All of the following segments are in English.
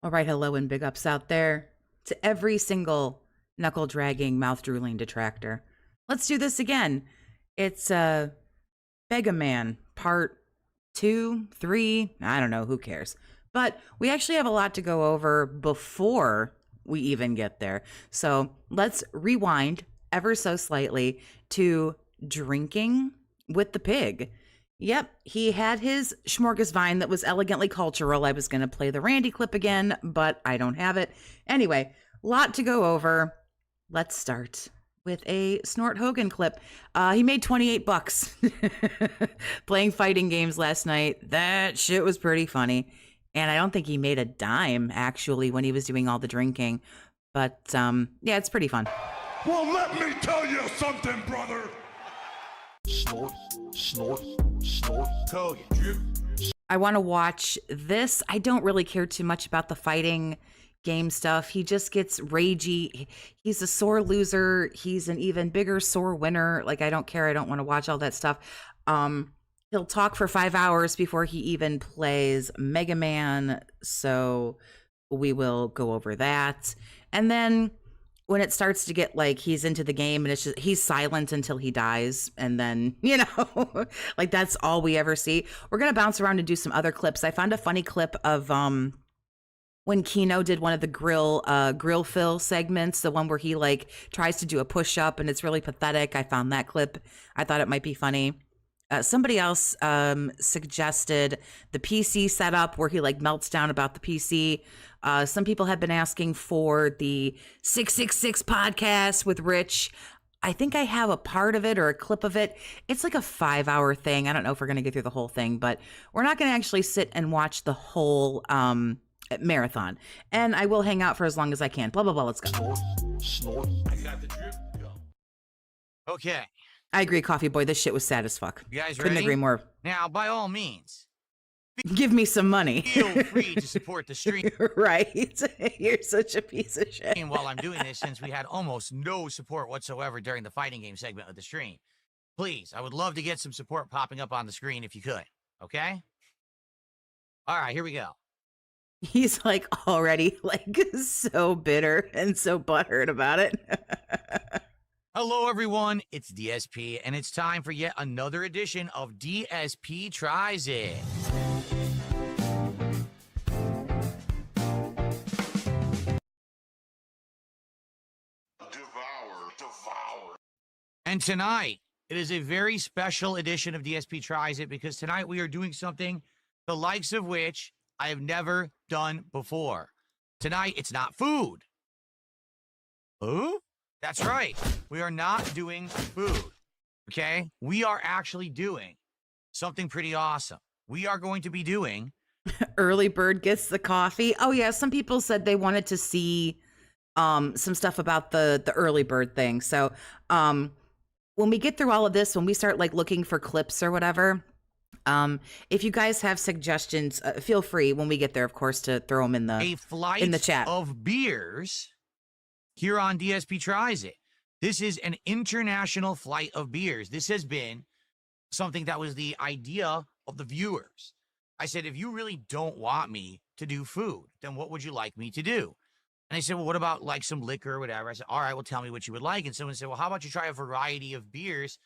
All right, hello and big ups out there to every single knuckle dragging, mouth drooling detractor. Let's do this again. It's Mega Man part 2, 3, I don't know, who cares. But we actually have a lot to go over before we even get there. So let's rewind ever so slightly to drinking with the pig. Yep, he had his smorgasvine that was elegantly cultural. I was going to play the Randy clip again, but I don't have it. Anyway, lot to go over. Let's start with a Snort Hogan clip. He made 28 bucks playing fighting games last night. That shit was pretty funny. And I don't think he made a dime, actually, when he was doing all the drinking. But, yeah, it's pretty fun. Well, let me tell you something, brother. Snort Hogan. I want to watch this. I don't really care too much about the fighting game stuff. He just gets ragey. He's a sore loser. He's an even bigger sore winner. Like, I don't care. I don't want to watch all that stuff. He'll talk for 5 hours before he even plays Mega Man. So we will go over that. And then when it starts to get like he's into the game and it's just he's silent until he dies, and then like that's all we ever see. We're gonna bounce around and do some other clips. I found a funny clip of when Kino did one of the grill fill segments, the one where he like tries to do a push-up and it's really pathetic. I found that clip. I thought it might be funny. Somebody else suggested the PC setup where he like melts down about the PC. Some people have been asking for the 666 podcast with Rich. I think I have a part of it or a clip of it. It's like a 5-hour thing. I don't know if we're going to get through the whole thing, but we're not going to actually sit and watch the whole marathon. And I will hang out for as long as I can. Blah, blah, blah. Let's go. Snort. I got the drip. Go. Okay. I agree, Coffee Boy. This shit was sad as fuck. You guys Couldn't ready? agree more. Now, by all means, Give me some money. feel free to support the stream Right? You're such a piece of shit. while I'm doing this, since we had almost no support whatsoever during the fighting game segment of the stream. Please, I would love to get some support popping up on the screen if you could. Okay? All right, here we go. He's like already like so bitter and so butthurt about it. Hello, everyone. It's DSP, and it's time for yet another edition of DSP Tries It. Devour. And tonight, it is a very special edition of DSP Tries It because tonight we are doing something the likes of which I have never done before. Tonight, it's not food. Who? That's right. We are not doing food, okay? We are actually doing something pretty awesome. We are going to be doing... Early bird gets the coffee. Oh yeah, some people said they wanted to see some stuff about the early bird thing. So when we get through all of this, when we start like looking for clips or whatever, if you guys have suggestions, feel free when we get there, of course, to throw them in the chat. Of beers here on DSP Tries It. This is an international flight of beers. This has been something that was the idea of the viewers. I said, if you really don't want me to do food, then what would you like me to do? And they said, well, what about like some liquor or whatever? I said, all right, well, tell me what you would like. And someone said, well, how about you try a variety of beers?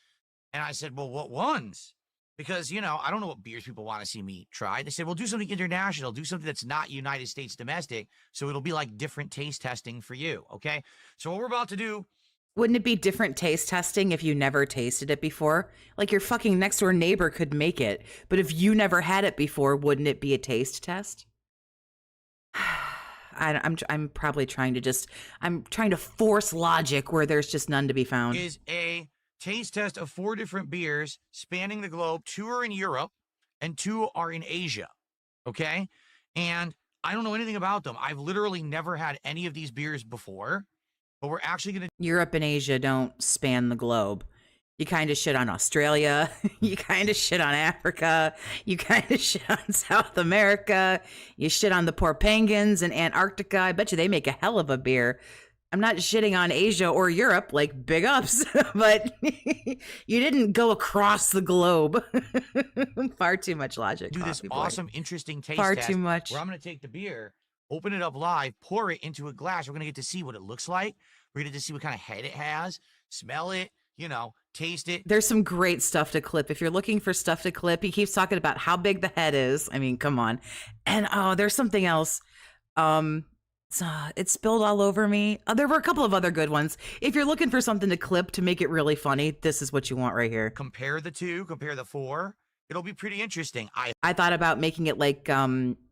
And I said, well, what ones? Because, I don't know what beers people want to see me try. They said, well, do something international. Do something that's not United States domestic. So it'll be like different taste testing for you. Okay. So what we're about to do. Wouldn't it be different taste testing if you never tasted it before? Like your fucking next door neighbor could make it, but if you never had it before, wouldn't it be a taste test? I'm probably trying to force logic where there's just none to be found. Is a taste test of 4 different beers spanning the globe. 2 are in Europe and 2 are in Asia. Okay. And I don't know anything about them. I've literally never had any of these beers before, but we're actually going to. Europe and Asia don't span the globe. You kind of shit on Australia. You kind of shit on Africa. You kind of shit on South America. You shit on the poor penguins in Antarctica. I bet you they make a hell of a beer. I'm not shitting on Asia or Europe, like big ups, but you didn't go across the globe. Far too much logic. Do this Coffee Boy. awesome, interesting taste Far test too much. where I'm going to take the beer open it up live, pour it into a glass. We're going to get to see what it looks like. We're going to get to see what kind of head it has, smell it, you know, taste it. There's some great stuff to clip. If you're looking for stuff to clip, he keeps talking about how big the head is. I mean, come on. And oh, there's something else. It spilled all over me. There were a couple of other good ones. If you're looking for something to clip to make it really funny, this is what you want right here. Compare the two, compare the four. It'll be pretty interesting. I thought about making it like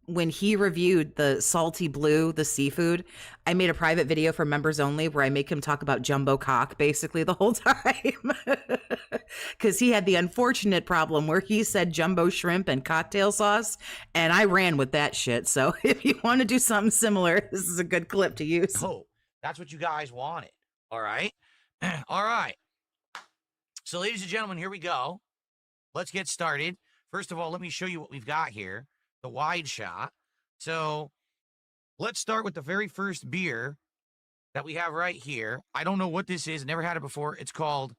when he reviewed the salty blue, the seafood. I made a private video for members only where I make him talk about jumbo cock basically the whole time. Because he had the unfortunate problem where he said jumbo shrimp and cocktail sauce, and I ran with that shit. So if you want to do something similar, this is a good clip to use. Oh, that's what you guys wanted. All right. All right. So, ladies and gentlemen, here we go. Let's get started. First of all, let me show you what we've got here, the wide shot. So let's start with the very first beer that we have right here. I don't know what this is. Never had it before. It's called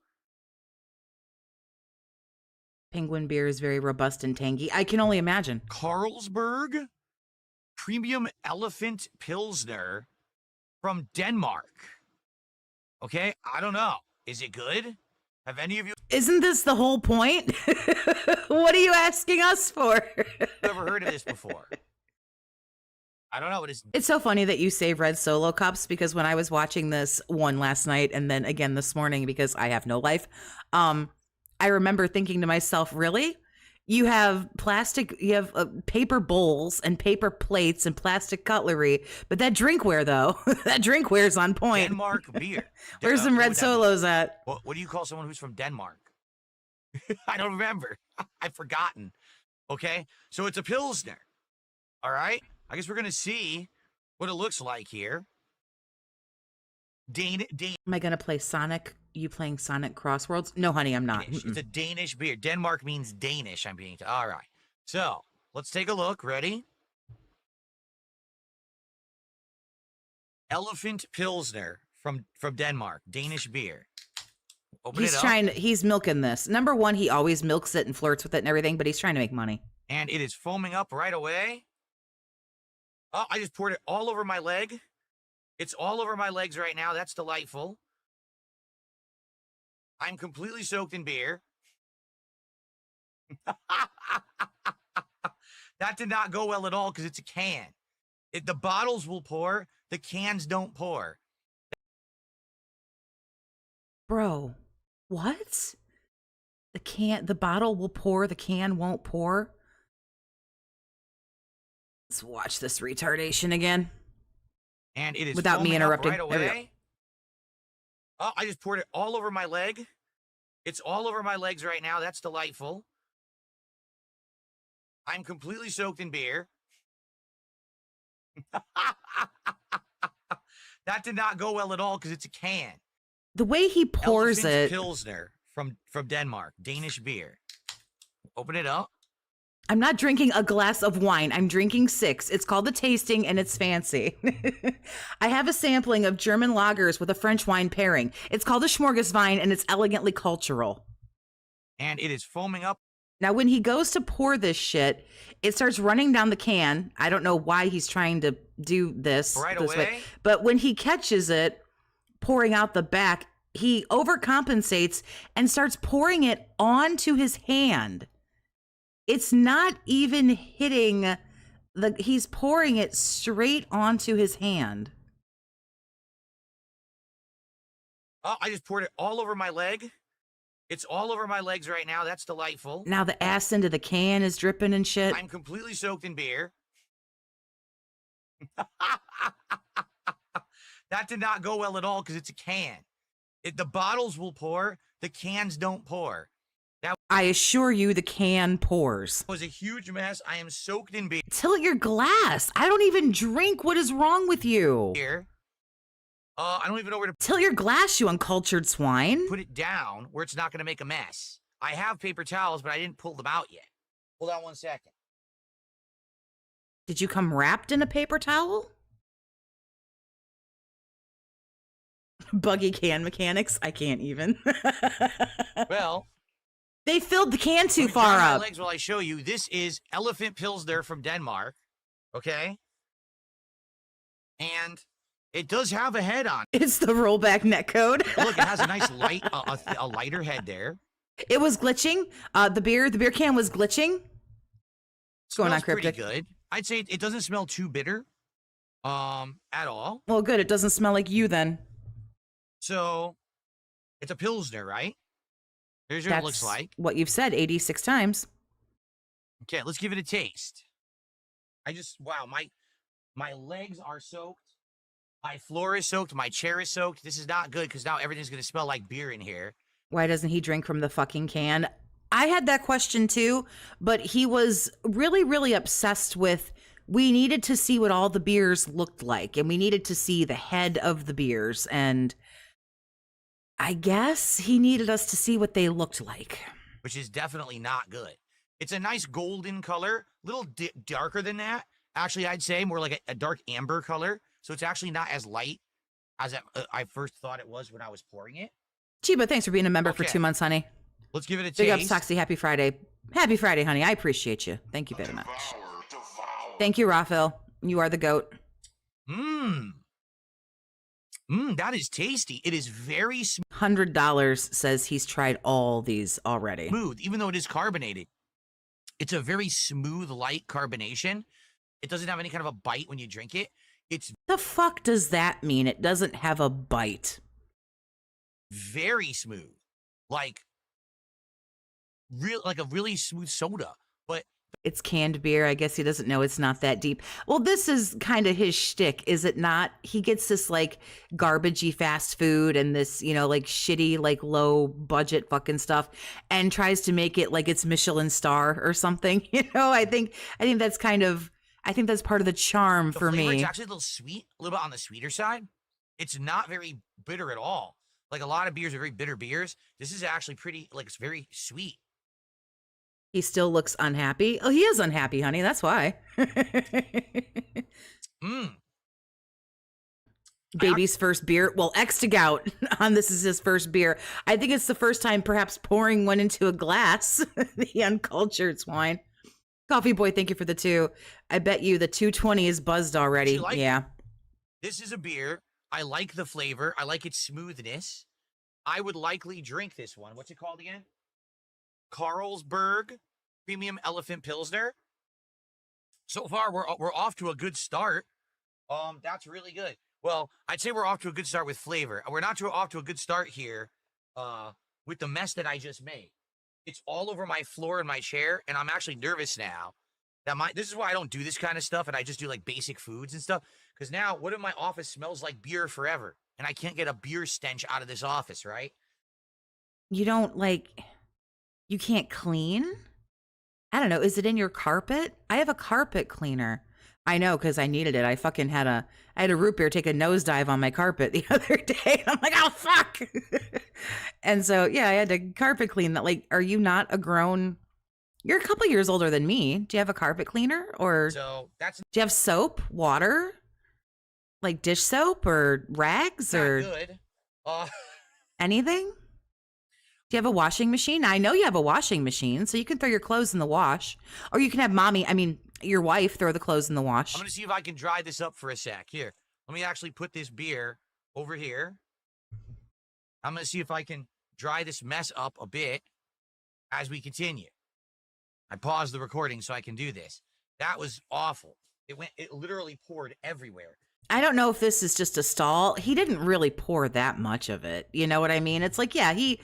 Penguin beer is very robust and tangy. I can only imagine. Carlsberg Premium Elephant Pilsner from Denmark. Okay, I don't know. Is it good? Have any of you Isn't this the whole point? What are you asking us for? ever heard of this before? I don't know. It's so funny that you say red Solo cups, because when I was watching this one last night and then again this morning because I have no life, I remember thinking to myself, really? You have plastic, you have paper bowls and paper plates and plastic cutlery, but that drinkware though, that drinkware's on point. Denmark beer. Where's some What red would that be? Solos at? What do you call someone who's from Denmark? I don't remember. I've forgotten. Okay, so it's a Pilsner. All right, I guess we're going to see what it looks like here. Am I going to play Sonic? You playing Sonic Crossworlds? No, honey, I'm not. Danish. It's a Danish beer. Denmark means Danish, I'm being all right. So let's take a look. Ready? Elephant Pilsner from Denmark. Danish beer. Open it up. He's milking this. Number one, he always milks it and flirts with it and everything, but he's trying to make money. And it is foaming up right away. Oh, I just poured it all over my leg. It's all over my legs right now. That's delightful. I'm completely soaked in beer. That did not go well at all because it's a can. The bottles will pour. The cans don't pour. Bro, what? The bottle will pour, the can won't pour. Let's watch this retardation again. And it is without me foaming up interrupting. right There we go. away. Oh, I just poured it all over my leg. It's all over my legs right now. That's delightful. I'm completely soaked in beer. That did not go well at all because it's a can. The way he pours Elephant it. Pilsner from Denmark. Danish beer. Open it up. I'm not drinking a glass of wine. I'm drinking 6. It's called the tasting and it's fancy. I have a sampling of German lagers with a French wine pairing. It's called a Schmorgaswein and it's elegantly cultural. And it is foaming up. Now, when he goes to pour this shit, it starts running down the can. I don't know why he's trying to do this Right this way. away. But when he catches it, pouring out the back, he overcompensates and starts pouring it onto his hand. It's not even hitting he's pouring it straight onto his hand. Oh, I just poured it all over my leg. It's all over my legs right now. That's delightful. Now the ass into the can is dripping and shit. I'm completely soaked in beer. That did not go well at all because it's a can. The bottles will pour. The cans don't pour. I assure you the can pours. Was a huge mess. I am soaked in Tilt your glass. I don't even drink. What is wrong with you? beer. I don't even know where to Tilt your glass, you uncultured swine. put it down where it's not going to make a mess. I have paper towels, but I didn't pull them out yet. Hold on one second. Did you come wrapped in a paper towel? Buggy can mechanics. I can't even. Well, They filled the can too let me far dry my up. legs while I show you. This is Elephant Pilsner from Denmark. Okay. And it does have a head on It's the rollback netcode. it. Look, it has a nice light, a lighter head there. It was glitching. The beer can was glitching. What's going on, Smells pretty Cryptic? good. I'd say it doesn't smell too bitter, at all. Well, good. It doesn't smell like you then. So, it's a Pilsner, right? Here's what it looks like. What you've said 86 times. Okay, let's give it a taste. Wow, my legs are soaked. My floor is soaked. My chair is soaked. This is not good because now everything's going to smell like beer in here. Why doesn't he drink from the fucking can? I had that question too, but he was really, really obsessed with we needed to see what all the beers looked like, and we needed to see the head of the beers, and I guess he needed us to see what they looked like. Which is definitely not good. It's a nice golden color, a little darker than that. Actually, I'd say more like a dark amber color. So it's actually not as light as I first thought it was when I was pouring it. Chiba, thanks for being a member for 2 months, honey. Let's give it a taste. Big ups, Toxie. Happy Friday. Happy Friday, honey. I appreciate you. Thank you very much. Thank you, Raphael. You are the GOAT. That is tasty. It is very $100 says he's tried all these already. smooth, even though it is carbonated. It's a very smooth, light carbonation. It doesn't have any kind of a bite when you drink it. It's The fuck does that mean? It doesn't have a bite. very smooth, like a really smooth soda. But It's canned beer. I guess he doesn't know it's not that deep. Well, this is kind of his shtick, is it not? He gets this like garbagey fast food and this, like shitty, like low budget fucking stuff and tries to make it like it's Michelin star or something. I think that's part of the charm the for flavor, me. it's actually a little sweet, a little bit on the sweeter side. It's not very bitter at all. Like a lot of beers are very bitter beers. This is actually pretty, like it's very sweet. He still looks unhappy. Oh, he is unhappy, honey. That's why. Baby's first beer. Well, X'd out on this is his first beer. I think it's the first time perhaps pouring one into a glass. The uncultured swine. Coffee boy, thank you for the 2. I bet you the 220 is buzzed already. Like Yeah. it? This is a beer. I like the flavor. I like its smoothness. I would likely drink this one. What's it called again? Carlsberg Premium Elephant Pilsner. So far, we're off to a good start. That's really good. Well, I'd say we're off to a good start with flavor. We're not off to a good start here with the mess that I just made. It's all over my floor and my chair, and I'm actually nervous now. This is why I don't do this kind of stuff, and I just do like basic foods and stuff. Because now, what if my office smells like beer forever, and I can't get a beer stench out of this office, right? You can't clean? I don't know. Is it in your carpet? I have a carpet cleaner. I know, because I needed it. I had a root beer take a nosedive on my carpet the other day. I'm like, oh, fuck. And so, yeah, I had to carpet clean that. Like, are you not a grown... You're a couple years older than me. Do you have a carpet cleaner? Or So that's do you have soap, water? Like dish soap or rags not or good. anything? Do you have a washing machine? I know you have a washing machine, so you can throw your clothes in the wash. Or you can have your wife throw the clothes in the wash. I'm going to see if I can dry this up for a sec. Here, let me actually put this beer over here. I'm going to see if I can dry this mess up a bit as we continue. I paused the recording so I can do this. That was awful. It literally poured everywhere. I don't know if this is just a stall. He didn't really pour that much of it. You know what I mean? It's like, yeah, he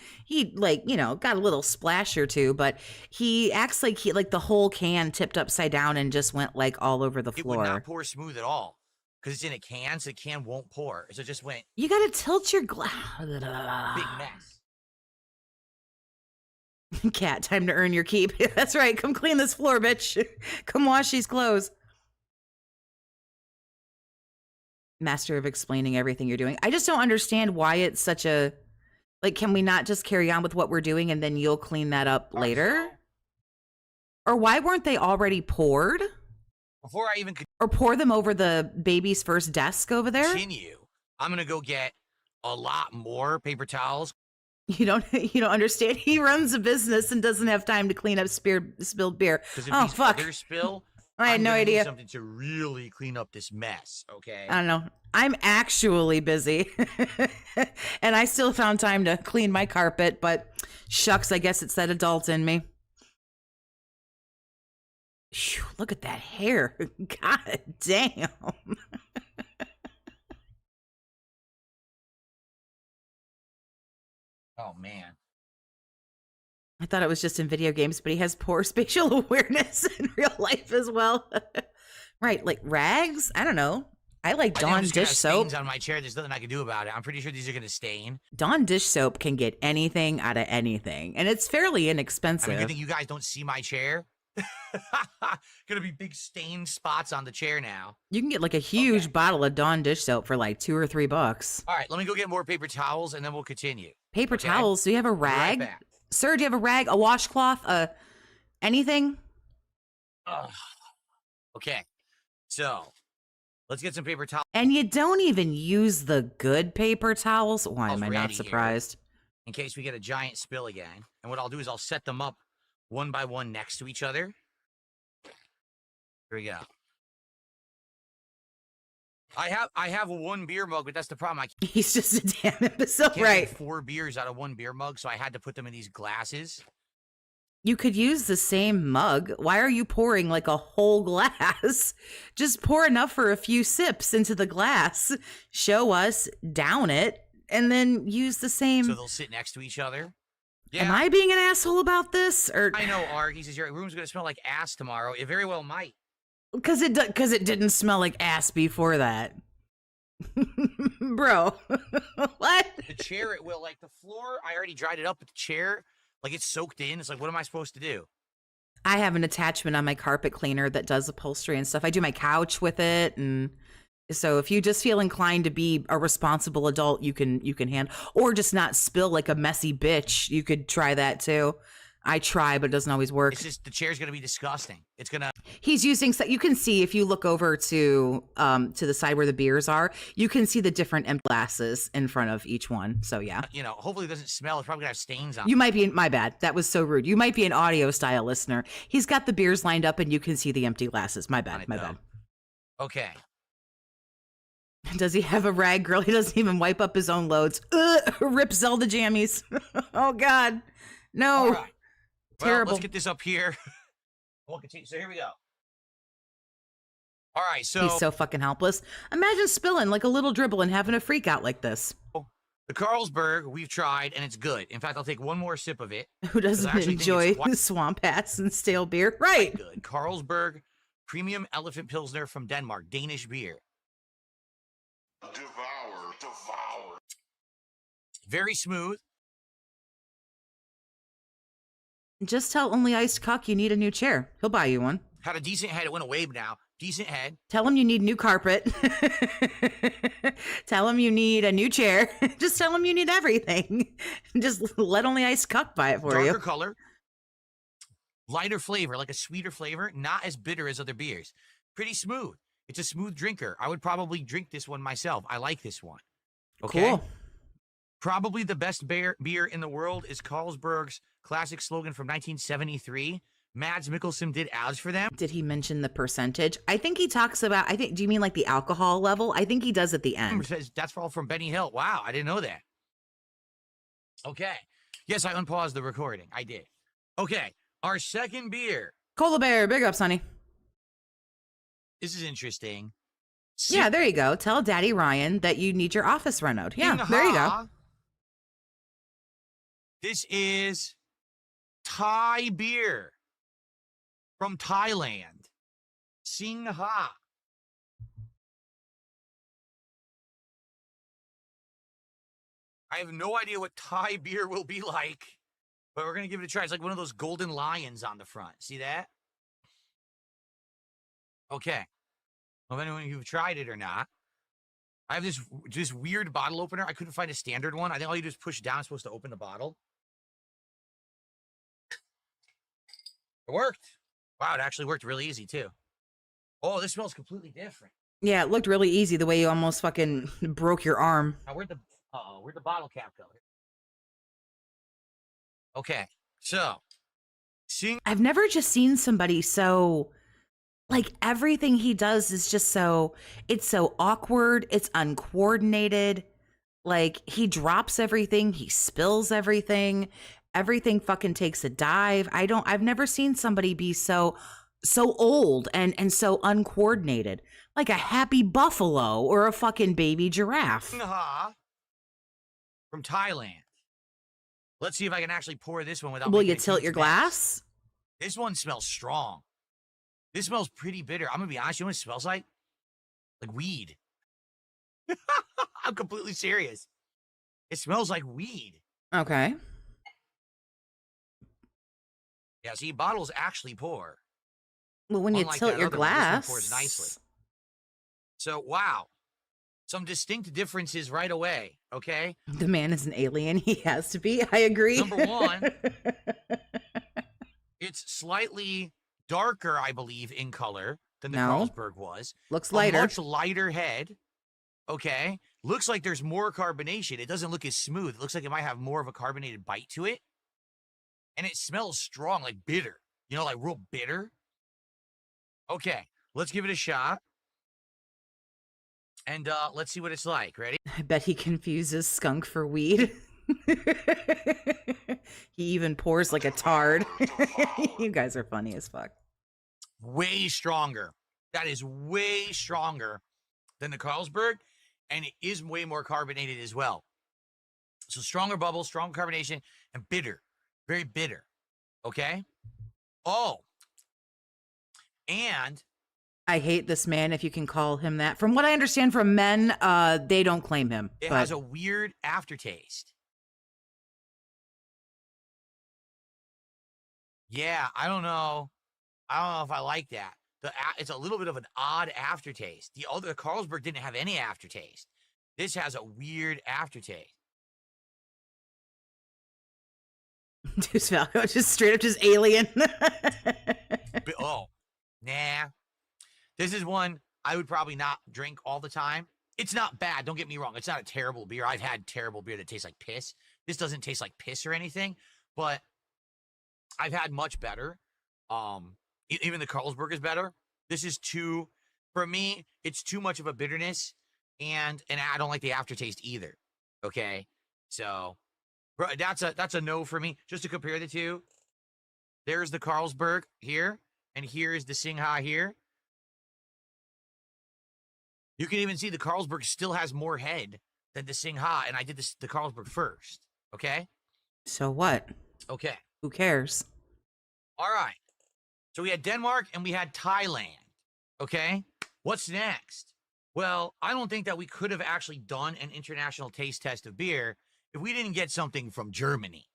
like, got a little splash or two, but he acts like the whole can tipped upside down and just went like all over the floor. It would not pour smooth at all because it's in a can, so the can won't pour. So it just went. You got to tilt your glass. Big mess. Cat, time to earn your keep. That's right. Come clean this floor, bitch. Come wash these clothes. Master of explaining everything you're doing. I just don't understand why it's such a... Like, can we not just carry on with what we're doing and then you'll clean that up later? Or why weren't they already poured? Before I even Or pour them over the baby's first desk over there? continue, I'm going to go get a lot more paper towels. You don't understand? He runs a business and doesn't have time to clean up spilled beer. Because if Oh, these fuck. others spill, I had no gonna need idea. something to really clean up this mess, okay? I don't know. I'm actually busy. And I still found time to clean my carpet, but shucks, I guess it's that adult in me. Phew, look at that hair. God damn. Oh man. I thought it was just in video games, but he has poor spatial awareness in real life as well. Right, like rags? I don't know. I like I think I'm Dawn just gonna dish have soap. stains on my chair. There's nothing I can do about it. I'm pretty sure these are gonna stain. Dawn dish soap can get anything out of anything, and it's fairly I inexpensive. mean, good thing you guys don't see my chair. Gonna be big stain spots on the chair now. You can get like a huge Okay. bottle of Dawn dish soap for like $2 or $3. All right, let me go get more paper towels and then we'll continue. Paper Okay. towels? Do you have a Be right rag? back. Sir, do you have a rag, a washcloth, anything? Ugh. Okay, so let's get some paper towels. And you don't even use the good paper towels? Why am I Ready not here. surprised? In case we get a giant spill again. And what I'll do is I'll set them up one by one next to each other. Here we go. I have one beer mug, but that's the problem. I He's just a damn imbecile, can't right? get 4 beers out of one beer mug, so I had to put them in these glasses. You could use the same mug. Why are you pouring like a whole glass? Just pour enough for a few sips into the glass. Show us, down it, and then use the same. So they'll sit next to each other. Yeah. Am I being an asshole about this? Or I know, Art. He says your room's gonna smell like ass tomorrow. It very well might. because it didn't smell like ass before that. Bro. What? The chair, it will. Like the floor, I already dried it up, but the chair, like it's soaked in. It's like, what am I supposed to do? I have an attachment on my carpet cleaner that does upholstery and stuff. I do my couch with it, and so if you just feel inclined to be a responsible adult, you can handle, or just not spill like a messy bitch. You could try that too. I try, but it doesn't always work. It's just the chair's gonna be disgusting. It's gonna. He's using, so you can see if you look over to the side where the beers are, you can see the different empty glasses in front of each one. So yeah. You know, hopefully it doesn't smell. It's probably gonna have stains on. You might be, my bad. That was so rude. You might be an audio style listener. He's got the beers lined up and you can see the empty glasses. My bad. My bad. Okay. Does he have a rag, girl? He doesn't even wipe up his own loads. Rip Zelda jammies. Oh God. No. All right. Well, Terrible. let's get this up here. We'll continue. So here we go. All right. So He's so fucking helpless. Imagine spilling like a little dribble and having a freak out like this. the Carlsberg we've tried and it's good. In fact, I'll take one more sip of it. Who doesn't actually think enjoy it's quite- swamp ass and stale beer? Right. Good. Carlsberg Premium Elephant Pilsner from Denmark, Danish beer. Devour. Very smooth. Just tell Only Iced Cuck you need a new chair. He'll buy you one. Had a decent head. It went away now. Decent head. Tell him you need new carpet. Tell him you need a new chair. Just tell him you need everything. Just let Only Iced Cuck buy it for Darker you. color. Lighter flavor, like a sweeter flavor. Not as bitter as other beers. Pretty smooth. It's a smooth drinker. I would probably drink this one myself. I like this one. Okay. Cool. Probably the best beer in the world is Carlsberg's classic slogan from 1973. Mads Mikkelsen did ads for them. Did he mention the percentage? I think he talks about, do you mean like the alcohol level? I think he does at the end. Says that's all from Benny Hill. Wow, I didn't know that. Okay. Yes, I unpaused the recording. I did. Okay. Our second beer. Cola Bear, big ups, honey. This is interesting. Yeah, there you go. Tell Daddy Ryan that you need your office renoed. Yeah, Sing there you go. Ha. This is Thai beer from Thailand. Sing Ha. I have no idea what Thai beer will be like, but we're going to give it a try. It's like one of those golden lions on the front. See that? Okay. Well, if anyone who've tried it or not. I have this weird bottle opener. I couldn't find a standard one. I think all you do is push down. It's supposed to open the bottle. It worked. Wow, it actually worked really easy, too. Oh, this smells completely different. Yeah, it looked really easy the way you almost fucking broke your arm. Now, where'd the bottle cap go? Okay, so, I've never just seen somebody so like everything he does is just it's so awkward, it's uncoordinated. Like he drops everything, he spills everything, everything fucking takes a dive. I've never seen somebody be so old and so uncoordinated. Like a happy buffalo or a fucking baby giraffe. Aha. From Thailand. Let's see if I can actually pour this one without Will making you a tilt huge your mess. glass? This one smells strong. This smells pretty bitter. I'm gonna be honest, you know what it smells like? Like weed. I'm completely serious. It smells like weed. Okay. Yeah, see, bottles actually pour. Well, when you Unlike tilt that your other one, this one glass, pours nicely. So, wow. Some distinct differences right away, okay? the man is an alien. He has to be. I agree. Number one, it's slightly darker, I believe, in color than the No. Carlsberg was. Looks A lighter. much lighter head, okay? Looks like there's more carbonation. It doesn't look as smooth. It looks like it might have more of a carbonated bite to it. And it smells strong, like bitter. You know, like real bitter. Okay, let's give it a shot. And let's see what it's like. Ready? I bet he confuses skunk for weed. He even pours like a tard. You guys are funny as fuck. Way stronger. That is way stronger than the Carlsberg. And it is way more carbonated as well. So stronger bubbles, strong carbonation, and bitter. Very bitter. Okay? Oh. And I hate this man, if you can call him that. From what I understand from men, they don't claim him. it but has a weird aftertaste. Yeah, I don't know. I don't know if I like that. It's a little bit of an odd aftertaste. The other Carlsberg didn't have any aftertaste. This has a weird aftertaste. Deuce Falco, just straight up just alien. But, oh, nah. This is one I would probably not drink all the time. It's not bad. Don't get me wrong. It's not a terrible beer. I've had terrible beer that tastes like piss. This doesn't taste like piss or anything, but I've had much better. Even the Carlsberg is better. This is for me, it's too much of a bitterness, and I don't like the aftertaste either. Okay, so that's a no for me. Just to compare the two, there's the Carlsberg here, and here is the Singha here. You can even see the Carlsberg still has more head than the Singha, and I did the Carlsberg first. Okay. So what? Okay. Who cares? All right. So we had Denmark and we had Thailand. Okay. What's next? Well, I don't think that we could have actually done an international taste test of beer if we didn't get something from Germany.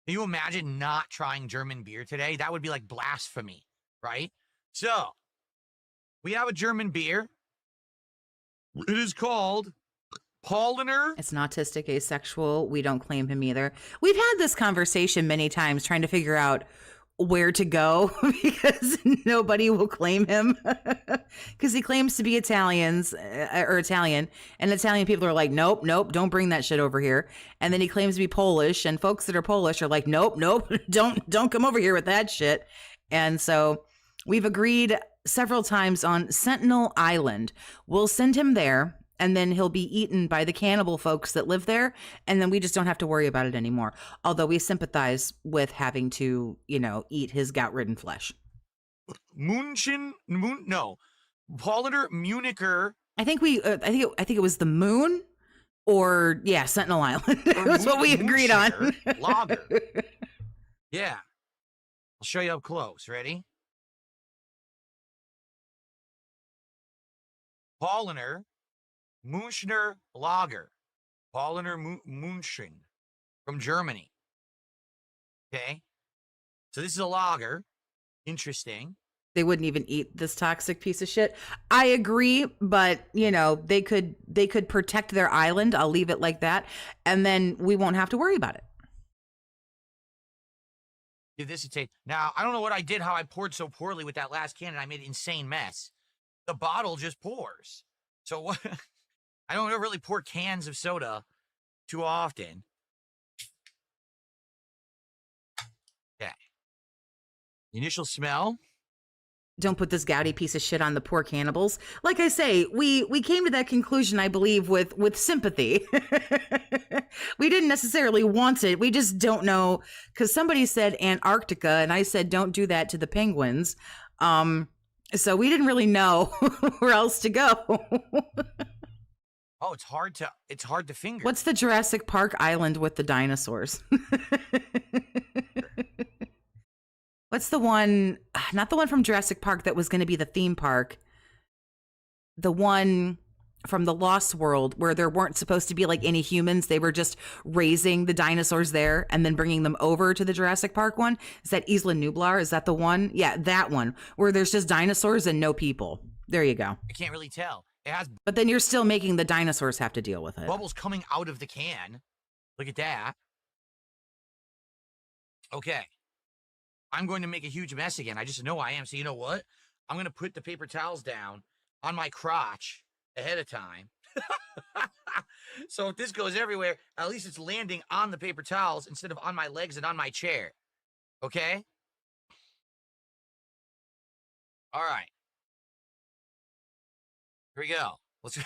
Can you imagine not trying German beer today? That would be like blasphemy, right? So we have a German beer. It is called Paulaner. It's an autistic asexual. We don't claim him either. We've had this conversation many times trying to figure out where to go because nobody will claim him because he claims to be Italian, and Italian people are like, nope, don't bring that shit over here. And then he claims to be Polish, and folks that are Polish are like, nope, don't come over here with that shit. And so we've agreed several times on Sentinel Island. We'll send him there, and then he'll be eaten by the cannibal folks that live there, and then we just don't have to worry about it anymore. Although we sympathize with having to, eat his gout-ridden flesh. Paulaner Municher. I think it was the moon, or Sentinel Island. That's what we agreed on. Lager. Yeah, I'll show you up close. Ready? Paulaner Münchner Lager. Paulaner München from Germany. Okay. So this is a lager. Interesting. They wouldn't even eat this toxic piece of shit. I agree, but they could protect their island. I'll leave it like that, and then we won't have to worry about it. Give this a taste. Now, I don't know what I did, how I poured so poorly with that last can, and I made an insane mess. The bottle just pours. So what? I don't really pour cans of soda too often. Okay. The initial smell. don't put this gouty piece of shit on the poor cannibals. Like I say, we came to that conclusion, I believe, with sympathy. We didn't necessarily want it. We just don't know, because somebody said Antarctica, and I said don't do that to the penguins. So we didn't really know where else to go. Oh, it's hard to finger. What's the Jurassic Park island with the dinosaurs? What's the one, not the one from Jurassic Park that was going to be the theme park, the one from the Lost World where there weren't supposed to be like any humans. They were just raising the dinosaurs there and then bringing them over to the Jurassic Park one. Is that Isla Nublar? Is that the one? Yeah, that one where there's just dinosaurs and no people. There you go. I can't really tell. It has But then you're still making the dinosaurs have to deal with it. bubbles coming out of the can. Look at that. Okay. I'm going to make a huge mess again. I just know I am. So you know what? I'm going to put the paper towels down on my crotch ahead of time. So if this goes everywhere, at least it's landing on the paper towels instead of on my legs and on my chair. Okay? All right. Here we go. Let's.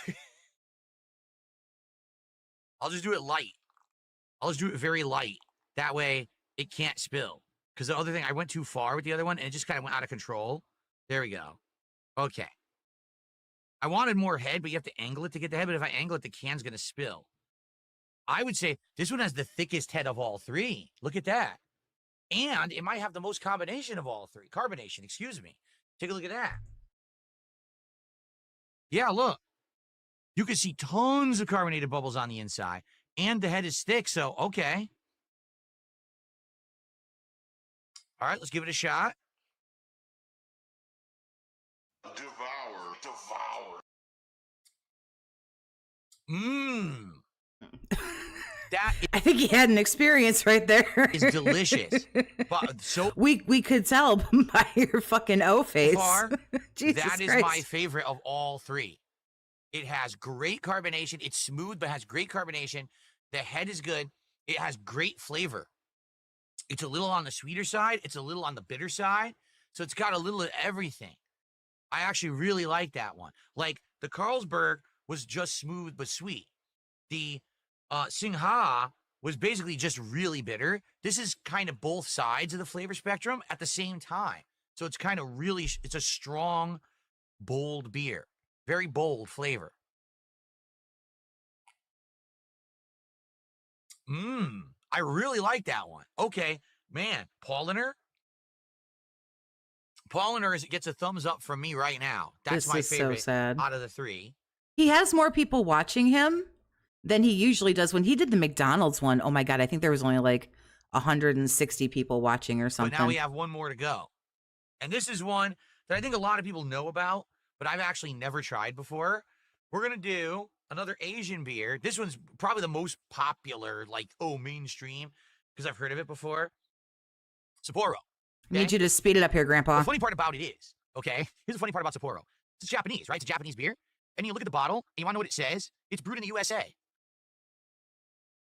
I'll just do it light. I'll just do it very light. That way it can't spill. Because the other thing, I went too far with the other one, and it just kind of went out of control. There we go. Okay. I wanted more head, but you have to angle it to get the head. But if I angle it, the can's going to spill. I would say this one has the thickest head of all three. Look at that. And it might have the most combination of all three. Carbonation, excuse me. Take a look at that. Yeah, look. You can see tons of carbonated bubbles on the inside. And the head is thick, so okay. All right, let's give it a shot. Devour, devour. Mmm. That I think he had an experience right there. is delicious. But so we could tell by your fucking O face. far, Jesus that is Christ. my favorite of all three. It has great carbonation. It's smooth, but has great carbonation. The head is good. It has great flavor. It's a little on the sweeter side. It's a little on the bitter side. So it's got a little of everything. I actually really like that one. Like, the Carlsberg was just smooth but sweet. The Singha was basically just really bitter. This is kind of both sides of the flavor spectrum at the same time. So it's kind of really, it's a strong, bold beer. Very bold flavor. I really like that one. Okay, man, Paulaner. Paulaner gets a thumbs up from me right now. That's This my is so favorite sad. out of the three. He has more people watching him than he usually does. When he did the McDonald's one, oh my God, I think there was only like 160 people watching or something. But now we have one more to go. And this is one that I think a lot of people know about, but I've actually never tried before. We're going to do another Asian beer. This one's probably the most popular, like, mainstream, because I've heard of it before. Sapporo. Okay? Need you to speed it up here, Grandpa. The funny part about it is, okay, here's the funny part about Sapporo. It's Japanese, right? It's a Japanese beer. And you look at the bottle, and you want to know what it says? It's brewed in the USA.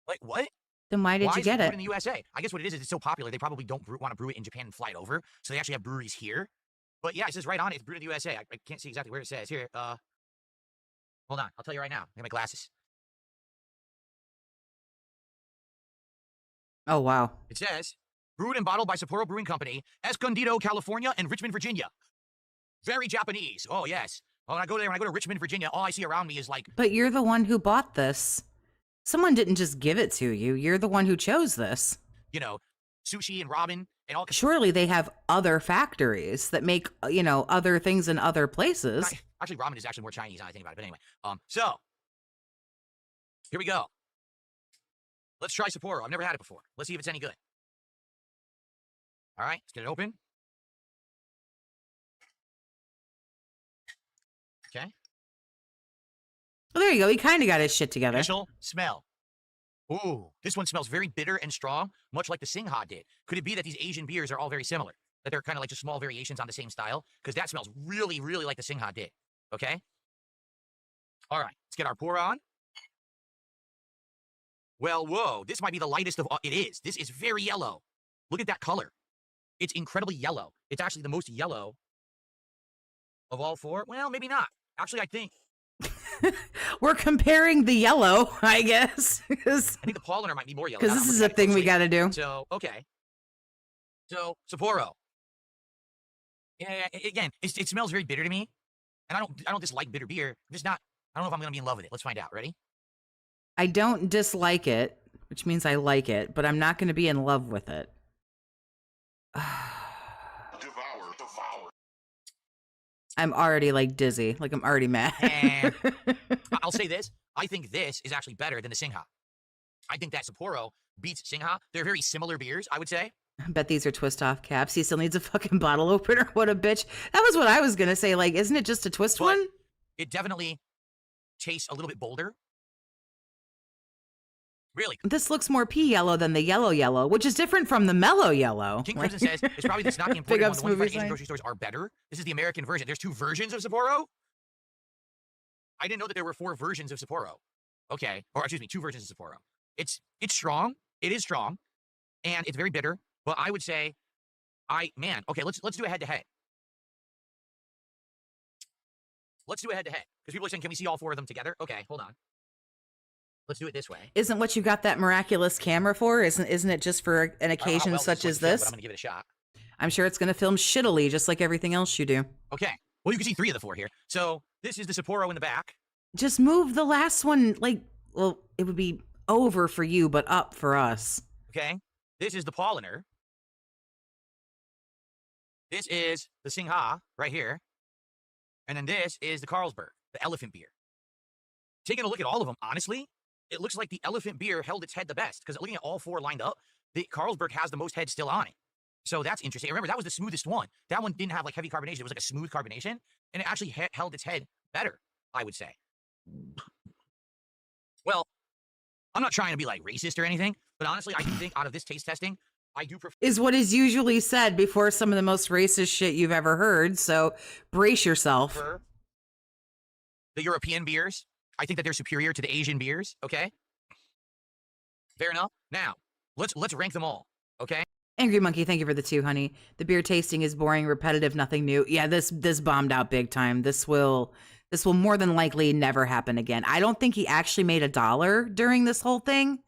Like, what? Then why did Why you is get brewed it? in the USA? I guess what it is it's so popular, they probably don't want to brew it in Japan and fly it over. So they actually have breweries here. But yeah, it says right on it, it's brewed in the USA. I can't see exactly where it says. Here, hold on. I'll tell you right now. I got my glasses. Oh, wow. It says, brewed and bottled by Sapporo Brewing Company, Escondido, California, and Richmond, Virginia. Very Japanese. Oh, yes. When I go to Richmond, Virginia, all I see around me is like, But you're the one who bought this. Someone didn't just give it to you. You're the one who chose this. sushi and ramen and all. Surely they have other factories that make, other things in other places. Actually, ramen is actually more Chinese now I think about it. But anyway, so here we go. Let's try Sapporo. I've never had it before. Let's see if it's any good. All right, let's get it open. Okay. Well, there you go. He kind of got his shit together. Initial smell. Ooh, this one smells very bitter and strong, much like the Singha did. Could it be that these Asian beers are all very similar? That they're kind of like just small variations on the same style? Because that smells really, really like the Singha did. Okay? All right, let's get our pour on. Well, whoa, this might be the lightest of all. It is. This is very yellow. Look at that color. It's incredibly yellow. It's actually the most yellow of all four. Well, maybe not. Actually, I think We're comparing the yellow, I guess. Because the Paulaner might be more yellow. this is a thing we got to do. So, okay. So, Sapporo. Yeah, again, it smells very bitter to me. And I don't dislike bitter beer. I'm just not, I don't know if I'm going to be in love with it. Let's find out. Ready? I don't dislike it, which means I like it, but I'm not going to be in love with it. Devour. I'm already like dizzy. Like I'm already mad. And I'll say this. I think this is actually better than the Singha. I think that Sapporo beats Singha. They're very similar beers, I would say. I bet these are twist off caps. He still needs a fucking bottle opener. What a bitch. That was what I was going to say. Like, isn't it just a twist one? It definitely tastes a little bit bolder. Really. This looks more pea yellow than the yellow, which is different from the mellow yellow. King Crimson says it's probably the not the imported one. The ones you find in Asian grocery stores are better. This is the American version. There's 2 versions of Sapporo. I didn't know that there were 4 versions of Sapporo. Okay, or excuse me, 2 versions of Sapporo. It's strong. It is strong, and it's very bitter. But I would say, okay, let's do a head to head. Let's do a head to head because people are saying, can we see all 4 of them together? Okay, hold on. Let's do it this way. Isn't what you got that miraculous camera for? Isn't it just for an occasion such as this? But I'm gonna give it a shot. I'm sure it's gonna film shittily, just like everything else you do. Okay. Well, you can see 3 of the 4 here. So this is the Sapporo in the back. Just move the last one. Like, well, it would be over for you, but up for us. Okay. This is the Paulaner. This is the Singha right here. And then this is the Carlsberg, the elephant beer. Taking a look at all of them, honestly, it looks like the elephant beer held its head the best because looking at all 4 lined up, the Carlsberg has the most head still on it. So that's interesting. Remember, that was the smoothest one. That one didn't have like heavy carbonation. It was like a smooth carbonation, and it actually held its head better, I would say. Well, I'm not trying to be like racist or anything, but honestly, I do think out of this taste testing, I do prefer Is what is usually said before some of the most racist shit you've ever heard. So brace yourself. the European beers. I think that they're superior to the Asian beers. Okay, fair enough. Now let's rank them all. Okay. Angry Monkey, thank you for the 2, honey. The beer tasting is boring, repetitive, nothing new. Yeah, this bombed out big time. This will more than likely never happen again. I don't think he actually made $1 during this whole thing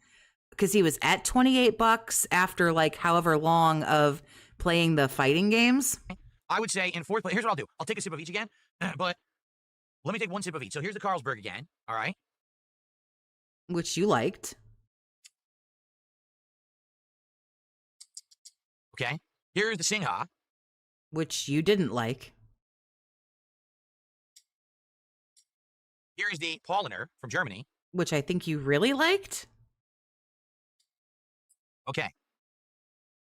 because he was at $28 after like however long of playing the fighting games. I would say in 4th place, here's what I'll do. I'll take a sip of each again, but let me take 1 sip of each. So here's the Carlsberg again. All right. Which you liked. Okay. Here's the Singha. Which you didn't like. Here's the Paulaner from Germany. Which I think you really liked. Okay.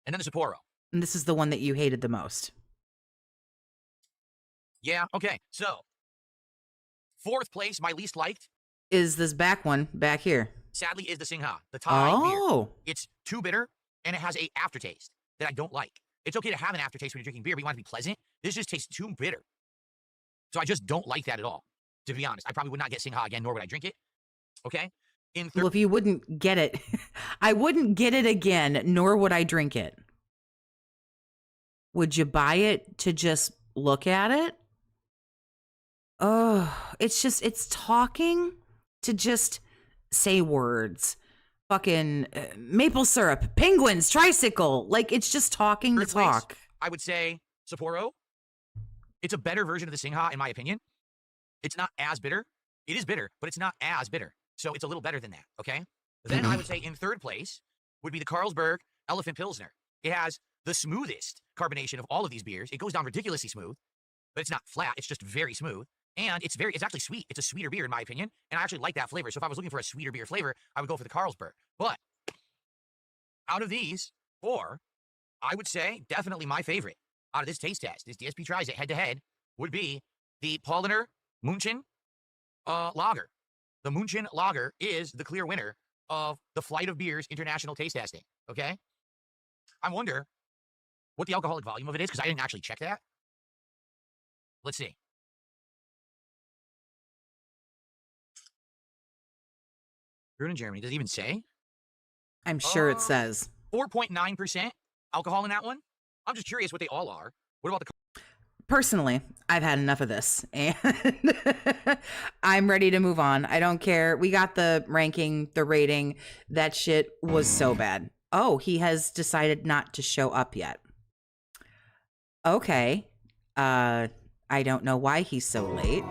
And then the Sapporo. And this is the one that you hated the most. Yeah, okay. So, 4th place, my least liked, Is this back one back here? sadly, is the Singha, the Thai beer. Oh. It's too bitter, and it has a aftertaste that I don't like. It's okay to have an aftertaste when you're drinking beer, but you want it to be pleasant. This just tastes too bitter. So I just don't like that at all, to be honest. I probably would not get Singha again, nor would I drink it. Okay? Well, if you wouldn't get it, I wouldn't get it again, nor would I drink it. Would you buy it to just look at it? Oh, it's talking to just say words. Fucking maple syrup, penguins, tricycle. Like, it's just talking to 3rd place, talk. I would say Sapporo. It's a better version of the Singha, in my opinion. It's not as bitter. It is bitter, but it's not as bitter. So it's a little better than that, okay? Then I would say in 3rd place would be the Carlsberg Elephant Pilsner. It has the smoothest carbonation of all of these beers. It goes down ridiculously smooth, but it's not flat. It's just very smooth. And it's actually sweet. It's a sweeter beer, in my opinion. And I actually like that flavor. So if I was looking for a sweeter beer flavor, I would go for the Carlsberg. But out of these 4, I would say definitely my favorite out of this taste test, this DSP tries it head-to-head, would be the Paulaner München Lager. The München Lager is the clear winner of the Flight of Beers International Taste Testing, okay? I wonder what the alcoholic volume of it is, because I didn't actually check that. Let's see. Brewed in Germany. Does it even say? I'm sure it says. 4.9% alcohol in that one. I'm just curious what they all are. What about the personally, I've had enough of this, and I'm ready to move on. I don't care. We got the ranking, the rating. That shit was so bad. Oh, he has decided not to show up yet. Okay. I don't know why he's so late.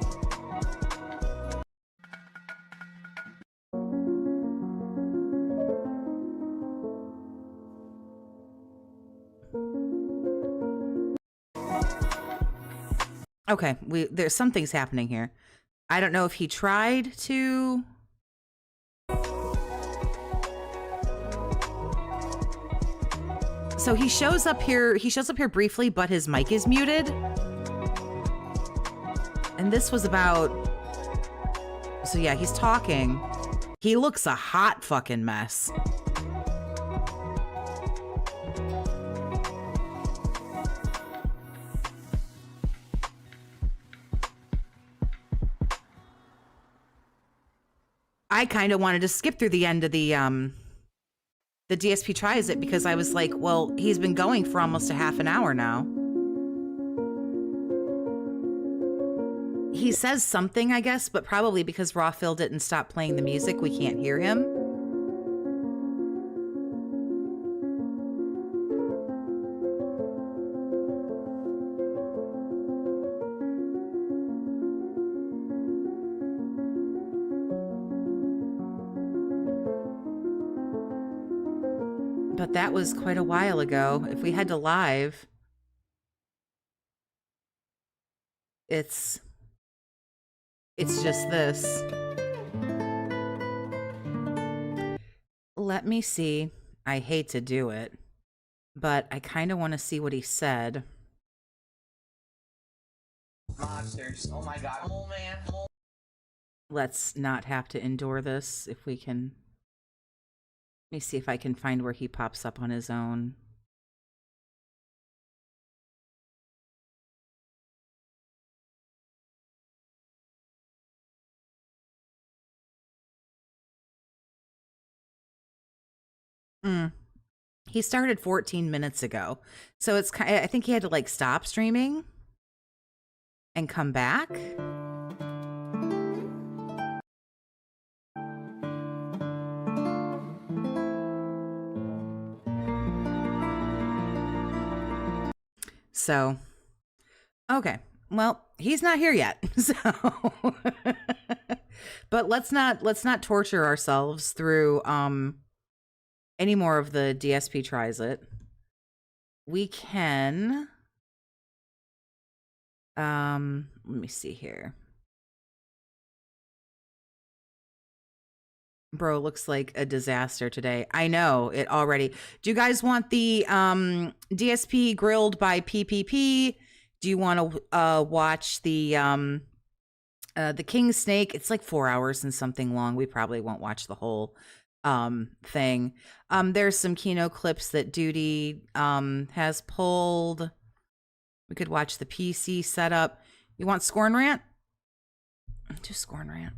Okay, there's something's happening here. I don't know if he tried to. So he shows up here. He shows up here briefly, but his mic is muted. And this was about. So yeah, he's talking. He looks a hot fucking mess. I kind of wanted to skip through the end of the DSP Tries It because I was like, well, he's been going for almost a half an hour now. He says something, I guess, but probably because Rawfill didn't stop playing the music, we can't hear him. But that was quite a while ago. If we had to live, it's just this. Let me see. I hate to do it, but I kind of want to see what he said. Monsters. Oh my god. Oh man. Oh. Let's not have to endure this if we can. Let me see if I can find where he pops up on his own. He started 14 minutes ago. So it's kind of, I think he had to like stop streaming and come back. So, okay. Well, he's not here yet. So, but let's not torture ourselves through any more of the DSP Tries It. We can let me see here. Bro looks like a disaster today. I know it already. Do you guys want the DSP grilled by PPP? Do you want to watch the King Snake? It's like 4 hours and something long. We probably won't watch the whole thing. There's some Kino clips that Duty has pulled. We could watch the PC setup. You want Scorn Rant? Do Scorn Rant.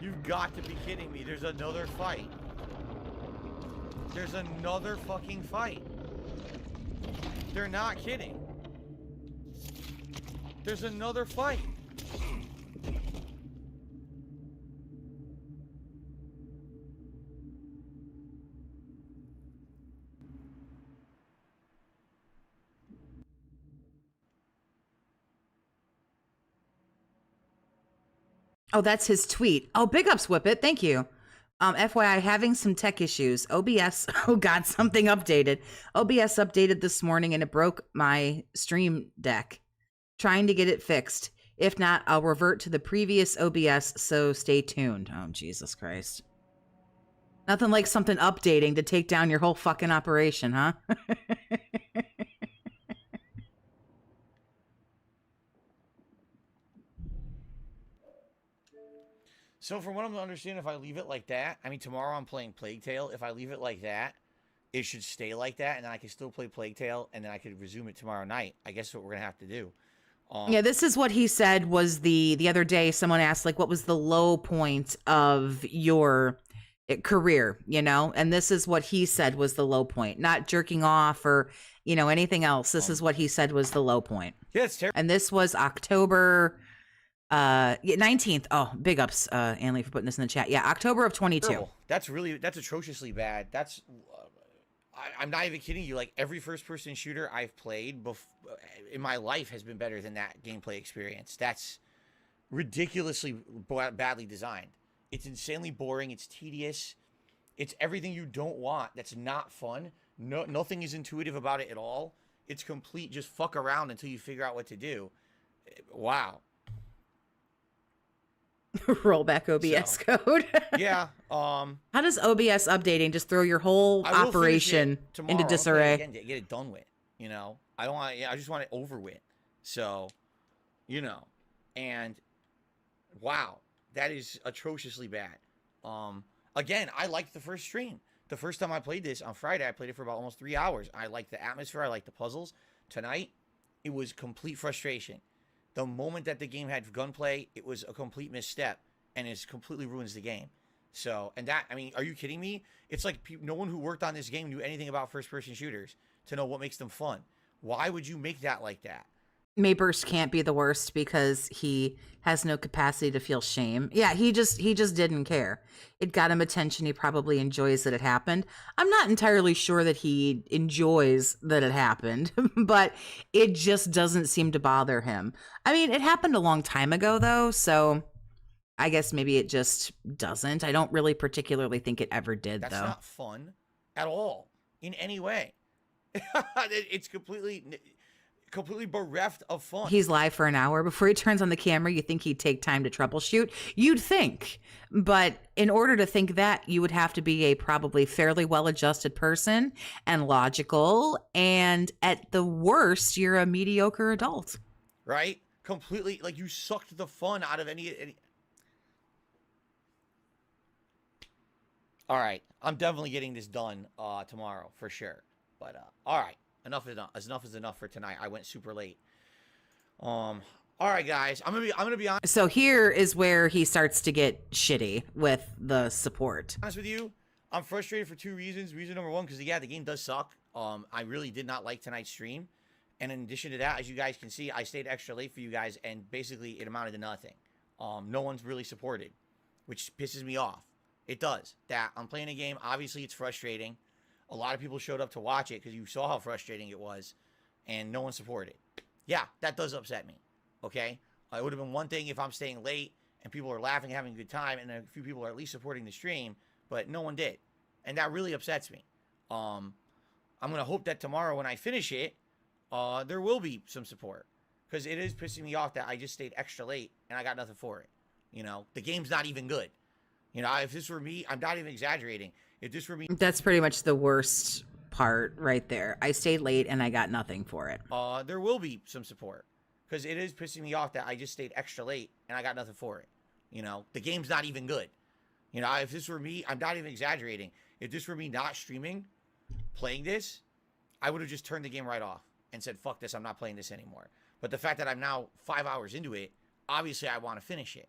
You've got to be kidding me. There's another fight. There's another fucking fight. They're not kidding. There's another fight. Oh, that's his tweet. Oh, big ups, Whippet. Thank you. FYI, having some tech issues. OBS, oh God, something updated. OBS updated this morning and it broke my stream deck. Trying to get it fixed. If not, I'll revert to the previous OBS, so stay tuned. Oh, Jesus Christ. Nothing like something updating to take down your whole fucking operation, huh? So from what I'm understanding, if I leave it like that, I mean, tomorrow I'm playing Plague Tale. If I leave it like that, it should stay like that, and then I can still play Plague Tale, and then I could resume it tomorrow night. I guess that's what we're going to have to do. Yeah, this is what he said was the other day. Someone asked, like, what was the low point of your career, you know, and this is what he said was the low point, not jerking off or, you know, anything else. This is what he said was the low point. Yeah, it's terrible. And this was October 19th. Oh, big ups, Anley, for putting this in the chat. Yeah, October of 22. That's atrociously bad. I'm not even kidding you. Like, every first-person shooter I've played in my life has been better than that gameplay experience. That's ridiculously badly designed. It's insanely boring. It's tedious. It's everything you don't want. That's not fun. Nothing is intuitive about it at all. It's complete just fuck around until you figure out what to do. Wow. Rollback OBS code. Yeah. How does OBS updating just throw your whole operation into disarray? Again, get it done with. You know, I don't want. I just want it over with. So, you know, and wow, that is atrociously bad. Again, I liked the first stream. The first time I played this on Friday, I played it for about almost 3 hours. I liked the atmosphere. I liked the puzzles. Tonight, it was complete frustration. The moment that the game had gunplay, it was a complete misstep, and it completely ruins the game. So, and that, I mean, are you kidding me? It's like no one who worked on this game knew anything about first-person shooters to know what makes them fun. Why would you make that like that? Mayburst can't be the worst because he has no capacity to feel shame. Yeah, he just didn't care. It got him attention. He probably enjoys that it happened. I'm not entirely sure that he enjoys that it happened, but it just doesn't seem to bother him. I mean, it happened a long time ago though, so I guess maybe it just doesn't. I don't really particularly think it ever did. That's though. Not fun at all in any way. It's completely bereft of fun. He's live for an hour before he turns on the camera. You think he'd take time to troubleshoot? You'd think. But in order to think that, you would have to be a probably fairly well-adjusted person and logical. And at the worst, you're a mediocre adult. Right? Completely, like, you sucked the fun out of any... All right. I'm definitely getting this done tomorrow for sure. But, all right. Enough is enough for tonight. I went super late. All right, guys. I'm gonna be honest. So here is where he starts to get shitty with the support. Honest with you, I'm frustrated for two reasons. Reason number one, because yeah, the game does suck. I really did not like tonight's stream, and in addition to that, as you guys can see, I stayed extra late for you guys, and basically it amounted to nothing. No one's really supported, which pisses me off. It does. That I'm playing a game. Obviously, it's frustrating. A lot of people showed up to watch it because you saw how frustrating it was, and no one supported. Yeah, that does upset me, okay? It would have been one thing if I'm staying late and people are laughing, having a good time, and a few people are at least supporting the stream, but no one did. And that really upsets me. I'm going to hope that tomorrow when I finish it, there will be some support, because it is pissing me off that I just stayed extra late and I got nothing for it. You know, the game's not even good. You know, if this were me, I'm not even exaggerating. If this were me, that's pretty much the worst part right there. I stayed late and I got nothing for it. There will be some support, because it is pissing me off that I just stayed extra late and I got nothing for it. You know, the game's not even good. You know, if this were me, I'm not even exaggerating. If this were me not streaming, playing this, I would have just turned the game right off and said, fuck this, I'm not playing this anymore. But the fact that I'm now 5 hours into it, obviously I want to finish it,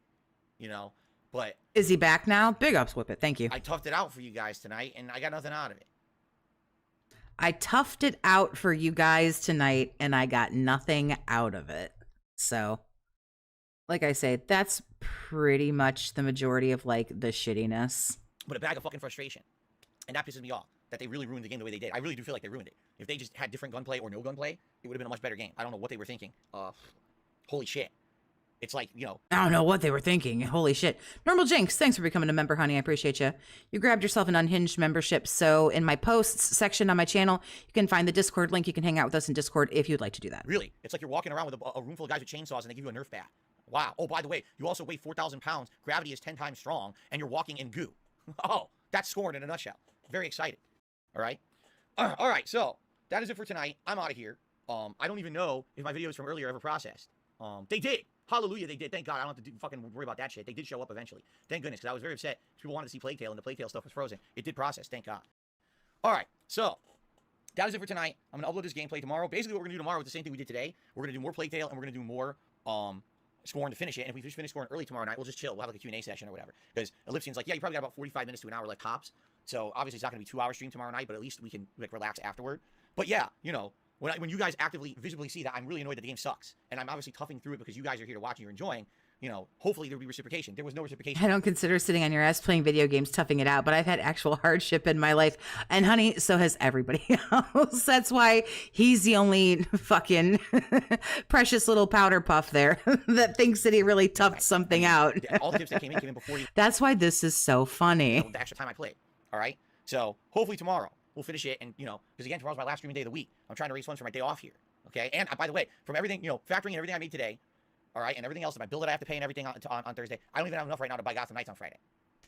you know. But is he back now? Big ups, Whip It. Thank you. I toughed it out for you guys tonight, and I got nothing out of it. I toughed it out for you guys tonight, and I got nothing out of it. So, like I say, that's pretty much the majority of, like, the shittiness. But a bag of fucking frustration. And that pisses me off, that they really ruined the game the way they did. I really do feel like they ruined it. If they just had different gunplay or no gunplay, it would have been a much better game. I don't know what they were thinking. Holy shit. It's like, you know. I don't know what they were thinking. Holy shit. Normal Jinx, thanks for becoming a member, honey. I appreciate you. You grabbed yourself an unhinged membership. So in my posts section on my channel, you can find the Discord link. You can hang out with us in Discord if you'd like to do that. Really? It's like you're walking around with a room full of guys with chainsaws and they give you a Nerf bat. Wow. Oh, by the way, you also weigh 4,000 pounds. Gravity is 10 times strong, and you're walking in goo. Oh, that's scored in a nutshell. Very excited. All right? All right, so that is it for tonight. I'm out of here. I don't even know if my videos from earlier ever processed. They did. Hallelujah, they did. Thank God. I don't have to fucking worry about that shit. They did show up eventually. Thank goodness, because I was very upset. People wanted to see Plague Tale, and the Plague Tale stuff was frozen. It did process. Thank God. All right, so that is it for tonight. I'm going to upload this gameplay tomorrow. Basically, what we're going to do tomorrow is the same thing we did today. We're going to do more Plague Tale, and we're going to do more scoring to finish it. And if we just finish scoring early tomorrow night, we'll just chill. We'll have like a Q&A session or whatever. Because Ellipsion's like, yeah, you probably got about 45 minutes to an hour like tops. So obviously it's not going to be 2 hour stream tomorrow night, but at least we can like relax afterward. But yeah, you know, when you guys actively, visibly see that I'm really annoyed that the game sucks, and I'm obviously toughing through it because you guys are here to watch and you're enjoying, you know, hopefully there'll be reciprocation. There was no reciprocation. I don't consider sitting on your ass playing video games toughing it out, but I've had actual hardship in my life. And honey, so has everybody else. That's why he's the only fucking precious little powder puff there that thinks that he really toughed something out. All the tips that came in before you. That's why this is so funny. You know, the extra time I played. All right. So hopefully tomorrow we'll finish it, and you know, because again, tomorrow's my last streaming day of the week. I'm trying to raise funds for my day off here. Okay. And by the way, from everything, you know, factoring in everything I made today, all right, and everything else, my bill that I have to pay and everything on Thursday, I don't even have enough right now to buy Gotham Nights on Friday.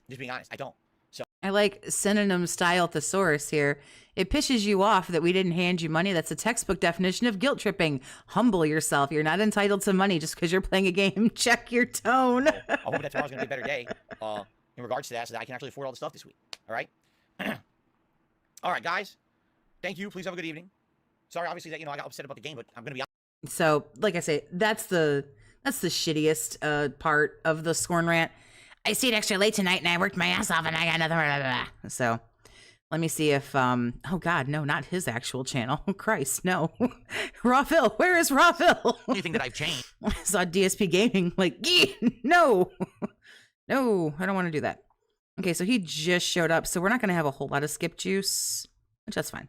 Just being honest, I don't. So I like synonym style thesaurus here. It pisses you off that we didn't hand you money. That's a textbook definition of guilt tripping. Humble yourself. You're not entitled to money just because you're playing a game. Check your tone. I hope that tomorrow's going to be a better day in regards to that, so that I can actually afford all the stuff this week. All right? All right, guys. Thank you. Please have a good evening. Sorry, obviously, that, you know, I got upset about the game, but I'm going to be... So, like I say, that's the shittiest part of the Scorn rant. I stayed extra late tonight and I worked my ass off and I got nothing. Blah, blah, blah. So let me see if, oh God, no, not his actual channel. Oh, Christ, no. Rawphil, where is Rawphil? Anything that I've changed. I saw DSP Gaming, like, no, no, I don't want to do that. Okay, so he just showed up, so we're not going to have a whole lot of skip juice, which that's fine.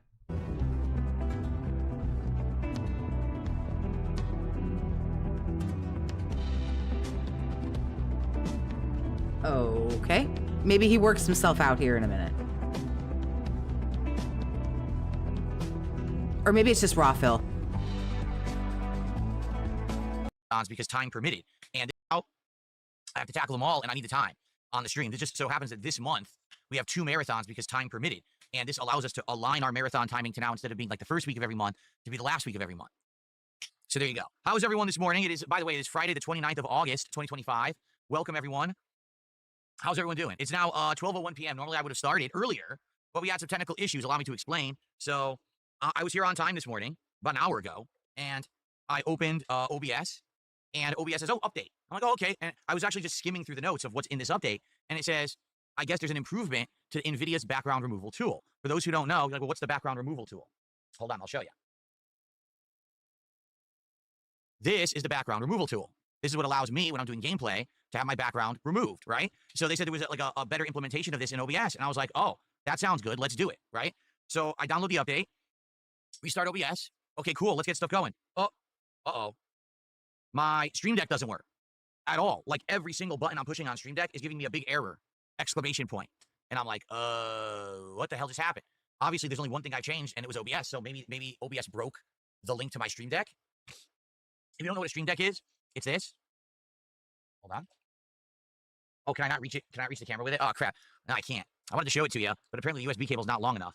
Okay. Maybe he works himself out here in a minute. Or maybe it's just Rawphil. Because time permitted. And now I have to tackle them all, and I need the time on the stream. It just so happens that this month we have 2 marathons because time permitted. And this allows us to align our marathon timing to now, instead of being like the first week of every month, to be the last week of every month. So there you go. How is everyone this morning? It is, by the way, it is Friday the 29th of August, 2025. Welcome, everyone. How's everyone doing? It's now 12:01 p.m. Normally, I would have started earlier, but we had some technical issues. Allow me to explain. So I was here on time this morning, about an hour ago, and I opened OBS, and OBS says, oh, update. I'm like, oh, okay. And I was actually just skimming through the notes of what's in this update, and it says, I guess there's an improvement to NVIDIA's background removal tool. For those who don't know, you're like, well, what's the background removal tool? Hold on, I'll show you. This is the background removal tool. This is what allows me, when I'm doing gameplay, to have my background removed, right? So they said there was like a better implementation of this in OBS, and I was like, oh, that sounds good. Let's do it, right? So I download the update, restart OBS. Okay, cool. Let's get stuff going. Oh, uh-oh. My Stream Deck doesn't work at all. Like every single button I'm pushing on Stream Deck is giving me a big error, exclamation point. And I'm like, what the hell just happened? Obviously, there's only one thing I changed, and it was OBS. So maybe OBS broke the link to my Stream Deck. If you don't know what a Stream Deck is, it's this. Hold on. Oh, can I not reach it? Can I reach the camera with it? Oh, crap. No, I can't. I wanted to show it to you, but apparently the USB cable's not long enough.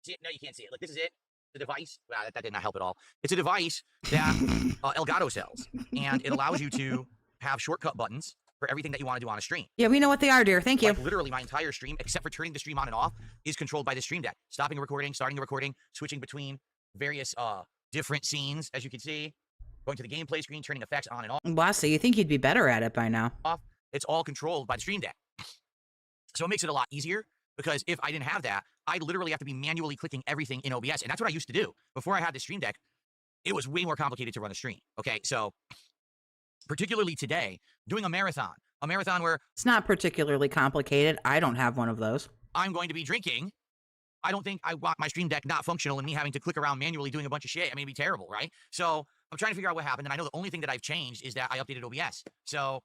See it? No, you can't see it. Look, this is it. The device. Wow, that did not help at all. It's a device that Elgato sells, and it allows you to have shortcut buttons for everything that you want to do on a stream. Yeah, we know what they are, dear. Thank you. Like, literally, my entire stream, except for turning the stream on and off, is controlled by the Stream Deck. Stopping a recording, starting a recording, switching between various different scenes, as you can see. Going to the gameplay screen, turning effects on and off. Wow, so you think you'd be better at it by now. It's all controlled by the Stream Deck. So it makes it a lot easier, because if I didn't have that, I'd literally have to be manually clicking everything in OBS. And that's what I used to do. Before I had the Stream Deck, it was way more complicated to run a stream. Okay, so particularly today, doing a marathon where... It's not particularly complicated. I don't have one of those. I'm going to be drinking. I don't think I want my Stream Deck not functional and me having to click around manually doing a bunch of shit. I mean, it'd be terrible, right? So I'm trying to figure out what happened, and I know the only thing that I've changed is that I updated OBS. So,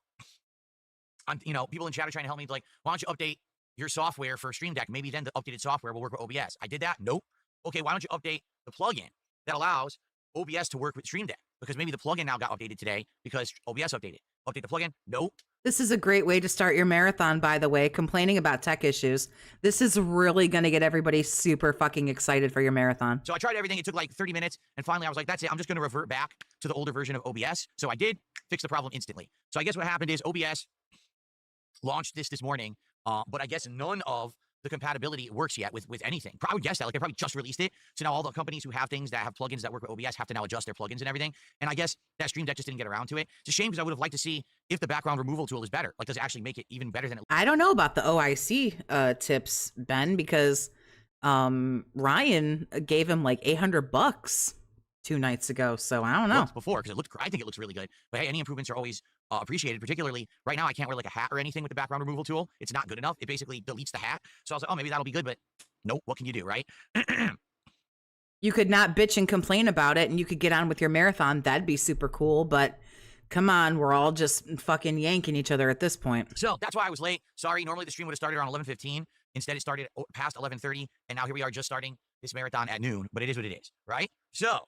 you know, people in chat are trying to help me, like, why don't you update your software for Stream Deck? Maybe then the updated software will work with OBS. I did that. Nope. Okay, why don't you update the plugin that allows OBS to work with Stream Deck? Because maybe the plugin now got updated today because OBS updated. Update the plugin? Nope. This is a great way to start your marathon, by the way, complaining about tech issues. This is really going to get everybody super fucking excited for your marathon. So I tried everything. It took like 30 minutes. And finally, I was like, that's it. I'm just going to revert back to the older version of OBS. So I did fix the problem instantly. So I guess what happened is OBS launched this morning, but I guess none of the compatibility works yet with anything. I would guess that, like, they probably just released it. So now all the companies who have things that have plugins that work with OBS have to now adjust their plugins and everything. And I guess that Stream Deck just didn't get around to it. It's a shame because I would have liked to see if the background removal tool is better. Like, does it actually make it even better than it? I don't know about the OIC tips, Ben, because Ryan gave him like $800 2 nights ago. So I don't know. Before, because I think it looks really good. But hey, any improvements are always appreciated. Particularly right now, I can't wear like a hat or anything with the background removal tool. It's not good enough. It basically deletes the hat. So I was like, oh, maybe that'll be good. But nope. What can you do, right? You could not bitch and complain about it, and you could get on with your marathon. That'd be super cool. But come on, we're all just fucking yanking each other at this point. So that's why I was late. Sorry. Normally the stream would have started around 11:15. Instead, it started past 11:30, and now here we are just starting this marathon at noon. But it is what it is, right? So.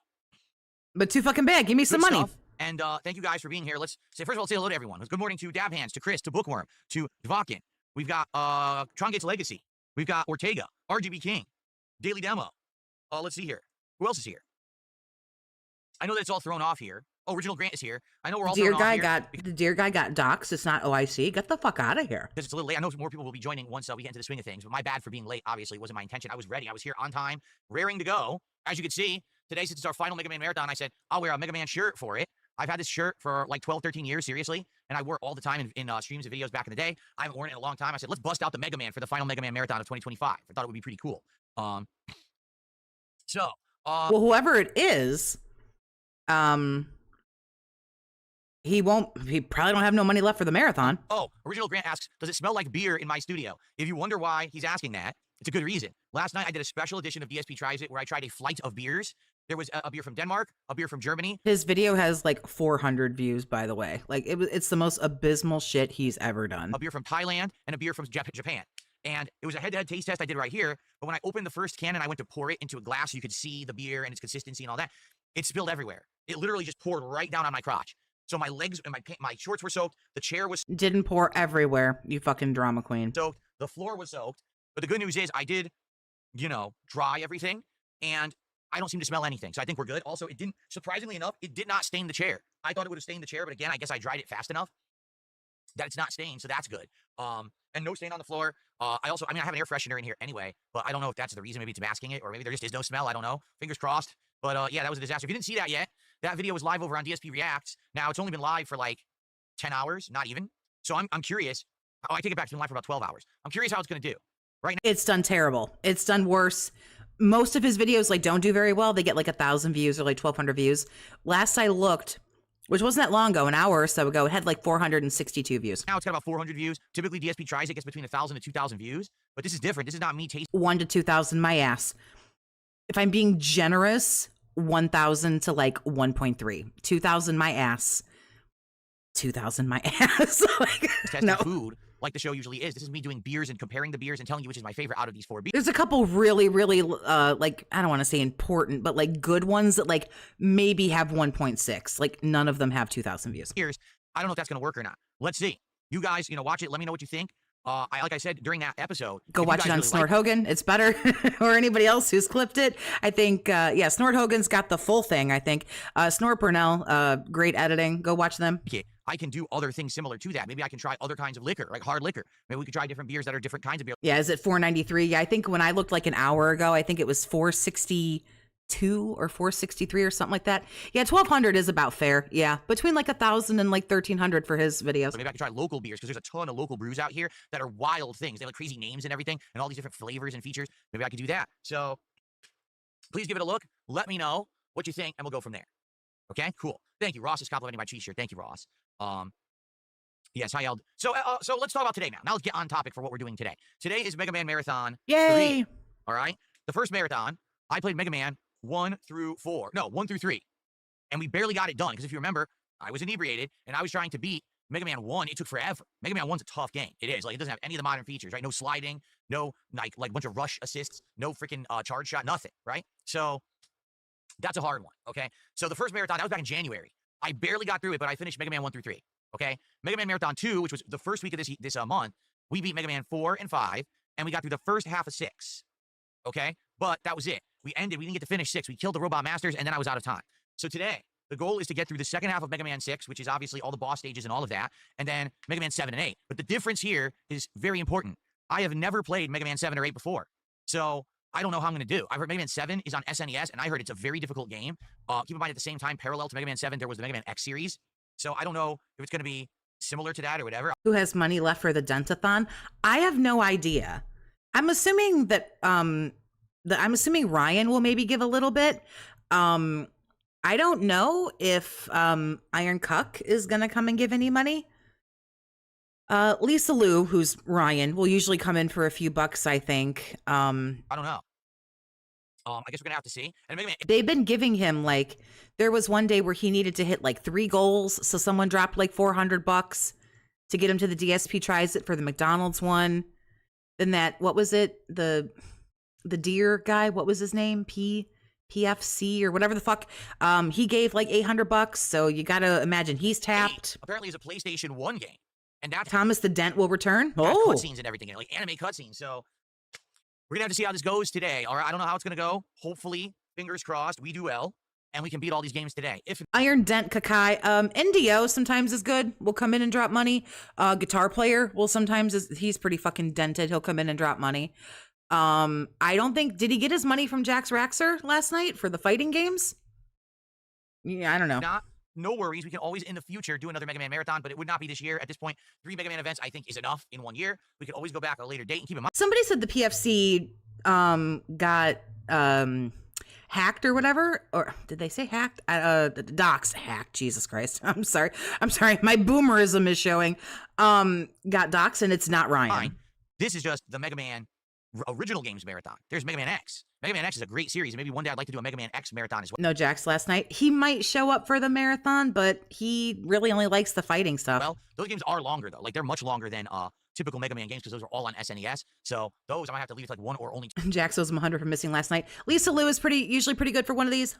But too fucking bad. Give me some money. Stuff. And thank you guys for being here. Let's say, first of all, say hello to everyone. Good morning to Dab Hands, to Chris, to Bookworm, to Dvakin. We've got Tron Gates Legacy. We've got Ortega, RGB King, Daily Demo. Let's see here. Who else is here? I know that it's all thrown off here. Oh, Original Grant is here. I know we're all Dear thrown guy off here. the dear guy got doxxed. It's not OIC. Get the fuck out of here. Because it's a little late. I know more people will be joining once we get into the swing of things. But my bad for being late. Obviously, it wasn't my intention. I was ready. I was here on time, raring to go. As you can see, today, since it's our final Mega Man Marathon, I said, I'll wear a Mega Man shirt for it. I've had this shirt for like 12, 13 years, seriously. And I wore it all the time in streams and videos back in the day. I haven't worn it in a long time. I said, let's bust out the Mega Man for the final Mega Man Marathon of 2025. I thought it would be pretty cool. Well, whoever it is, he probably don't have no money left for the marathon. Oh, Original Grant asks, does it smell like beer in my studio? If you wonder why he's asking that, it's a good reason. Last night, I did a special edition of DSP Tries It where I tried a flight of beers. There was a beer from Denmark, a beer from Germany. His video has like 400 views, by the way. Like, it's the most abysmal shit he's ever done. A beer from Thailand and a beer from Japan. And it was a head-to-head taste test I did right here. But when I opened the first can and I went to pour it into a glass so you could see the beer and its consistency and all that, it spilled everywhere. It literally just poured right down on my crotch. So my legs and my shorts were soaked. The chair was Didn't pour everywhere, you fucking drama queen. soaked. The floor was soaked. But the good news is I did, dry everything. And I don't seem to smell anything. So I think we're good. Also, surprisingly enough, it did not stain the chair. I thought it would have stained the chair. But again, I guess I dried it fast enough that it's not stained. So that's good. And no stain on the floor. I have an air freshener in here anyway. But I don't know if that's the reason. Maybe it's masking it. Or maybe there just is no smell. I don't know. Fingers crossed. But yeah, that was a disaster. If you didn't see that yet, that video was live over on DSP Reacts. Now, it's only been live for like 10 hours, not even. So I'm curious. Oh, I take it back. It's been live for about 12 hours. I'm curious how it's going to do. Right now, It's done terrible. It's done worse. Most of his videos like don't do very well. They get like 1,000 views or like 1,200 views. Last I looked, which wasn't that long ago, an hour or so ago, it had like 462 views. now it's got about 400 views. Typically, DSP Tries It gets between 1,000 to 2,000 views. But this is different. This is not me tasting 1 to 2,000 my ass. If I'm being generous, 1,000 to like 1.3. 2,000 my ass. 2,000 my ass. Like, testing no. food like the show usually is. This is me doing beers and comparing the beers and telling you which is my favorite out of these 4 beers. There's a couple really, really, like, I don't want to say important, but like good ones that like maybe have 1.6. Like none of them have 2,000 views. I don't know if that's going to work or not. Let's see. You guys, watch it. Let me know what you think. Like I said during that episode, Go if you watch guys it on really Snort like Hogan. It's better. Or anybody else who's clipped it. I think, Snort Hogan's got the full thing, I think. Snort Burnell, great editing. Go watch them. it, I can do other things similar to that. Maybe I can try other kinds of liquor, like hard liquor. Maybe we could try different beers that are different kinds of beer. Yeah, is it 493? Yeah, I think when I looked like an hour ago, I think it was 462 or 463 or something like that. Yeah, 1,200 is about fair. Yeah, between like 1,000 and like 1,300 for his videos. So maybe I could try local beers because there's a ton of local brews out here that are wild things. They have like crazy names and everything and all these different flavors and features. Maybe I could do that. So please give it a look. Let me know what you think and we'll go from there. Okay, cool. Thank you. Ross is complimenting my cheese shirt. Thank you, Ross. Yes, hi, Eld. So let's talk about today now. Now let's get on topic for what we're doing today. Today is Mega Man Marathon 3. Yay! All right? The first marathon, I played Mega Man 1 through 3. And we barely got it done because if you remember, I was inebriated and I was trying to beat Mega Man 1. It took forever. Mega Man 1's a tough game. It is. Like, it doesn't have any of the modern features, right? No sliding, no like bunch of rush assists, no freaking charge shot, nothing, right? So that's a hard one, okay? So the first marathon, that was back in January. I barely got through it, but I finished Mega Man 1 through 3, okay? Mega Man Marathon 2, which was the first week of this month, we beat Mega Man 4 and 5, and we got through the first half of 6, okay? But that was it. We didn't get to finish 6. We killed the Robot Masters, and then I was out of time. So today, the goal is to get through the second half of Mega Man 6, which is obviously all the boss stages and all of that, and then Mega Man 7 and 8. But the difference here is very important. I have never played Mega Man 7 or 8 before. So I don't know how I'm going to do. I've heard Mega Man 7 is on SNES, and I heard it's a very difficult game. Keep in mind, at the same time, parallel to Mega Man 7, there was the Mega Man X series. So I don't know if it's going to be similar to that or whatever. Who has money left for the Dentathon? I have no idea. I'm assuming that I'm assuming Ryan will maybe give a little bit. I don't know if Iron Cuck is gonna come and give any money. Lisa Lou, who's Ryan, will usually come in for a few bucks, I think. I don't know. I guess we're gonna have to see. And Mega Man, They've been giving him, like, there was one day where he needed to hit like 3 goals, so someone dropped like $400 to get him to the DSP Tries It for the McDonald's one. Then that, what was it? The deer guy, what was his name? PFC or whatever the fuck. He gave like $800, so you gotta imagine he's tapped. apparently it's a PlayStation 1 game. And that's Thomas the Dent will return. got Oh, cutscenes and everything in it, like anime cutscenes. So we're gonna have to see how this goes today. All right, I don't know how it's gonna go. Hopefully, fingers crossed, we do well and we can beat all these games today. If Iron Dent Kakai. Indio sometimes is good. Will come in and drop money. Guitar player will sometimes he's pretty fucking dented. He'll come in and drop money. I don't think, did he get his money from Jax Raxer last night for the fighting games? Yeah, I don't know. not, no worries. We can always in the future do another Mega Man marathon, but it would not be this year. At this point, 3 Mega Man events I think is enough in 1 year. We could always go back at a later date and keep in mind. Somebody said the PFC got hacked or whatever, or did they say hacked? The docs hacked. Jesus Christ. I'm sorry. My boomerism is showing. Got docs, and it's not Ryan. Fine. This is just the Mega Man original games marathon. There's Mega Man X. Mega Man X is a great series. Maybe one day I'd like to do a Mega Man X marathon as well. No Jax last night. He might show up for the marathon, but he really only likes the fighting stuff. Well, those games are longer though. Like they're much longer than typical Mega Man games because those are all on SNES. So those I might have to leave to like 1 or only 2. Jax owes him 100 for missing last night. Lisa Lou is usually pretty good for one of these.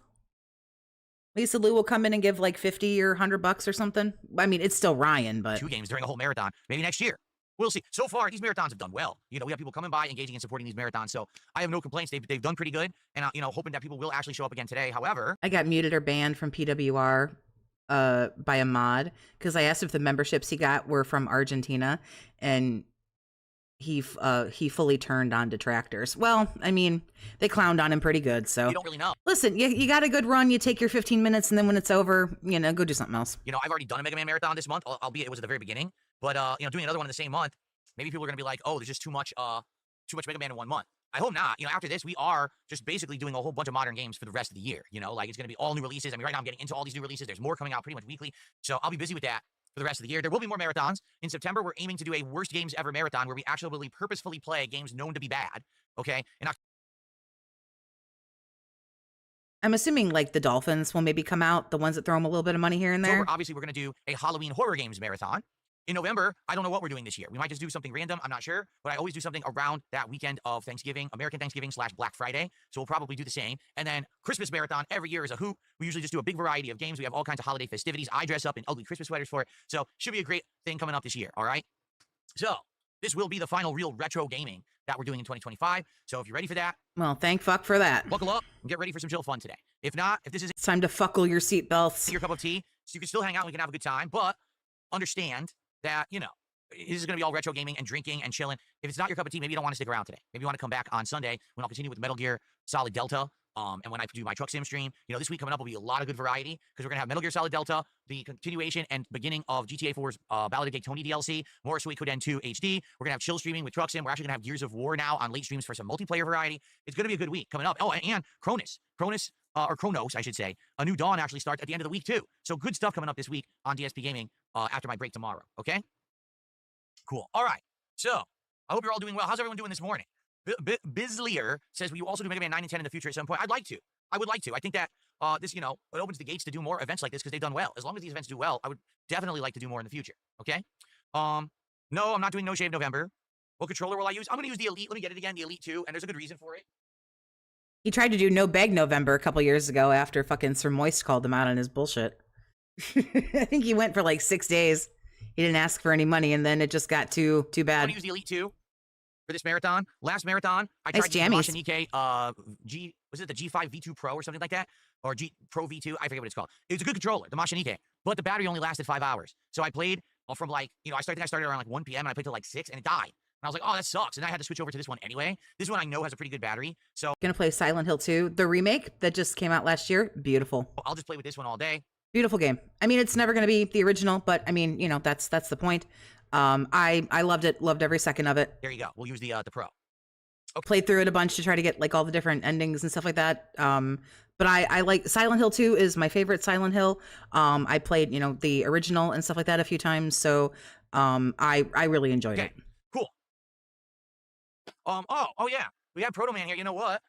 Lisa Lou will come in and give like 50 or $100 or something. I mean, it's still Ryan, but 2 games during a whole marathon. Maybe next year. We'll see. So far, these marathons have done well. You know, we have people coming by, engaging and supporting these marathons. So I have no complaints. They've done pretty good. And, you know, hoping that people will actually show up again today. However, I got muted or banned from PWR by a mod because I asked if the memberships he got were from Argentina, and he fully turned on detractors. Well, I mean, they clowned on him pretty good. So you don't really know. listen, you got a good run. You take your 15 minutes, and then when it's over, you know, go do something else. You know, I've already done a Mega Man marathon this month, albeit it was at the very beginning. But, you know, doing another one in the same month, maybe people are going to be like, oh, there's just too much Mega Man in 1 month. I hope not. You know, after this, we are just basically doing a whole bunch of modern games for the rest of the year. You know, like it's going to be all new releases. I mean, right now I'm getting into all these new releases. There's more coming out pretty much weekly. So I'll be busy with that for the rest of the year. There will be more marathons. In September, we're aiming to do a worst games ever marathon where we actually purposefully play games known to be bad. Okay? And I'm assuming like the Dolphins will maybe come out, the ones that throw them a little bit of money here and there. October, obviously, we're going to do a Halloween horror games marathon. In November, I don't know what we're doing this year. We might just do something random. I'm not sure. But I always do something around that weekend of Thanksgiving, American Thanksgiving / Black Friday. So we'll probably do the same. And then Christmas marathon every year is a hoot. We usually just do a big variety of games. We have all kinds of holiday festivities. I dress up in ugly Christmas sweaters for it. So should be a great thing coming up this year. All right. So this will be the final real retro gaming that we're doing in 2025. So if you're ready for that, Well, thank fuck for that. buckle up and get ready for some chill fun today. If not, if this isn't It's time to fuckle your seatbelts. your cup of tea, so you can still hang out and we can have a good time, but understand that, you know, this is going to be all retro gaming and drinking and chilling. If it's not your cup of tea, maybe you don't want to stick around today. Maybe you want to come back on Sunday when I'll continue with Metal Gear Solid Delta. And when I do my truck sim stream, you know, this week coming up will be a lot of good variety because we're going to have Metal Gear Solid Delta, the continuation and beginning of GTA 4's Ballad of Gay Tony DLC, more Suikoden 2 HD. We're going to have chill streaming with truck sim. We're actually going to have Gears of War now on late streams for some multiplayer variety. It's going to be a good week coming up. Oh, and Kronos, I should say. A New Dawn actually starts at the end of the week too. So good stuff coming up this week on DSP Gaming after my break tomorrow. Okay? Cool. All right. So I hope you're all doing well. How's everyone doing this morning? Bizlier says, will you also do Mega Man 9 and 10 in the future at some point? I'd like to. I would like to. I think that this, you know, it opens the gates to do more events like this because they've done well. As long as these events do well, I would definitely like to do more in the future. Okay? No, I'm not doing No Shave November. What controller will I use? I'm going to use the Elite. Let me get it again, the Elite 2, and there's a good reason for it. He tried to do No Beg November a couple years ago after fucking Sir Moist called him out on his bullshit. I think he went for like 6 days. He didn't ask for any money, and then it just got too I'm bad. going to use the Elite 2 for this marathon. Last marathon, I Nice tried the jammies. Mashinike, was it the G5 V2 Pro or something like that? Or G Pro V2? I forget what it's called. It was a good controller, the Mashinike, but the battery only lasted 5 hours. So I played from like, you know, I started around like 1 p.m. and I played till like 6 and it died. I was like, oh, that sucks. And I had to switch over to this one anyway. This one I know has a pretty good battery. So Gonna play Silent Hill 2, the remake that just came out last year. Beautiful. I'll just play with this one all day. Beautiful game. I mean, it's never gonna be the original, but I mean, you know, that's the point. I loved it, loved every second of it. There you go. We'll use the Pro. Played through it a bunch to try to get like all the different endings and stuff like that. But I like Silent Hill 2 is my favorite Silent Hill. I played, you know, the original and stuff like that a few times. So I really enjoyed it. Cool. Oh yeah. We have Proto Man here. You know what?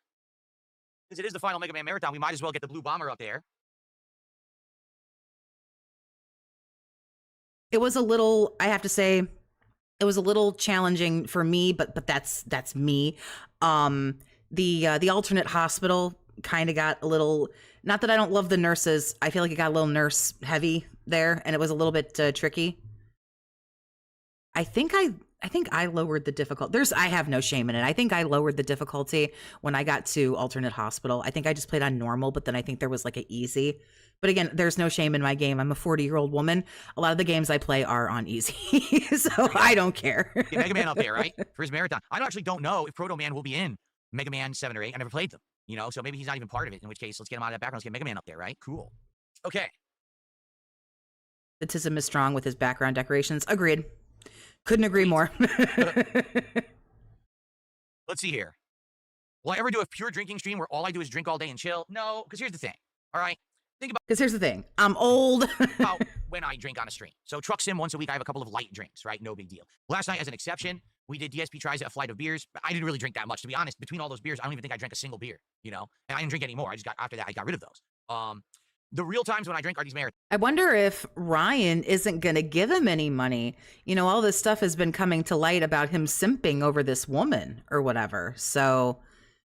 Since it is the final Mega Man Marathon, we might as well get the blue bomber up there. It was a little, I have to say, it was a little challenging for me, but that's me. The alternate hospital kind of got a little, not that I don't love the nurses, I feel like it got a little nurse heavy there, and it was a little bit tricky. I think I lowered the difficulty. I have no shame in it. I think I lowered the difficulty when I got to alternate hospital. I think I just played on normal, but then I think there was like an easy. But again, there's no shame in my game. I'm a 40-year-old woman. A lot of the games I play are on easy, so I don't care. Get Mega Man up there, right? For his marathon. I actually don't know if Proto Man will be in Mega Man 7 or 8. I never played them, you know, so maybe he's not even part of it, in which case, let's get him out of that background. Let's get Mega Man up there, right? Cool. Okay. Autism is strong with his background decorations. Agreed. Couldn't agree more. Let's see here. Will I ever do a pure drinking stream where all I do is drink all day and chill? No, because here's the thing, all right? Think Because here's the thing. I'm old. about when I drink on a stream. So Truck Sim, once a week, I have a couple of light drinks, right? No big deal. Last night, as an exception, we did DSP Tries a flight of beers. But I didn't really drink that much. To be honest, between all those beers, I don't even think I drank a single beer, you know? And I didn't drink any more. After that, I got rid of those. The real times when I drink are these marathons. I wonder if Ryan isn't going to give him any money. You know, all this stuff has been coming to light about him simping over this woman or whatever. So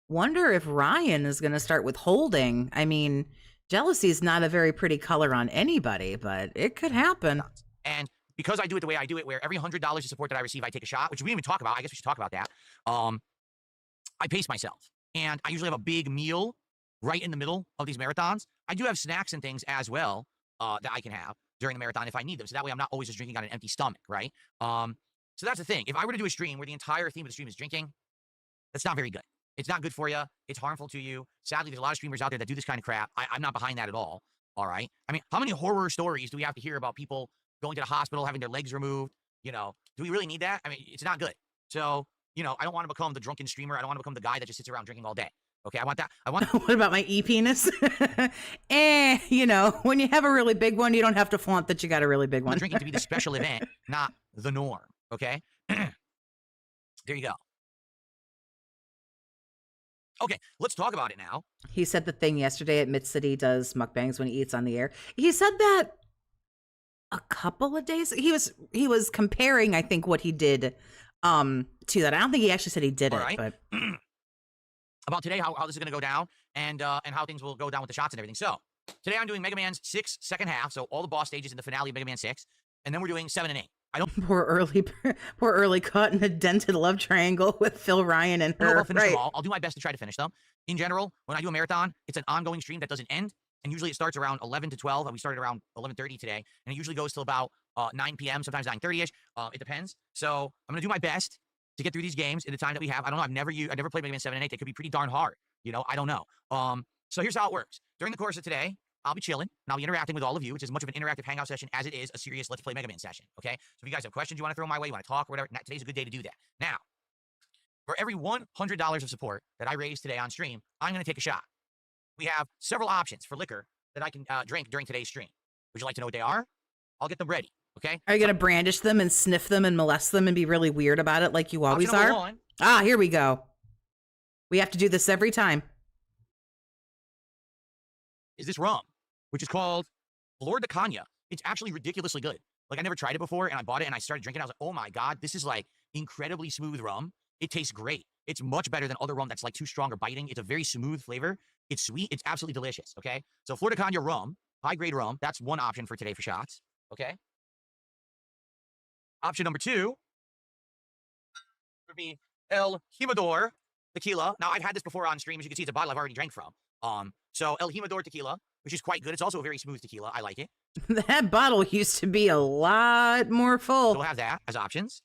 wonder if Ryan is going to start withholding. I mean, jealousy is not a very pretty color on anybody, but it could happen. And because I do it the way I do it, where every $100 of support that I receive, I take a shot, which we didn't even talk about. I guess we should talk about that. I pace myself. And I usually have a big meal right in the middle of these marathons. I do have snacks and things as well that I can have during the marathon if I need them. So that way I'm not always just drinking on an empty stomach, right? So that's the thing. If I were to do a stream where the entire theme of the stream is drinking, that's not very good. It's not good for you. It's harmful to you. Sadly, there's a lot of streamers out there that do this kind of crap. I'm not behind that at all, all right? I mean, how many horror stories do we have to hear about people going to the hospital, having their legs removed? You know, do we really need that? I mean, it's not good. So, you know, I don't want to become the drunken streamer. I don't want to become the guy that just sits around drinking all day. Okay, I want that. What about my e-penis? You know, when you have a really big one, you don't have to flaunt that you got a really big one. Drinking to be the special event, not the norm. Okay? There you go. Okay, let's talk about it now. He said the thing yesterday, admits that he does mukbangs when he eats on the air. He said that a couple of days. He was comparing, I think, what he did to that. I don't think he actually said he did All right. but about today, how this is going to go down, and how things will go down with the shots and everything. So, today I'm doing Mega Man's 6 second half, so all the boss stages in the finale of Mega Man 6, and then we're doing 7 and 8. I don't... Poor early caught in a dented love triangle with Phil Ryan and her. I'll finish them all. I'll do my best to try to finish them. In general, when I do a marathon, it's an ongoing stream that doesn't end, and usually it starts around 11 to 12, and we started around 11:30 today, and it usually goes till about 9 p.m., sometimes 9:30ish. It depends. So, I'm going to do my best to get through these games in the time that we have. I don't know. I've never played Mega Man 7 and 8. They could be pretty darn hard. You know, I don't know. So here's how it works. During the course of today, I'll be chilling, and I'll be interacting with all of you, which is as much of an interactive hangout session as it is a serious Let's Play Mega Man session, okay? So if you guys have questions you want to throw my way, you want to talk or whatever, today's a good day to do that. Now, for every $100 of support that I raise today on stream, I'm going to take a shot. We have several options for liquor that I can drink during today's stream. Would you like to know what they are? I'll get them ready, okay? Are you going to brandish them and sniff them and molest them and be really weird about it like you always Option number are? one. Ah, here we go. We have to do this every time. Is this rum, which is called Flor de Caña. It's actually ridiculously good. Like, I never tried it before, and I bought it, and I started drinking it. I was like, oh my God, this is like incredibly smooth rum. It tastes great. It's much better than other rum that's like too strong or biting. It's a very smooth flavor. It's sweet. It's absolutely delicious, okay? So Flor de Caña rum, high-grade rum, that's one option for today for shots, okay? Option number two would be El Jimador tequila. Now, I've had this before on stream. As you can see, it's a bottle I've already drank from. So El Jimador tequila, which is quite good. It's also a very smooth tequila. I like it. That bottle used to be a lot more full. So we'll have that as options.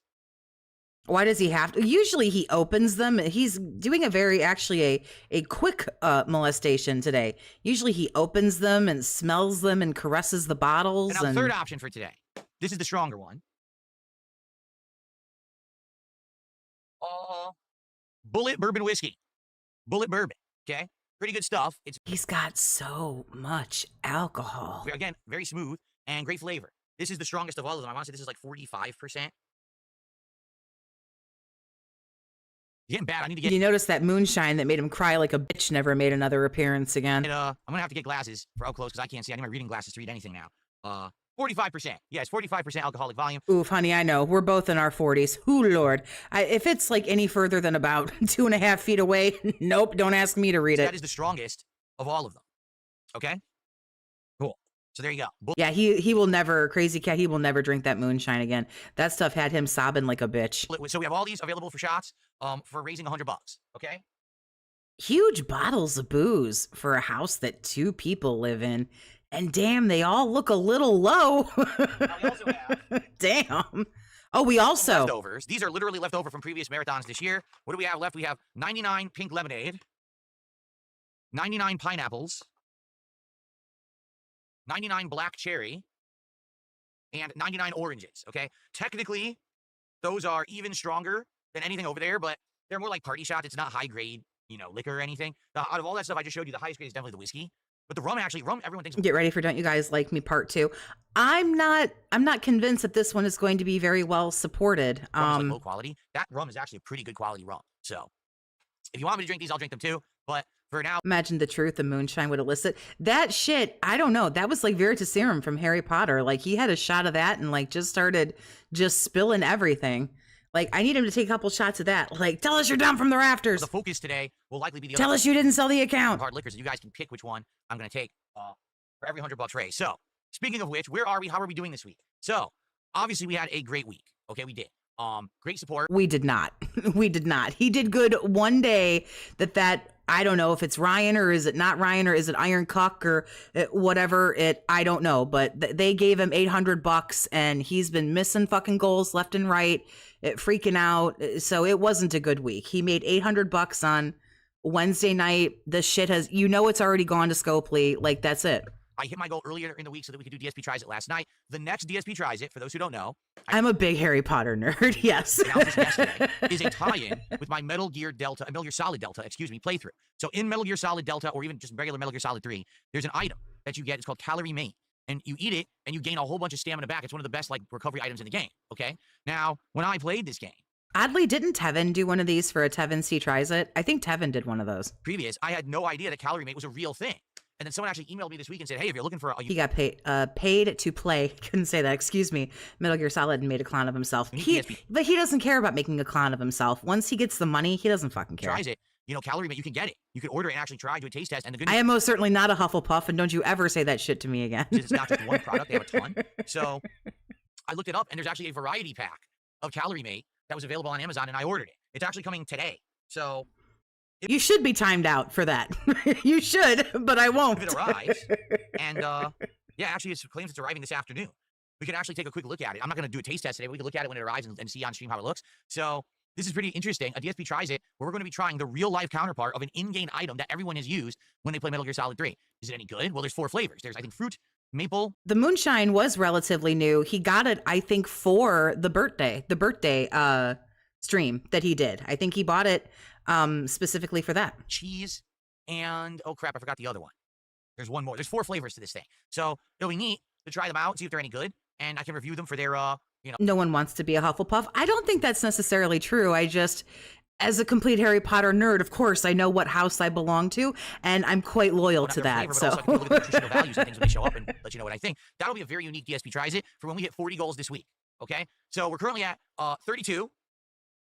Why does he have to? Usually he opens them. He's doing a quick molestation today. Usually he opens them and smells them and caresses the bottles. And now the third option for today. This is the stronger one. Bullet bourbon whiskey. Bullet bourbon. Okay, pretty good stuff. He's got so much alcohol. Again, very smooth and great flavor. This is the strongest of all of them. I want to say this is like 45%. Getting bad. I need to get. You notice that moonshine that made him cry like a bitch never made another appearance again. I'm gonna have to get glasses for up close because I can't see. I need my reading glasses to read anything now. 45%. Yes, 45% alcoholic volume. Oof, honey, I know. We're both in our 40s. Ooh, Lord. If it's like any further than about 2.5 feet away, nope, don't ask me to read it. That is the strongest of all of them. Okay? Cool. So there you go. Yeah, he will never, Crazy Cat, he will never drink that moonshine again. That stuff had him sobbing like a bitch. So we have all these available for shots for raising $100, okay? Huge bottles of booze for a house that 2 people live in. And damn, they all look a little low. Now we also have damn. Oh, we also leftovers. These are literally leftover from previous marathons this year. What do we have left? We have 99 pink lemonade, 99 pineapples, 99 black cherry, and 99 oranges, okay? Technically, those are even stronger than anything over there, but they're more like party shots. It's not high grade, liquor or anything. Out of all that stuff I just showed you, the highest grade is definitely the whiskey. But the rum, everyone thinks. Get ready for Don't You Guys Like Me Part 2. I'm not convinced that this one is going to be very well supported. Rum is like low quality. That rum is actually a pretty good quality rum. So if you want me to drink these, I'll drink them too. But for now, imagine the truth the moonshine would elicit. That shit, I don't know. That was like Veritaserum from Harry Potter. Like he had a shot of that and like just started spilling everything. Like, I need him to take a couple shots of that. Like, tell us you're down from the rafters. The focus today will likely be the tell us you didn't sell the account. Hard liquors, and you guys can pick which one I'm going to take for every $100 raise. So, speaking of which, where are we? How are we doing this week? So, obviously, we had a great week. Okay, we did. Great support. We did not. We did not. He did good one day that I don't know if it's Ryan or is it not Ryan or is it Iron Cuck or whatever I don't know, but they gave him $800 and he's been missing fucking goals left and right, freaking out. So it wasn't a good week. He made $800 on Wednesday night. This shit has, it's already gone to Scopely. Like that's it. I hit my goal earlier in the week so that we could do DSP Tries It last night. The next DSP Tries It, for those who don't know. I'm a big Harry Potter nerd, yes. Yesterday is a tie-in with my Metal Gear Solid Delta, playthrough. So in Metal Gear Solid Delta, or even just regular Metal Gear Solid 3, there's an item that you get. It's called Calorie Mate. And you eat it, and you gain a whole bunch of stamina back. It's one of the best, recovery items in the game, okay? Now, when I played this game... Oddly, didn't Tevin do one of these for a Tevin C Tries It? I think Tevin did one of those. I had no idea that Calorie Mate was a real thing. And then someone actually emailed me this week and said, hey, if you're looking for a... He got paid to play. Couldn't say that. Excuse me. Metal Gear Solid and made a clown of himself. But he doesn't care about making a clown of himself. Once he gets the money, he doesn't fucking care. Tries it. Calorie Mate, you can get it. You can order it and actually try, do a taste test. And the good I am most certainly not a Hufflepuff, and don't you ever say that shit to me again. It's not just one product. They have a ton. So I looked it up, and there's actually a variety pack of Calorie Mate that was available on Amazon, and I ordered it. It's actually coming today. So... You should be timed out for that. You should, but I won't. If it arrives, and actually it claims it's arriving this afternoon. We can actually take a quick look at it. I'm not going to do a taste test today, but we can look at it when it arrives and see on stream how it looks. So this is pretty interesting. A DSP Tries It, where we're going to be trying the real-life counterpart of an in-game item that everyone has used when they play Metal Gear Solid 3. Is it any good? Well, there's 4 flavors. There's, I think, fruit, maple. The moonshine was relatively new. He got it, I think, for the birthday stream that he did. I think he bought it specifically for that. Cheese and, oh crap, I forgot the other one. There's one more. There's 4 flavors to this thing. So it'll be neat to try them out, see if they're any good, and I can review them for their, No one wants to be a Hufflepuff. I don't think that's necessarily true. I just, as a complete Harry Potter nerd, of course, I know what house I belong to, and I'm quite loyal to that. Flavor, so I can look at the nutritional values and things when they show up and let you know what I think. That'll be a very unique DSP Tries It for when we hit 40 goals this week, okay? So we're currently at 32.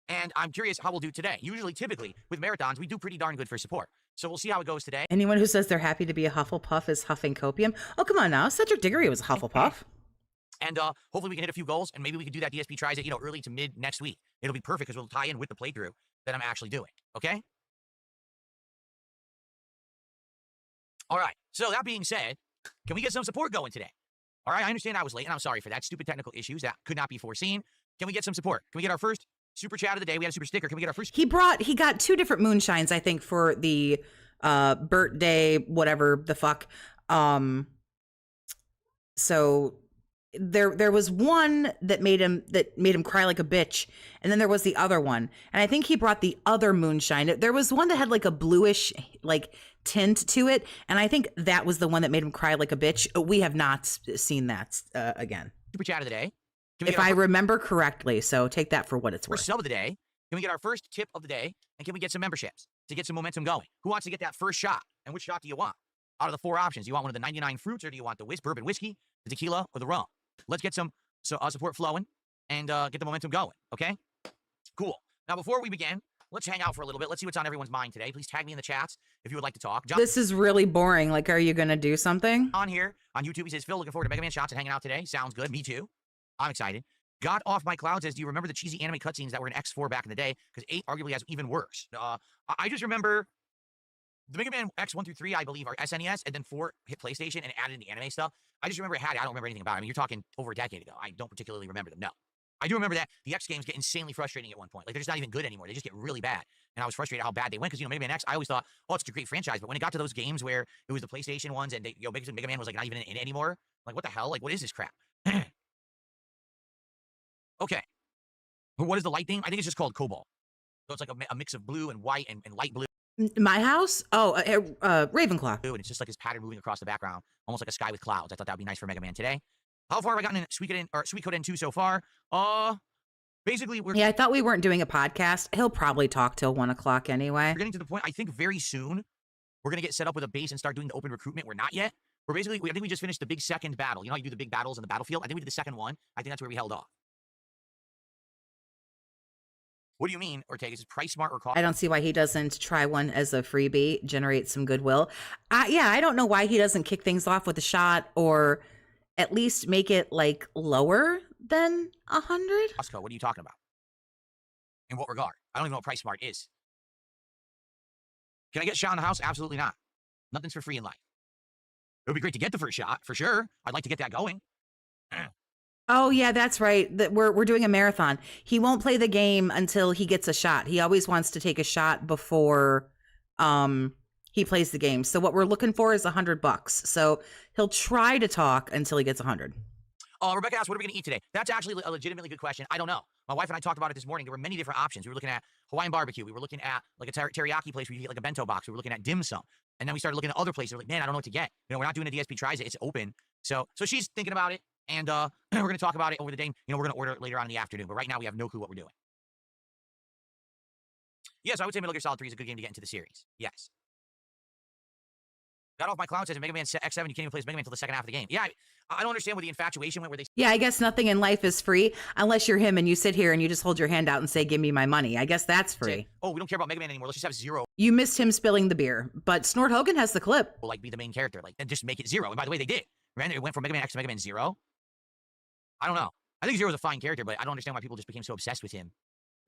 And I'm curious how we'll do today. Typically, with marathons, we do pretty darn good for support. So we'll see how it goes today. Anyone who says they're happy to be a Hufflepuff is huffing copium. Oh, come on now. Cedric Diggory was a Hufflepuff. And hopefully we can hit a few goals, and maybe we can do that DSP Tries It, early to mid next week. It'll be perfect because we'll tie in with the playthrough that I'm actually doing, okay? All right. So that being said, can we get some support going today? All right. I understand I was late, and I'm sorry for that. Stupid technical issues that could not be foreseen. Can we get some support? Can we get our first super chat of the day. We had a super sticker. Can we get our first? He got 2 different moonshines, I think, for the birthday, whatever the fuck. So there was one that made him cry like a bitch, and then there was the other one, and I think he brought the other moonshine. There was one that had like a bluish like tint to it, and I think that was the one that made him cry like a bitch. We have not seen that again. Super chat of the day. If I remember correctly, so take that for what it's worth. First sub of the day. Can we get our first tip of the day? And can we get some memberships to get some momentum going? Who wants to get that first shot? And which shot do you want? Out of the 4 options, do you want one of the 99 fruits, or do you want the bourbon whiskey, the tequila, or the rum? Let's get some support flowing and get the momentum going, okay? Cool. Now, before we begin, let's hang out for a little bit. Let's see what's on everyone's mind today. Please tag me in the chats if you would like to talk. John, this is really boring. Like, are you going to do something? on here on YouTube, he says, Phil, looking forward to Mega Man shots and hanging out today. Sounds good. Me too. I'm excited. Got Off My Cloud says, do you remember the cheesy anime cutscenes that were in X4 back in the day? Because 8 arguably has even worse. I just remember the Mega Man X1 through 3, I believe, are SNES, and then 4 hit PlayStation and added in the anime stuff. I just remember it had it. I don't remember anything about it. I mean, you're talking over a decade ago. I don't particularly remember them, no. I do remember that the X games get insanely frustrating at one point. Like, they're just not even good anymore. They just get really bad. And I was frustrated how bad they went, because, Mega Man X, I always thought, oh, it's a great franchise. But when it got to those games where it was the PlayStation ones and Mega Man was, like, not even in it anymore, like, what the hell? Like, what is this crap? Okay. What is the light thing? I think it's just called Cobalt. So it's like a mix of blue and white and light blue. My house? Oh, Ravenclaw. And it's just like this pattern moving across the background, almost like a sky with clouds. I thought that would be nice for Mega Man today. How far have I gotten in Sweet Code N2 so far? Basically, I thought we weren't doing a podcast. He'll probably talk till 1 o'clock anyway. We're getting to the point. I think very soon we're gonna get set up with a base and start doing the open recruitment. We're not yet. We're basically. I think we just finished the big second battle. You know how you do the big battles in the battlefield? I think we did the second one. I think that's where we held off. What do you mean, Ortega? Is it price smart or cost? I don't see why he doesn't try one as a freebie, generate some goodwill. Yeah, I don't know why he doesn't kick things off with a shot, or at least make it like lower than 100. Costco, what are you talking about? In what regard? I don't even know what price smart is. Can I get a shot in the house? Absolutely not. Nothing's for free in life. It would be great to get the first shot, for sure. I'd like to get that going. Oh yeah, that's right. We're doing a marathon. He won't play the game until he gets a shot. He always wants to take a shot before he plays the game. So what we're looking for is $100. So he'll try to talk until he gets 100. Rebecca asked, what are we going to eat today? That's actually a legitimately good question. I don't know. My wife and I talked about it this morning. There were many different options. We were looking at Hawaiian barbecue. We were looking at like a teriyaki place where you get like a bento box. We were looking at dim sum. And then we started looking at other places. We're like, man, I don't know what to get. We're not doing a DSP Tries It. It's open. So she's thinking about it. And we're going to talk about it over the day. We're going to order it later on in the afternoon. But right now we have no clue what we're doing. Yes, I would say Metal Gear Solid 3 is a good game to get into the series. Yes. Got Off My Cloud says Mega Man X7, you can't even play as Mega Man until the second half of the game. Yeah, I don't understand where the infatuation went, where they... Yeah, I guess nothing in life is free unless you're him and you sit here and you just hold your hand out and say, give me my money. I guess that's free. Say, oh, we don't care about Mega Man anymore. Let's just have 0. You missed him spilling the beer, but Snort Hogan has the clip. Like, be the main character, like, and just make it 0. And by the way, they did. Right? It went from Mega Man X to Mega Man 0. I don't know. I think 0 is a fine character, but I don't understand why people just became so obsessed with him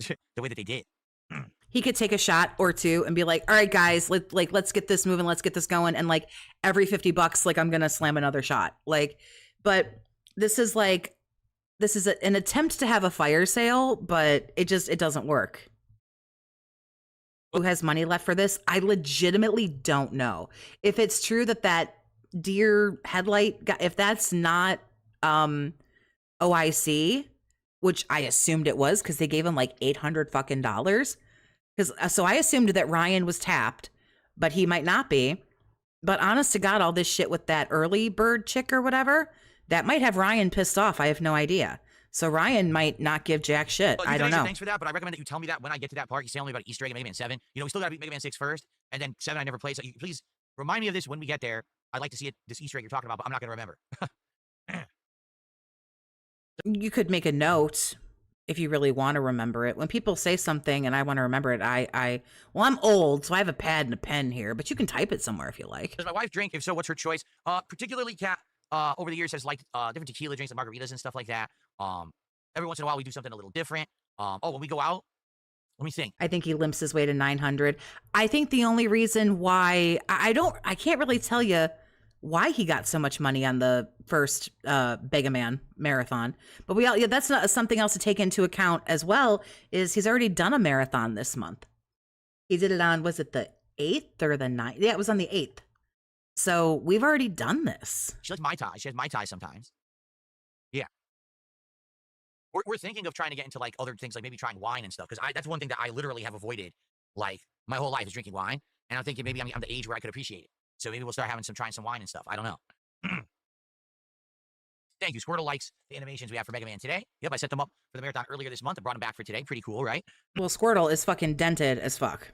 the way that they did. He could take a shot or two and be like, all right, guys, let's get this moving. Let's get this going. And like every $50, like I'm going to slam another shot. Like, but this is an attempt to have a fire sale, but it doesn't work. Who has money left for this? I legitimately don't know. If it's true that deer headlight, if that's not OIC, which I assumed it was because they gave him like $800 fucking dollars. So I assumed that Ryan was tapped, but he might not be. But honest to God, all this shit with that early bird chick or whatever, that might have Ryan pissed off. I have no idea. So Ryan might not give jack shit. Well, I don't know. Thanks for that, but I recommend that you tell me that when I get to that part. You say only about Easter egg in Mega Man 7. We still got to beat Mega Man 6 first, and then 7 I never played. So please remind me of this when we get there. I'd like to see it, this Easter egg you're talking about, but I'm not going to remember. You could make a note if you really want to remember it. When people say something and I want to remember it, well, I'm old, so I have a pad and a pen here, but you can type it somewhere if you like. Does my wife drink? If so, what's her choice? Particularly Kat, over the years has liked different tequila drinks, like margaritas and stuff like that. Every once in a while we do something a little different. When we go out, let me think. I think he limps his way to 900. I think the only reason why I can't really tell you why he got so much money on the first Mega Man marathon. But that's not something else to take into account as well, is he's already done a marathon this month. He did it on, was it the 8th or the 9th? Yeah, it was on the 8th. So we've already done this. She likes Mai Tai. She has Mai Tai sometimes. Yeah. We're thinking of trying to get into like other things, like maybe trying wine and stuff, because that's one thing that I literally have avoided like my whole life is drinking wine. And I'm thinking maybe I'm the age where I could appreciate it. So maybe we'll start trying some wine and stuff. I don't know. Thank you. Squirtle likes the animations we have for Mega Man today. Yep, I set them up for the marathon earlier this month and brought them back for today. Pretty cool, right? Well, Squirtle is fucking dented as fuck.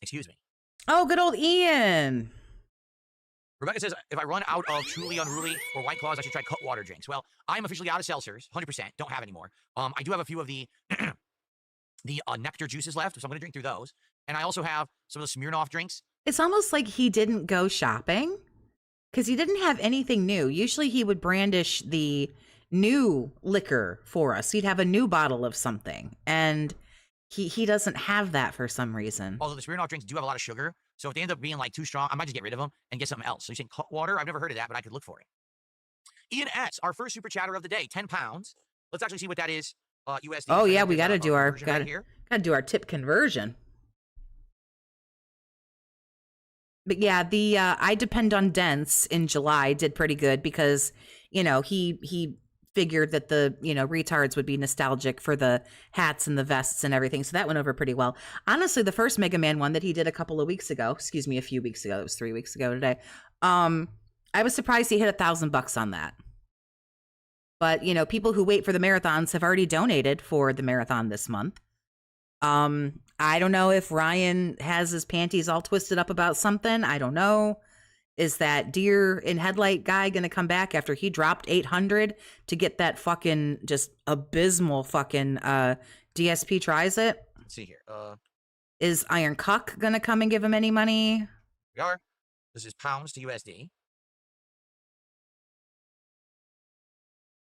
Excuse me. Oh, good old Ian. Rebecca says, if I run out of Truly Unruly or White Claws, I should try Cutwater drinks. Well, I'm officially out of seltzers, 100%. Don't have any more. I do have a few of the nectar juices left, so I'm going to drink through those. And I also have some of the Smirnoff drinks. It's almost like he didn't go shopping because he didn't have anything new. Usually he would brandish the new liquor for us. He'd have a new bottle of something. And he doesn't have that for some reason. Although the Smirnoff drinks do have a lot of sugar. So if they end up being like too strong, I might just get rid of them and get something else. So you're saying Cutwater? I've never heard of that, but I could look for it. Ian S., our first super chatter of the day, 10 pounds. Let's actually see what that is. USD. Oh yeah, we got to do our tip conversion. But yeah, the I Depend on Dents in July did pretty good because, you know, he figured that the, you know, retards would be nostalgic for the hats and the vests and everything. So that went over pretty well. Honestly, the first Mega Man one that he did a few weeks ago, it was 3 weeks ago today. I was surprised he hit $1,000 on that. But, you know, people who wait for the marathons have already donated for the marathon this month. I don't know if Ryan has his panties all twisted up about something. I don't know. Is that deer in headlight guy going to come back after he dropped 800 to get that fucking just abysmal fucking DSP tries it? Let's see here. Is Iron Cuck going to come and give him any money? We are. This is pounds to USD.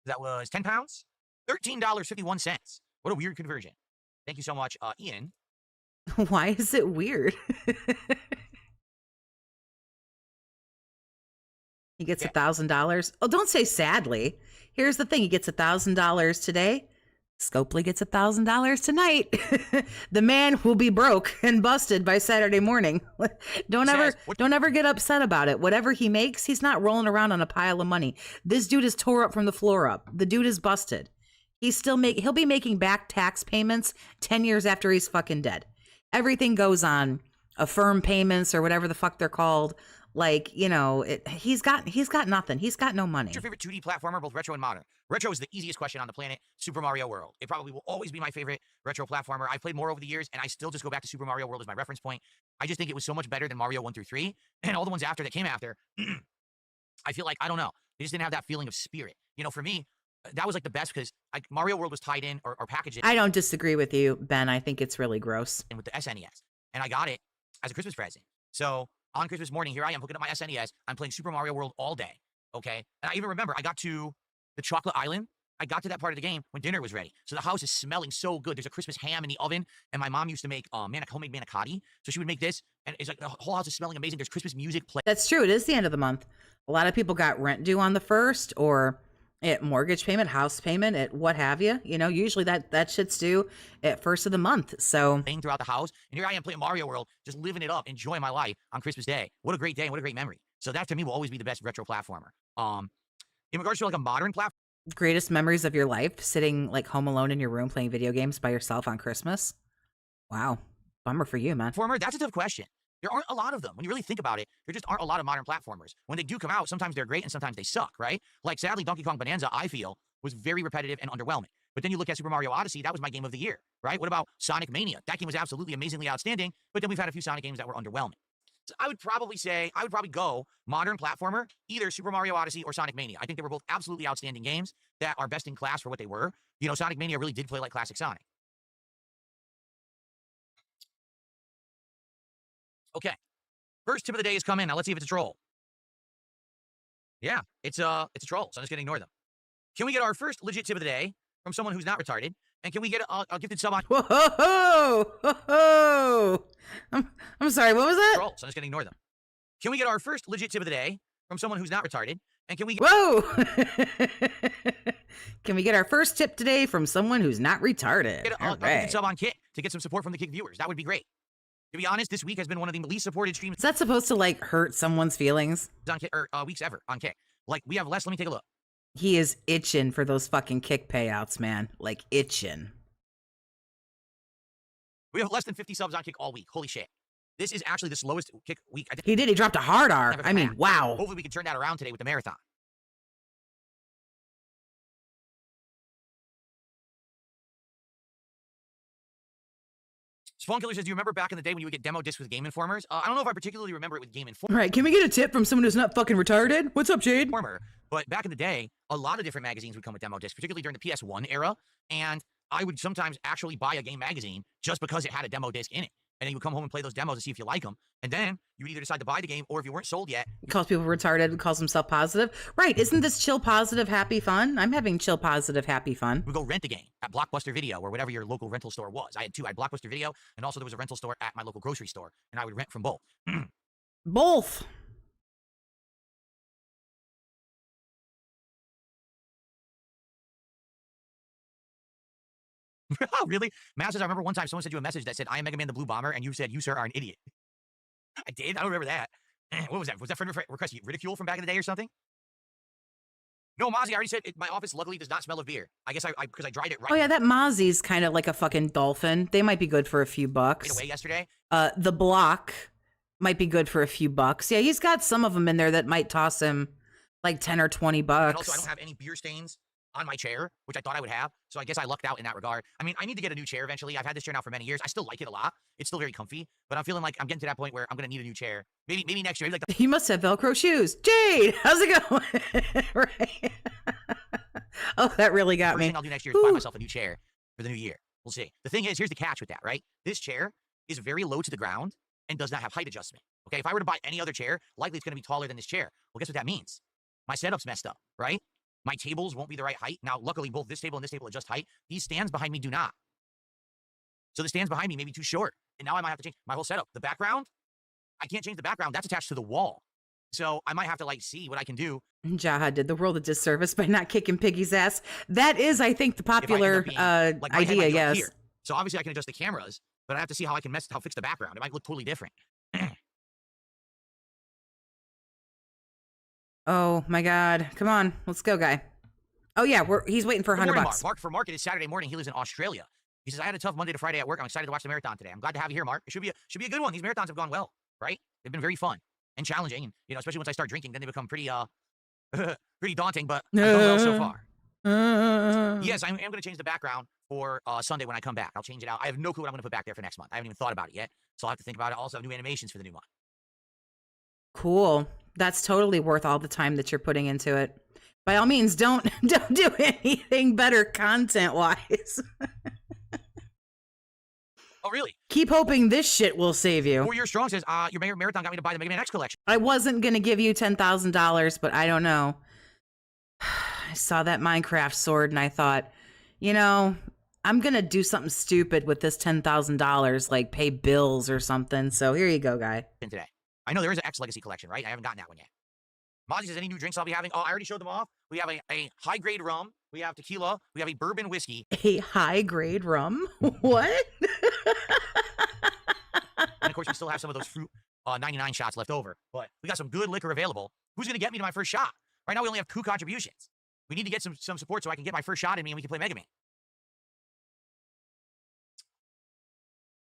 That was 10 pounds, $13.51. What a weird conversion. Thank you so much, Ian. Why is it weird? He gets $1,000. Oh, don't say sadly. Here's the thing. He gets $1,000 today. Scopely gets $1,000 tonight. The man will be broke and busted by Saturday morning. Don't ever get upset about it. Whatever he makes, he's not rolling around on a pile of money. This dude is tore up from the floor up. The dude is busted. He'll be making back tax payments 10 years after he's fucking dead. Everything goes on affirm payments or whatever the fuck they're called. Like, you know, he's got nothing. He's got no money. What's your favorite 2D platformer, both retro and modern? Retro is the easiest question on the planet. Super Mario World. It probably will always be my favorite retro platformer. I've played more over the years, and I still just go back to Super Mario World as my reference point. I just think it was so much better than Mario 1 through 3. And all the ones after that came after, I feel like, I don't know. They just didn't have that feeling of spirit. You know, for me, that was like the best because Mario World was tied in or packaged in. I don't disagree with you, Ben. I think it's really gross. And with the SNES. And I got it as a Christmas present. So on Christmas morning, here I am hooking up my SNES. I'm playing Super Mario World all day. Okay. And I even remember I got to the Chocolate Island. I got to that part of the game when dinner was ready. So the house is smelling so good. There's a Christmas ham in the oven. And my mom used to make homemade manicotti. So she would make this. And it's like the whole house is smelling amazing. There's Christmas music playing. That's true. It is the end of the month. A lot of people got rent due on the 1st or mortgage payment, house payment, what have you. You know, usually that shit's due at 1st of the month. So throughout the house. And here I am playing Mario World, just living it up, enjoying my life on Christmas Day. What a great day and what a great memory. So that to me will always be the best retro platformer. In regards to like a modern platform. Greatest memories of your life, sitting like home alone in your room playing video games by yourself on Christmas? Wow. Bummer for you, man. Platformer, that's a tough question. There aren't a lot of them. When you really think about it, there just aren't a lot of modern platformers. When they do come out, sometimes they're great and sometimes they suck, right? Like, sadly, Donkey Kong Bonanza, I feel, was very repetitive and underwhelming. But then you look at Super Mario Odyssey, that was my game of the year, right? What about Sonic Mania? That game was absolutely amazingly outstanding, but then we've had a few Sonic games that were underwhelming. So I would probably go modern platformer, either Super Mario Odyssey or Sonic Mania. I think they were both absolutely outstanding games that are best in class for what they were. You know, Sonic Mania really did play like classic Sonic. Okay. First tip of the day is coming. Now let's see if it's a troll. Yeah, it's a troll, so I'm just gonna ignore them. Can we get our first legit tip of the day from someone who's not retarded? And can we get a gifted sub on? Whoa! I'm sorry. What was that? Troll, so I'm just gonna ignore them. Can we get our first legit tip of the day from someone who's not retarded? And can we get Whoa! Can we get our first tip today from someone who's not retarded? a Right. sub on Kick to get some support from the Kick viewers? That would be great. To be honest, this week has been one of the least supported streams Is that supposed to like hurt someone's feelings? on Kick, or weeks ever on Kick. Like, we have less. Let me take a look. He is itching for those fucking Kick payouts, man. Like itching. We have less than 50 subs on Kick all week. Holy shit. This is actually the slowest Kick week. I think. He did. He dropped a hard R. I mean, wow. Hopefully we can turn that around today with the marathon. Spunkiller says, do you remember back in the day when you would get demo discs with Game Informers? I don't know if I particularly remember it with Game Right. Can we get a tip from someone who's not fucking retarded? What's up, Jade? Informer, but back in the day, a lot of different magazines would come with demo discs, particularly during the PS1 era, and I would sometimes actually buy a game magazine just because it had a demo disc in it. And then you would come home and play those demos to see if you like them. And then you would either decide to buy the game, or if you weren't sold yet, Calls people retarded, calls himself positive. Right. Isn't this chill, positive, happy fun? I'm having chill, positive, happy fun. you would go rent the game at Blockbuster Video or whatever your local rental store was. I had two. I had Blockbuster Video, and also there was a rental store at my local grocery store, and I would rent from both. Both. Really? Matt says, I remember one time someone sent you a message that said, I am Mega Man the Blue Bomber, and you said, you, sir, are an idiot. I did? I don't remember that. What was that? Was that for request ridicule from back in the day or something? No, Mozzie, I already said my office luckily does not smell of beer. I guess because I dried it right Oh, yeah, that Mozzie's kind of like a fucking dolphin. They might be good for a few bucks. away yesterday. The block might be good for a few bucks. Yeah, he's got some of them in there that might toss him like 10 or 20 bucks. And also, I don't have any beer stains on my chair, which I thought I would have. So I guess I lucked out in that regard. I mean, I need to get a new chair eventually. I've had this chair now for many years. I still like it a lot. It's still very comfy, but I'm feeling like I'm getting to that point where I'm going to need a new chair. Maybe next year. Maybe like He must have Velcro shoes. Jade, how's it going? Right. Oh, that really got first me. thing I'll do next year is buy myself a new chair for the new year. We'll see. The thing is, here's the catch with that, right? This chair is very low to the ground and does not have height adjustment. Okay, if I were to buy any other chair, likely it's going to be taller than this chair. Well, guess what that means? My setup's messed up, right? My tables won't be the right height. Now, luckily, both this table and this table adjust height. These stands behind me do not. So the stands behind me may be too short. And now I might have to change my whole setup. The background, I can't change the background. That's attached to the wall. So I might have to, like, see what I can do. Jaha did the world a disservice by not kicking Piggy's ass. That is, I think, the if I end popular up being, like, my head might idea, go yes. here. So obviously I can adjust the cameras, but I have to see how I can fix the background. It might look totally different. Oh, my God. Come on. Let's go, guy. Oh, yeah, he's waiting for Good 100 morning, bucks. Mark. For Mark, it is Saturday morning. He lives in Australia. He says, I had a tough Monday to Friday at work. I'm excited to watch the marathon today. I'm glad to have you here, Mark. It should be a good one. These marathons have gone well, right? They've been very fun and challenging. And, you know, especially once I start drinking, then they become pretty, pretty daunting, but I've done well so far. Yes, I am going to change the background for Sunday when I come back. I'll change it out. I have no clue what I'm going to put back there for next month. I haven't even thought about it yet, so I'll have to think about it. I also have new animations for the new month. Cool. That's totally worth all the time that you're putting into it. By all means, don't do anything better content-wise. Oh, really? Keep hoping this shit will save you. 4 Years Strong says, your marathon got me to buy the Mega Man X collection. I wasn't going to give you $10,000, but I don't know. I saw that Minecraft sword and I thought, you know, I'm going to do something stupid with this $10,000, like pay bills or something. So here you go, guy. Today. I know there is an X Legacy collection, right? I haven't gotten that one yet. Mozzie says, any new drinks I'll be having? Oh, I already showed them off. We have a high-grade rum. We have tequila. We have a bourbon whiskey. A high-grade rum? What? And, of course, we still have some of those fruit 99 shots left over. But we got some good liquor available. Who's going to get me to my first shot? Right now, we only have 2 contributions. We need to get some support so I can get my first shot in me and we can play Mega Man.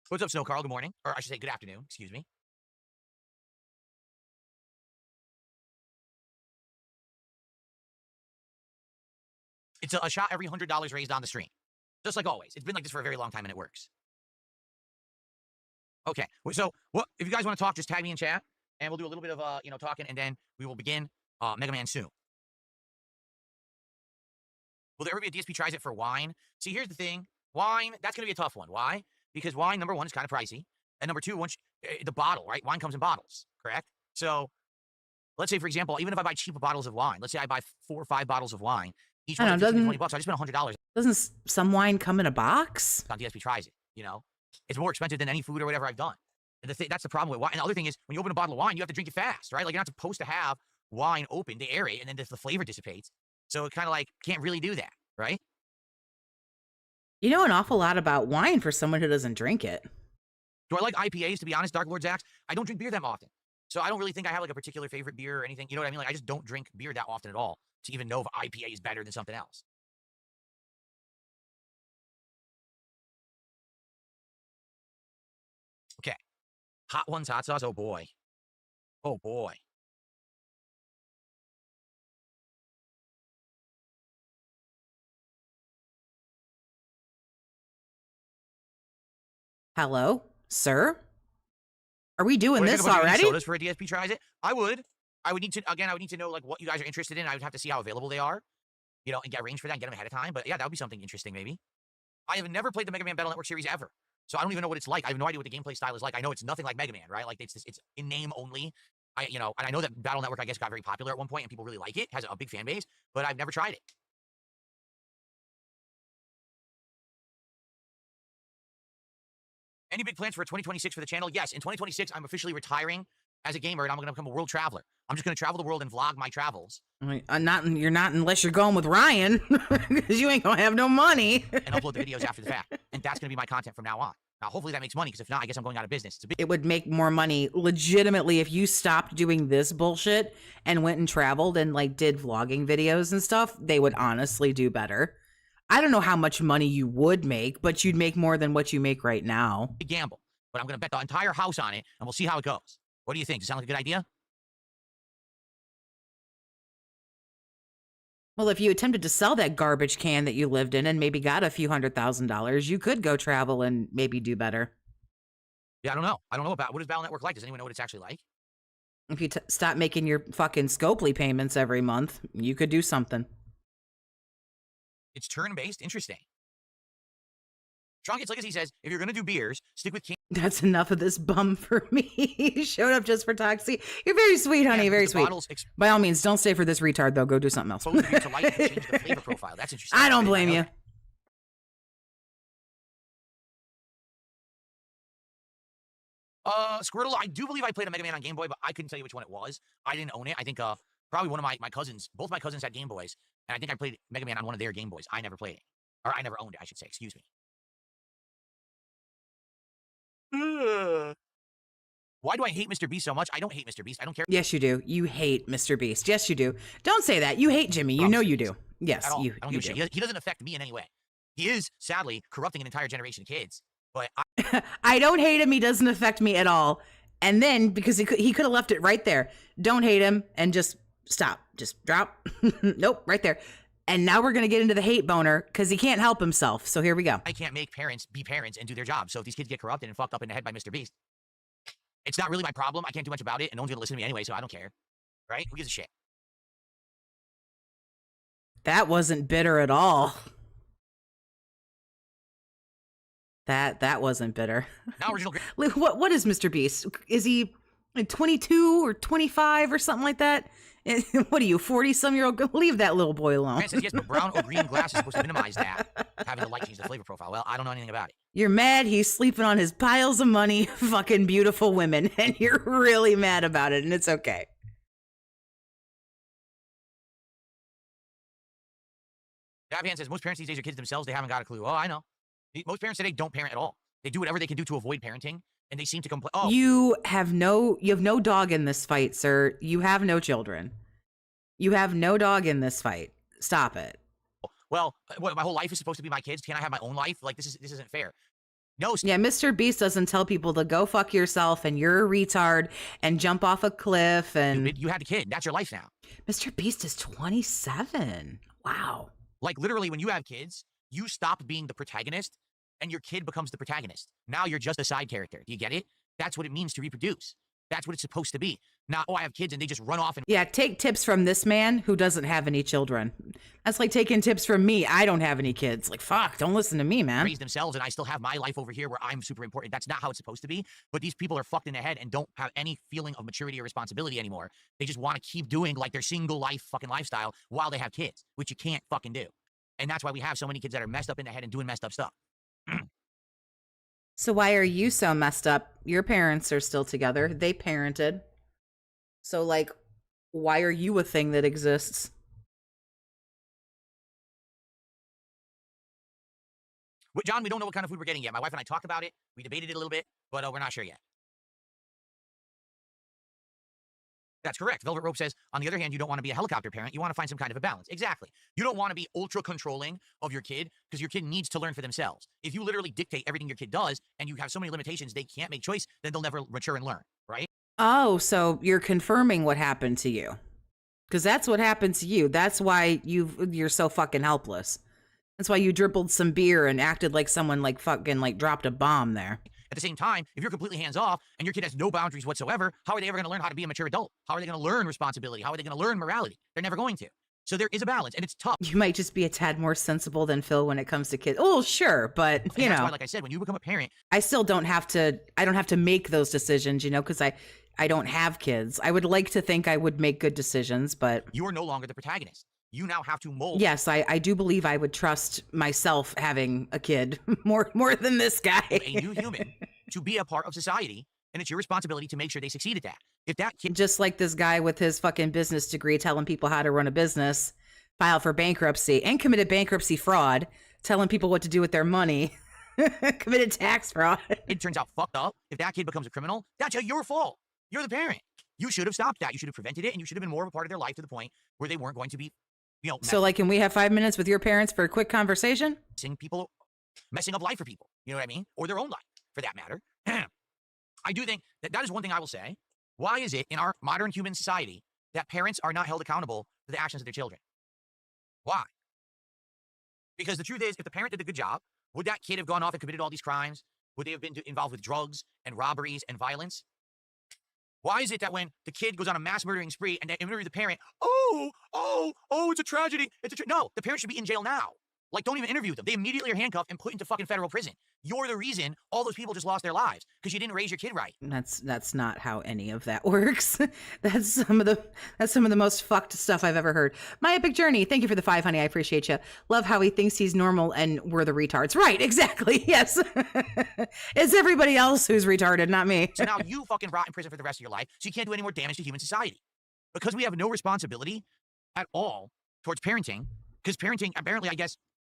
What's up, Snow Carl? Good morning. Or I should say good afternoon. Excuse me. It's a shot every $100 raised on the stream. Just like always. It's been like this for a very long time and it works. Okay. So what if you guys want to talk, just tag me in chat and we'll do a little bit of talking and then we will begin Mega Man soon. Will there ever be a DSP tries it for wine? See, here's the thing. Wine, that's going to be a tough one. Why? Because wine, number one, is kind of pricey. And number two, the bottle, right? Wine comes in bottles, correct? So let's say, for example, even if I buy cheap bottles of wine, let's say I buy 4 or 5 bottles of wine, each one is $20 bucks. I just spent $100. Doesn't some wine come in a box? On DSP tries it, you know? It's more expensive than any food or whatever I've done. That's the problem with wine. And the other thing is, when you open a bottle of wine, you have to drink it fast, right? Like, you're not supposed to have wine open to aerate, and then the flavor dissipates. So it kind of like can't really do that, right? You know an awful lot about wine for someone who doesn't drink it. Do I like IPAs, to be honest, Dark Lord Zax? I don't drink beer that often. So I don't really think I have like a particular favorite beer or anything. You know what I mean? Like, I just don't drink beer that often at all to even know if IPA is better than something else. Okay. Hot Ones hot sauce. Oh boy. Oh boy. Hello, sir? Are we doing Would I this get a bunch of already? sodas for a DSP tries it? I would. I would need to know like what you guys are interested in. I would have to see how available they are, you know, and get arranged for that and get them ahead of time. But yeah, that would be something interesting maybe. I have never played the Mega Man Battle Network series ever. So I don't even know what it's like. I have no idea what the gameplay style is like. I know it's nothing like Mega Man, right? Like it's in name only. And I know that Battle Network, I guess, got very popular at one point and people really like it, has a big fan base, but I've never tried it. Any big plans for 2026 for the channel? Yes, in 2026, I'm officially retiring as a gamer and I'm going to become a world traveler. I'm just going to travel the world and vlog my travels. You're not unless you're going with Ryan, because you ain't gonna have no money. And upload the videos after the fact. And that's going to be my content from now on. Now, hopefully that makes money, because if not, I guess I'm going out of business. It would make more money legitimately if you stopped doing this bullshit and went and traveled and like did vlogging videos and stuff. They would honestly do better. I don't know how much money you would make, but you'd make more than what you make right now. Big gamble, but I'm going to bet the entire house on it, and we'll see how it goes. What do you think? Does it sound like a good idea? Well, if you attempted to sell that garbage can that you lived in and maybe got a few $100,000, you could go travel and maybe do better. Yeah, I don't know. I don't know about what is Battle Network like. Does anyone know what it's actually like? If you stop making your fucking Scopely payments every month, you could do something. It's turn-based. Interesting. Trunkets Legacy says, if you're going to do beers, stick with King. That's enough of this bum for me. He showed up just for Toxie. You're very sweet, honey. Very sweet. By all means, don't stay for this retard, though. Go do something else. To light and change the flavor profile. That's interesting. I don't blame you. Squirtle, I do believe I played a Mega Man on Game Boy, but I couldn't tell you which one it was. I didn't own it. I think probably one of my cousins, both my cousins had Game Boys, and I think I played Mega Man on one of their Game Boys. I never played it. Or I never owned it, I should say. Excuse me. Why do I hate Mr. Beast so much? I don't hate Mr. Beast. I don't care. Yes, you do. You hate Mr. Beast. Yes, you do. Don't say that. You hate Jimmy. You know you do. Yes, I you don't give a shit. He doesn't affect me in any way. He is, sadly, corrupting an entire generation of kids. But I don't hate him. He doesn't affect me at all. And then, because he could have left it right there. Don't hate him and just stop. Just drop. Nope, right there. And now we're going to get into the hate boner because he can't help himself. So here we go. I can't make parents be parents and do their job. So if these kids get corrupted and fucked up in the head by Mr. Beast, it's not really my problem. I can't do much about it, and no one's going to listen to me anyway, so I don't care. Right? Who gives a shit? That wasn't bitter at all. That wasn't bitter. Now original. What is Mr. Beast? Is he like 22 or 25 or something like that? What are you, 40-some-year-old? Leave that little boy alone. Grant says yes, but brown or green glass is supposed to minimize that. Having the light change the flavor profile. Well, I don't know anything about it. You're mad he's sleeping on his piles of money, fucking beautiful women, and you're really mad about it, and it's okay. Dabhan says most parents these days are kids themselves. They haven't got a clue. Oh, I know. Most parents today don't parent at all. They do whatever they can do to avoid parenting, and they seem to complain. Oh, you have no dog in this fight, sir. You have no children. You have no dog in this fight. Stop it. Well, what, my whole life is supposed to be my kids? Can't I have my own life? Like, this isn't fair. No. Yeah, Mr. Beast doesn't tell people to go fuck yourself and you're a retard and jump off a cliff and... You had a kid. That's your life now. Mr. Beast is 27. Wow. Like, literally, when you have kids, you stop being the protagonist and your kid becomes the protagonist. Now you're just a side character. Do you get it? That's what it means to reproduce. That's what it's supposed to be. Not, oh, I have kids and they just run off and... Yeah, take tips from this man who doesn't have any children. That's like taking tips from me. I don't have any kids. Like, fuck, don't listen to me, man. Raise themselves and I still have my life over here where I'm super important. That's not how it's supposed to be. But these people are fucked in the head and don't have any feeling of maturity or responsibility anymore. They just want to keep doing like their single life fucking lifestyle while they have kids, which you can't fucking do. And that's why we have so many kids that are messed up in the head and doing messed up stuff. So why are you so messed up? Your parents are still together. They parented. So like, why are you a thing that exists? Well, John, we don't know what kind of food we're getting yet. My wife and I talked about it. We debated it a little bit, but we're not sure yet. That's correct. Velvet Rope says, on the other hand, you don't want to be a helicopter parent. You want to find some kind of a balance. Exactly. You don't want to be ultra controlling of your kid because your kid needs to learn for themselves. If you literally dictate everything your kid does and you have so many limitations they can't make choice, then they'll never mature and learn, right? Oh, so you're confirming what happened to you. Because that's what happened to you. That's why you're so fucking helpless. That's why you dribbled some beer and acted like someone like fucking like dropped a bomb there. At the same time, if you're completely hands-off and your kid has no boundaries whatsoever, how are they ever going to learn how to be a mature adult? How are they going to learn responsibility? How are they going to learn morality? They're never going to. So there is a balance, and it's tough. You might just be a tad more sensible than Phil when it comes to kids. Oh, sure, but you know, why, like I said, when you become a parent, I still don't have to. I don't have to make those decisions, you know, because I don't have kids. I would like to think I would make good decisions, but you are no longer the protagonist. You now have to mold. Yes, I do believe I would trust myself having a kid more than this guy. A new human to be a part of society, and it's your responsibility to make sure they succeed at that. If that kid, just like this guy with his fucking business degree telling people how to run a business, filed for bankruptcy and committed bankruptcy fraud, telling people what to do with their money, committed tax fraud. It turns out fucked up. If that kid becomes a criminal, that's your fault. You're the parent. You should have stopped that. You should have prevented it, and you should have been more of a part of their life to the point where they weren't going to be, you know. So, like, can we have 5 minutes with your parents for a quick conversation? Messing up life for people. You know what I mean? Or their own life, for that matter. I do think that is one thing I will say. Why is it in our modern human society that parents are not held accountable for the actions of their children? Why? Because the truth is, if the parent did a good job, would that kid have gone off and committed all these crimes? Would they have been involved with drugs and robberies and violence? Why is it that when the kid goes on a mass murdering spree and they interview the parent, it's a tragedy. No, the parent should be in jail now. Like, don't even interview them. They immediately are handcuffed and put into fucking federal prison. You're the reason all those people just lost their lives because you didn't raise your kid right. That's not how any of that works. That's some of the most fucked stuff I've ever heard. My Epic Journey, thank you for the 5, honey. I appreciate you. Love how he thinks he's normal and we're the retards. Right, exactly. Yes. It's everybody else who's retarded, not me. So now you fucking rot in prison for the rest of your life, so you can't do any more damage to human society. Because we have no responsibility at all towards parenting, because parenting, apparently, I guess,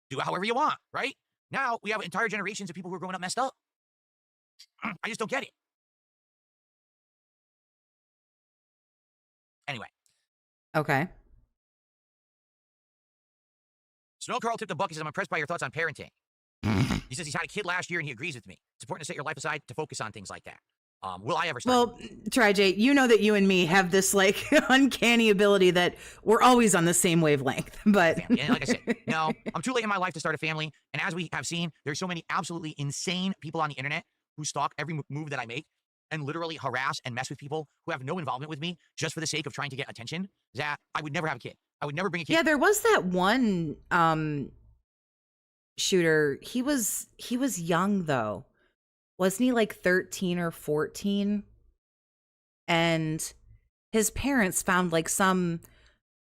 do it however you want, right? Now we have entire generations of people who are growing up messed up. I just don't get it. Anyway. Okay. Snow Carl tipped the bucket. Says, I'm impressed by your thoughts on parenting. He says he's had a kid last year and he agrees with me. It's important to set your life aside to focus on things like that. Will I ever start? Well, Trijay, you know that you and me have this like uncanny ability that we're always on the same wavelength. But and like I said, no, I'm too late in my life to start a family. And as we have seen, there's so many absolutely insane people on the internet who stalk every move that I make and literally harass and mess with people who have no involvement with me just for the sake of trying to get attention. That I would never have a kid. I would never bring a kid. Yeah, there was that one shooter. He was young though. Wasn't he like 13 or 14? And his parents found like some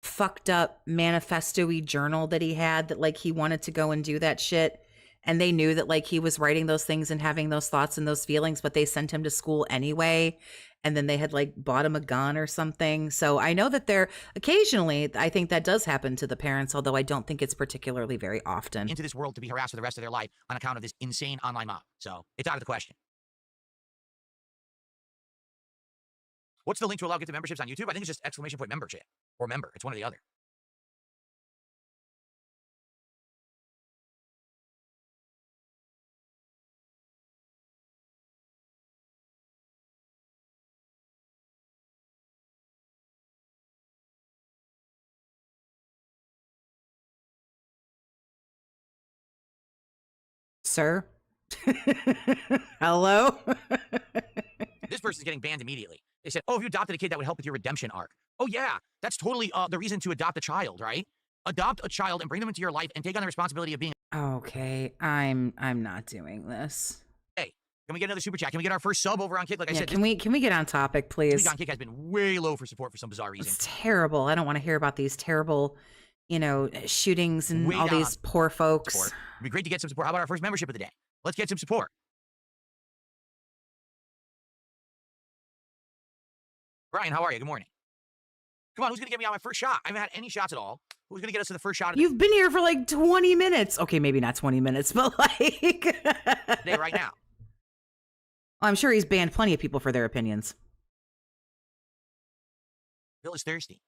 fucked up manifesto-y journal that he had that like he wanted to go and do that shit. And they knew that like he was writing those things and having those thoughts and those feelings, but they sent him to school anyway. And then they had like bought him a gun or something. So I know that there occasionally, I think that does happen to the parents, although I don't think it's particularly very often. Into this world to be harassed for the rest of their life on account of this insane online mob. So it's out of the question. What's the link to allow get the memberships on YouTube? I think it's just !membership or member. It's one or the other. Sir? Hello? This person's getting banned immediately. They said, if you adopted a kid, that would help with your redemption arc. Oh, yeah. That's totally the reason to adopt a child, right? Adopt a child and bring them into your life and take on the responsibility of being... Okay, I'm not doing this. Hey, can we get another super chat? Can we get our first sub over on Kick? Like I said, can we get on topic, please? This week on Kick has been way low for support for some bizarre reason. It's terrible. I don't want to hear about these terrible, shootings and all these poor folks. It'd be great to get some support. How about our first membership of the day? Let's get some support. Brian, how are you? Good morning. Come on, who's going to get me on my first shot? I haven't had any shots at all. Who's going to get us to the first shot of You've been here for like 20 minutes. Okay, maybe not 20 minutes, but like... the day right now? I'm sure he's banned plenty of people for their opinions. Bill is thirsty.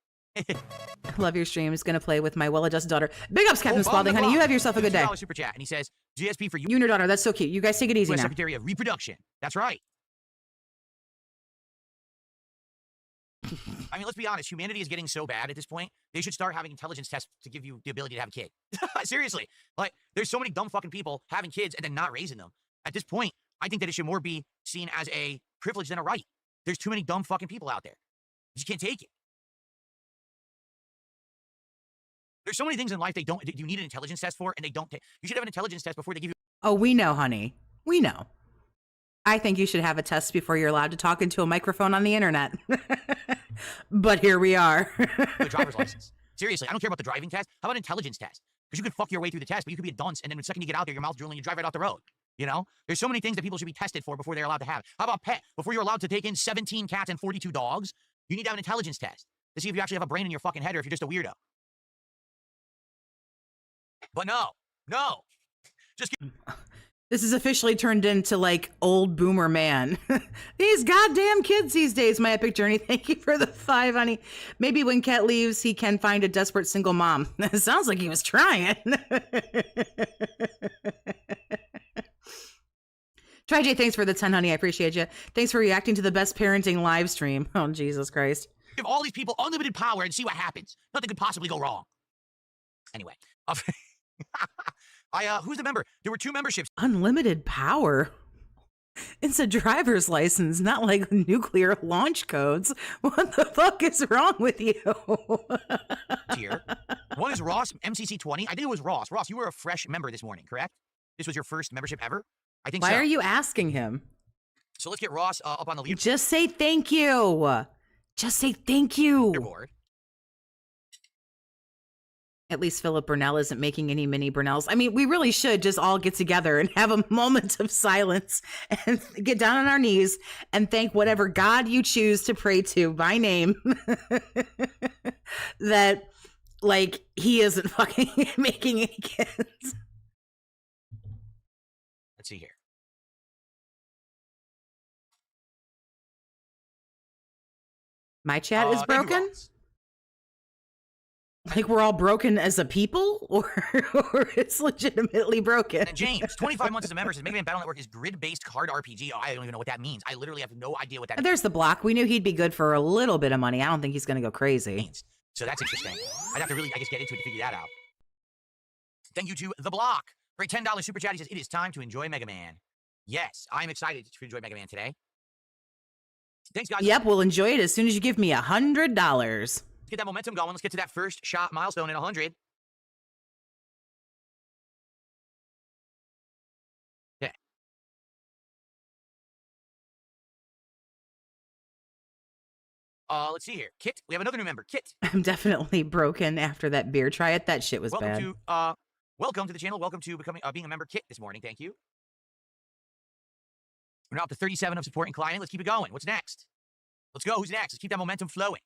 Love your stream. Is going to play with my well-adjusted daughter. Big ups, Captain Oh, Spalding, honey. You have yourself a good day. Super chat, and he says, GSP for you. You and your daughter. That's so cute. You guys take it easy US now. Secretary of Reproduction. That's right. I mean, let's be honest. Humanity is getting so bad at this point. They should start having intelligence tests to give you the ability to have a kid. Seriously. Like, there's so many dumb fucking people having kids and then not raising them. At this point, I think that it should more be seen as a privilege than a right. There's too many dumb fucking people out there. You just can't take it. There's so many things in life you need an intelligence test for, and they don't take. You should have an intelligence test before they give you. Oh, we know, honey. We know. I think you should have a test before you're allowed to talk into a microphone on the internet. But here we are. The driver's license. Seriously, I don't care about the driving test. How about an intelligence test? Because you could fuck your way through the test, but you could be a dunce, and then the second you get out there, your mouth drooling, you drive right off the road. You know? There's so many things that people should be tested for before they're allowed to have. How about pet? Before you're allowed to take in 17 cats and 42 dogs, you need to have an intelligence test to see if you actually have a brain in your fucking head or if you're just a weirdo. But no. Just This is officially turned into like old boomer man. These goddamn kids these days, my epic journey. Thank you for the 5, honey. Maybe when Cat leaves, he can find a desperate single mom. It sounds like he was trying. Try J, thanks for the 10, honey. I appreciate you. Thanks for reacting to the best parenting live stream. Oh, Jesus Christ. give all these people unlimited power and see what happens. Nothing could possibly go wrong. Anyway. Who's the member? There were 2 memberships. Unlimited power? It's a driver's license, not like nuclear launch codes. What the fuck is wrong with you? Here. One is Ross, MCC 20. I think it was Ross. Ross, you were a fresh member this morning, correct? This was your first membership ever? I think so. Why are you asking him? So let's get Ross up on the leaderboard. Just say thank you. Just say thank you. At least Philip Burnell isn't making any mini Burnells. I mean, we really should just all get together and have a moment of silence and get down on our knees and thank whatever God you choose to pray to by name that, like, he isn't fucking making any kids. Let's see here. My chat is broken? Ross. Like we're all broken as a people, or it's legitimately broken. And James, 25 months as a member, says Mega Man Battle Network is grid-based card RPG. Oh, I don't even know what that means. I literally have no idea what that And means. there's the block. We knew he'd be good for a little bit of money. I don't think he's going to go crazy. So that's interesting. I'd have to really, I guess, get into it to figure that out. Thank you to The Block for a $10 super chat. He says, it is time to enjoy Mega Man. Yes, I'm excited to enjoy Mega Man today. Thanks, guys. Yep, we'll enjoy it as soon as you give me $100. Let's get that momentum going. Let's get to that first shot milestone in 100. Okay. Let's see here. Kit. We have another new member. Kit. I'm definitely broken after that beer try it. That shit was bad. Welcome to the channel. Welcome to being a member, Kit, this morning. Thank you. We're now up to 37 of support and climbing. Let's keep it going. What's next? Let's go. Who's next? Let's keep that momentum flowing.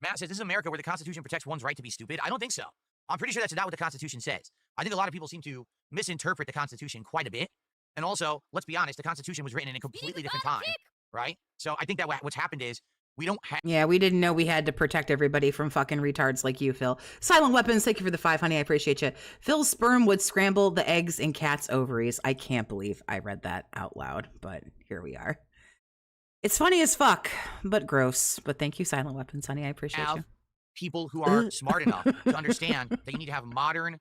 Matt says, this is America where the Constitution protects one's right to be stupid. I don't think so. I'm pretty sure that's not what the Constitution says. I think a lot of people seem to misinterpret the Constitution quite a bit. And also, let's be honest, the Constitution was written in a completely different time, right? So I think that what's happened is we don't have... Yeah, we didn't know we had to protect everybody from fucking retards like you, Phil. Silent Weapons, thank you for the 5, honey. I appreciate you. Phil's sperm would scramble the eggs in cats' ovaries. I can't believe I read that out loud, but here we are. It's funny as fuck, but gross. But thank you, Silent Weapons, honey. I appreciate you. People who are smart enough to understand that you need to have modern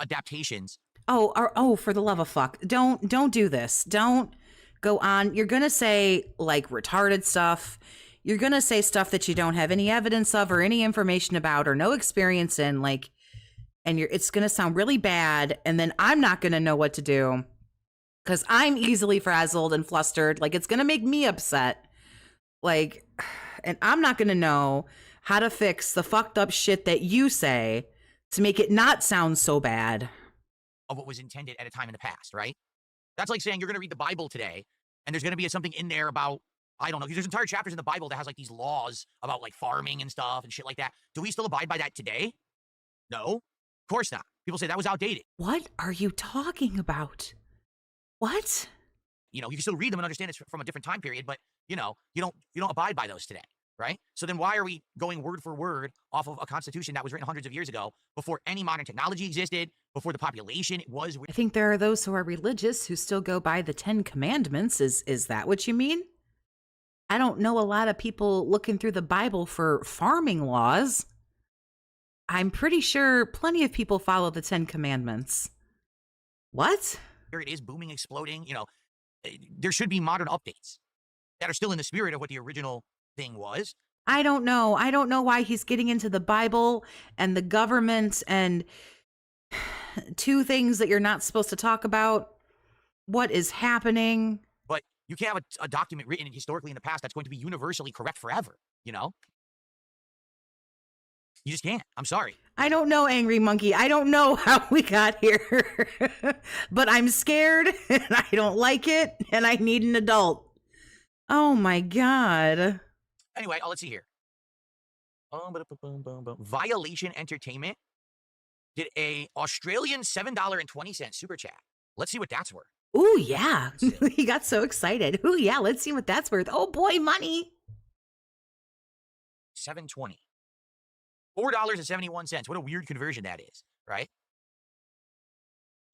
adaptations. Oh, for the love of fuck. Don't do this. Don't go on. You're going to say, like, retarded stuff. You're going to say stuff that you don't have any evidence of or any information about or no experience in, like, and it's going to sound really bad. And then I'm not going to know what to do because I'm easily frazzled and flustered. Like, it's going to make me upset. Like, and I'm not going to know how to fix the fucked up shit that you say to make it not sound so bad. Of what was intended at a time in the past, right? That's like saying you're going to read the Bible today and there's going to be something in there about, I don't know, there's entire chapters in the Bible that has like these laws about like farming and stuff and shit like that. Do we still abide by that today? No, of course not. People say that was outdated. What are you talking about? What? You know, you can still read them and understand it's from a different time period, but you know, you don't abide by those today, right? So then why are we going word for word off of a constitution that was written hundreds of years ago, before any modern technology existed, before the population was? I think there are those who are religious who still go by the 10 Commandments. Is that what you mean? I don't know a lot of people looking through the Bible for farming laws. I'm pretty sure plenty of people follow the 10 Commandments. What? Here it is, booming, exploding. You know, there should be modern updates that are still in the spirit of what the original thing was. I don't know. I don't know why he's getting into the Bible and the government and two things that you're not supposed to talk about. What is happening? But you can't have a document written historically in the past that's going to be universally correct forever, you know? You just can't. I'm sorry. I don't know, Angry Monkey. I don't know how we got here. But I'm scared, and I don't like it, and I need an adult. Oh, my God. Anyway, let's see here. Violation Entertainment did a Australian $7.20 super chat. Let's see what that's worth. Ooh, yeah. He got so excited. Ooh, yeah. Let's see what that's worth. Oh, boy, money. $7.20. $4.71. What a weird conversion that is, right?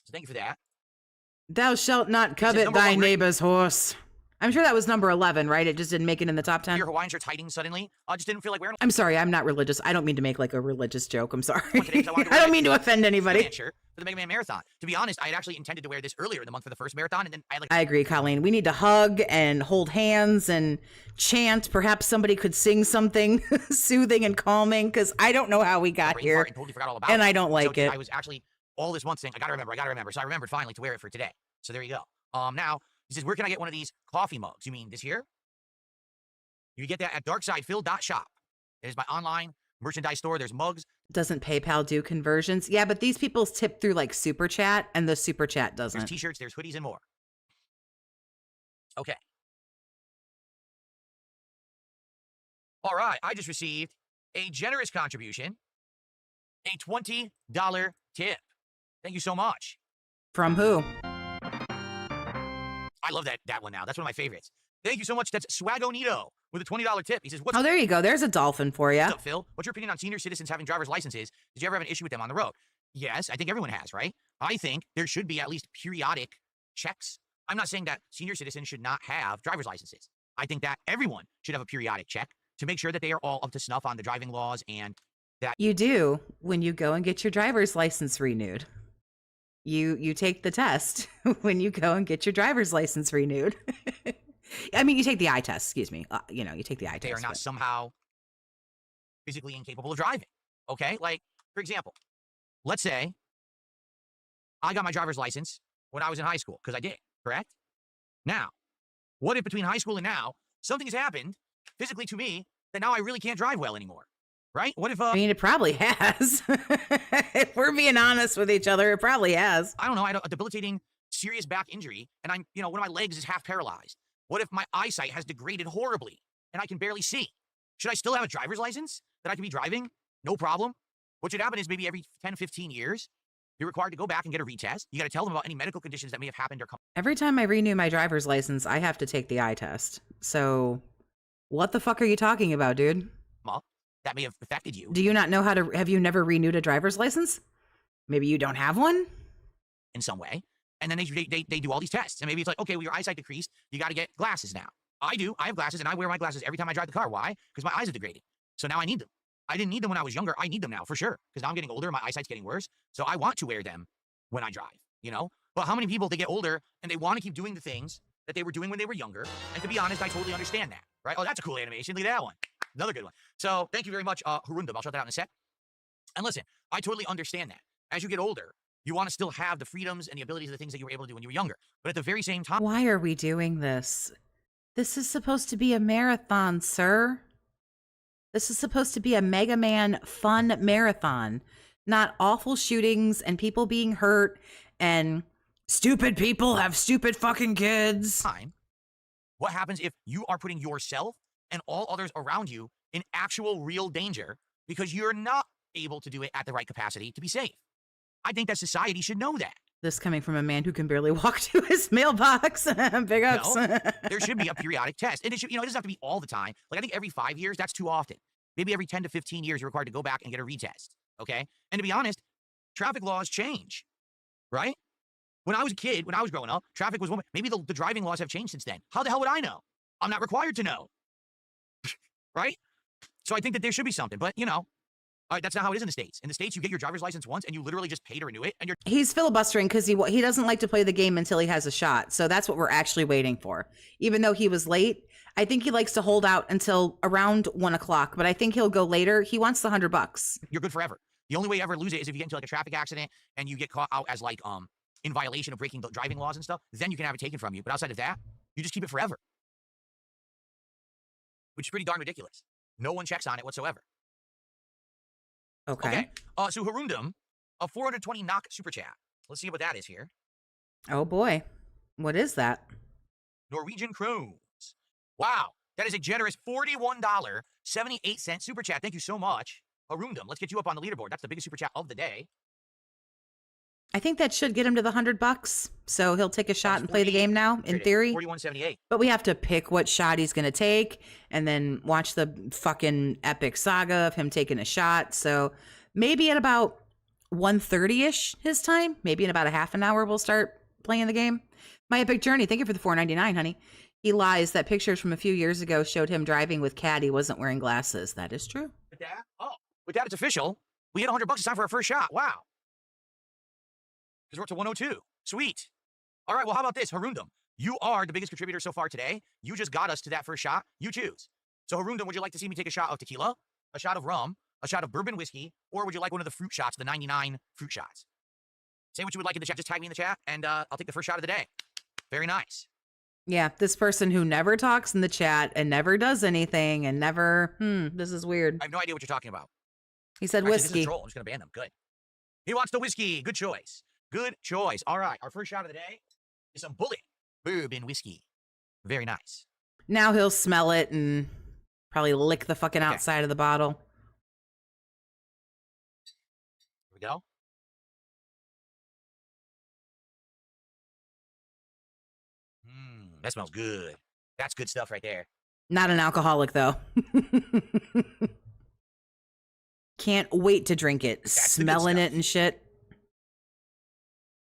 So thank you for that. Thou shalt not covet thy neighbor's horse. I'm sure that was number 11, right? It just didn't make it in the top 10. Your Hawaiian shirt's hiding suddenly. I just didn't feel like wearing. I'm sorry, I'm not religious. I don't mean to make like a religious joke. I'm sorry. I don't mean to offend anybody. Shirt for the Mega Man Marathon. To be honest, I had actually intended to wear this earlier in the month for the first marathon, and then I agree, Colleen. We need to hug and hold hands and chant. Perhaps somebody could sing something soothing and calming, because I don't know how we got here, and totally forgot all about and I don't like it. I was actually all this month saying, I gotta remember. So I remembered finally to wear it for today. So there you go. Now he says, where can I get one of these coffee mugs? You mean this here? You get that at darksidephil.shop. It is my online merchandise store. There's mugs. Doesn't PayPal do conversions? Yeah, but these people tip through like Super Chat, and the Super Chat doesn't. There's t-shirts, there's hoodies, and more. Okay. All right, I just received a generous contribution, a $20 tip. Thank you so much. From who? I love that one now. That's one of my favorites. Thank you so much. That's Swagonito with a $20 tip. He says, oh, there you go. There's a dolphin for you. What's up, Phil? What's your opinion on senior citizens having driver's licenses? Did you ever have an issue with them on the road? Yes, I think everyone has, right? I think there should be at least periodic checks. I'm not saying that senior citizens should not have driver's licenses. I think that everyone should have a periodic check to make sure that they are all up to snuff on the driving laws, and that you do when you go and get your driver's license renewed. You take the test when you go and get your driver's license renewed. I mean, you take the eye test, excuse me. You take the eye test. They are not somehow physically incapable of driving, okay? Like, for example, let's say I got my driver's license when I was in high school, because I did, correct? Now, what if between high school and now, something has happened physically to me that now I really can't drive well anymore, right? What if, I mean, it probably has. If we're being honest with each other, it probably has. I don't know, I had a debilitating, serious back injury, and I'm, one of my legs is half paralyzed. What if my eyesight has degraded horribly and I can barely see? Should I still have a driver's license that I can be driving? No problem. What should happen is maybe every 10, 15 years, you're required to go back and get a retest. You got to tell them about any medical conditions that may have happened or come. Every time I renew my driver's license, I have to take the eye test. So what the fuck are you talking about, dude? That may have affected you. Do you not know have you never renewed a driver's license? Maybe you don't have one? In some way. And then they do all these tests. And maybe it's like, okay, well, your eyesight decreased. You got to get glasses now. I do. I have glasses, and I wear my glasses every time I drive the car. Why? Because my eyes are degraded. So now I need them. I didn't need them when I was younger. I need them now for sure. Because now I'm getting older. My eyesight's getting worse. So I want to wear them when I drive, But how many people, they get older, and they want to keep doing the things that they were doing when they were younger? And to be honest, I totally understand that, right? Oh, that's a cool animation. Look at that one. Another good one. So thank you very much, Harundum. I'll shut that out in a sec. And listen, I totally understand that. As you get older, you want to still have the freedoms and the abilities of the things that you were able to do when you were younger. But at the very same time... Why are we doing this? This is supposed to be a marathon, sir. This is supposed to be a Mega Man fun marathon, not awful shootings and people being hurt and stupid people have stupid fucking kids. What happens if you are putting yourself and all others around you in actual real danger because you're not able to do it at the right capacity to be safe? I think that society should know that. This coming from a man who can barely walk to his mailbox. Big ups. No, there should be a periodic test. And it should, it doesn't have to be all the time. Like, I think every 5 years, that's too often. Maybe every 10 to 15 years, you're required to go back and get a retest. Okay? And to be honest, traffic laws change, right? When I was a kid, when I was growing up, traffic was one way. Maybe the driving laws have changed since then. How the hell would I know? I'm not required to know. Right? So I think that there should be something. But, that's not how it is in the States. In the States, you get your driver's license once, and you literally just pay to renew it, and you're... He's filibustering because he doesn't like to play the game until he has a shot. So that's what we're actually waiting for. Even though he was late, I think he likes to hold out until around 1 o'clock, but I think he'll go later. He wants the $100. You're good forever. The only way you ever lose it is if you get into like a traffic accident and you get caught out as like in violation of breaking the driving laws and stuff. Then you can have it taken from you. But outside of that, you just keep it forever, which is pretty darn ridiculous. No one checks on it whatsoever. Okay. So Harundum, a 420 knock super chat. Let's see what that is here. Oh boy, what is that? Norwegian Krones. Wow, that is a generous $41.78 super chat. Thank you so much, Harundum. Let's get you up on the leaderboard. That's the biggest super chat of the day. I think that should get him to the $100. So he'll take a shot and play the game now, in theory. 41.78. But we have to pick what shot he's going to take and then watch the fucking epic saga of him taking a shot. So maybe at about 1:30-ish his time, maybe in about a half an hour, we'll start playing the game. My epic journey. Thank you for the $4.99, honey. He lies that pictures from a few years ago showed him driving with Cat. He wasn't wearing glasses. That is true. With that, it's official. We hit $100. It's time for our first shot. Wow. Because we're up to 102. Sweet. All right, well, how about this, Harundum? You are the biggest contributor so far today. You just got us to that first shot. You choose. So, Harundum, would you like to see me take a shot of tequila, a shot of rum, a shot of bourbon whiskey, or would you like one of the fruit shots, the 99 fruit shots? Say what you would like in the chat. Just tag me in the chat, and I'll take the first shot of the day. Very nice. Yeah, this person who never talks in the chat and never does anything and never, this is weird. I have no idea what you're talking about. He said Actually, this is whiskey. a troll. I'm just going to ban them. Good. He wants the whiskey. Good choice. Good choice. All right, our first shot of the day is some Bullet bourbon whiskey. Very nice. Now he'll smell it and probably lick the fucking outside of the bottle. Here we go. That smells good. That's good stuff right there. Not an alcoholic, though. Can't wait to drink it. That's Smelling it and shit.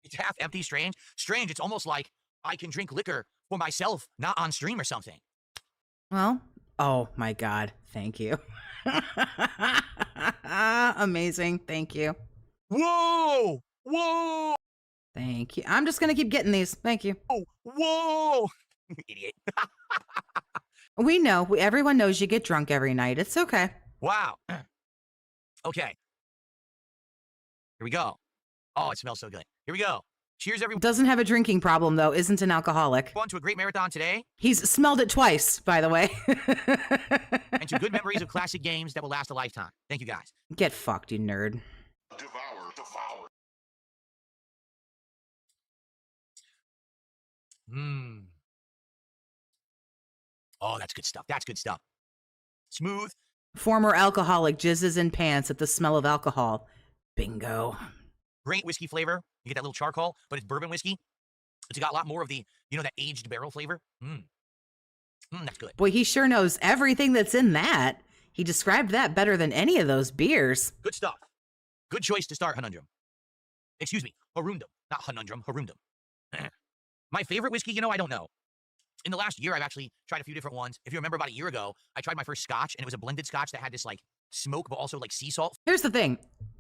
It's half empty, strange. Strange, it's almost like I can drink liquor for myself, not on stream or something. Well, oh my God. Thank you. Amazing. Thank you. Whoa! Whoa! Thank you. I'm just going to keep getting these. Thank you. Oh, whoa! Idiot. We know. Everyone knows you get drunk every night. It's okay. Wow. Okay. Here we go. Oh, it smells so good. Here we go. Cheers, everyone. Doesn't have a drinking problem, though. Isn't an alcoholic. To a great marathon today. He's smelled it twice, by the way. And to good memories of classic games that will last a lifetime. Thank you, guys. Get fucked, you nerd. Devour, devour. Oh, that's good stuff. That's good stuff. Smooth. Former alcoholic jizzes in pants at the smell of alcohol. Bingo. Great whiskey flavor. You get that little charcoal, but it's bourbon whiskey. It's got a lot more of the, that aged barrel flavor. That's good. Boy, he sure knows everything that's in that. He described that better than any of those beers. Good stuff. Good choice to start, Harundum. Excuse me, Harundum. Not Hanundrum, Harundum. My favorite whiskey, I don't know. In the last year, I've actually tried a few different ones. If you remember about a year ago, I tried my first scotch, and it was a blended scotch that had this, smoke, but also, sea salt. Here's the thing.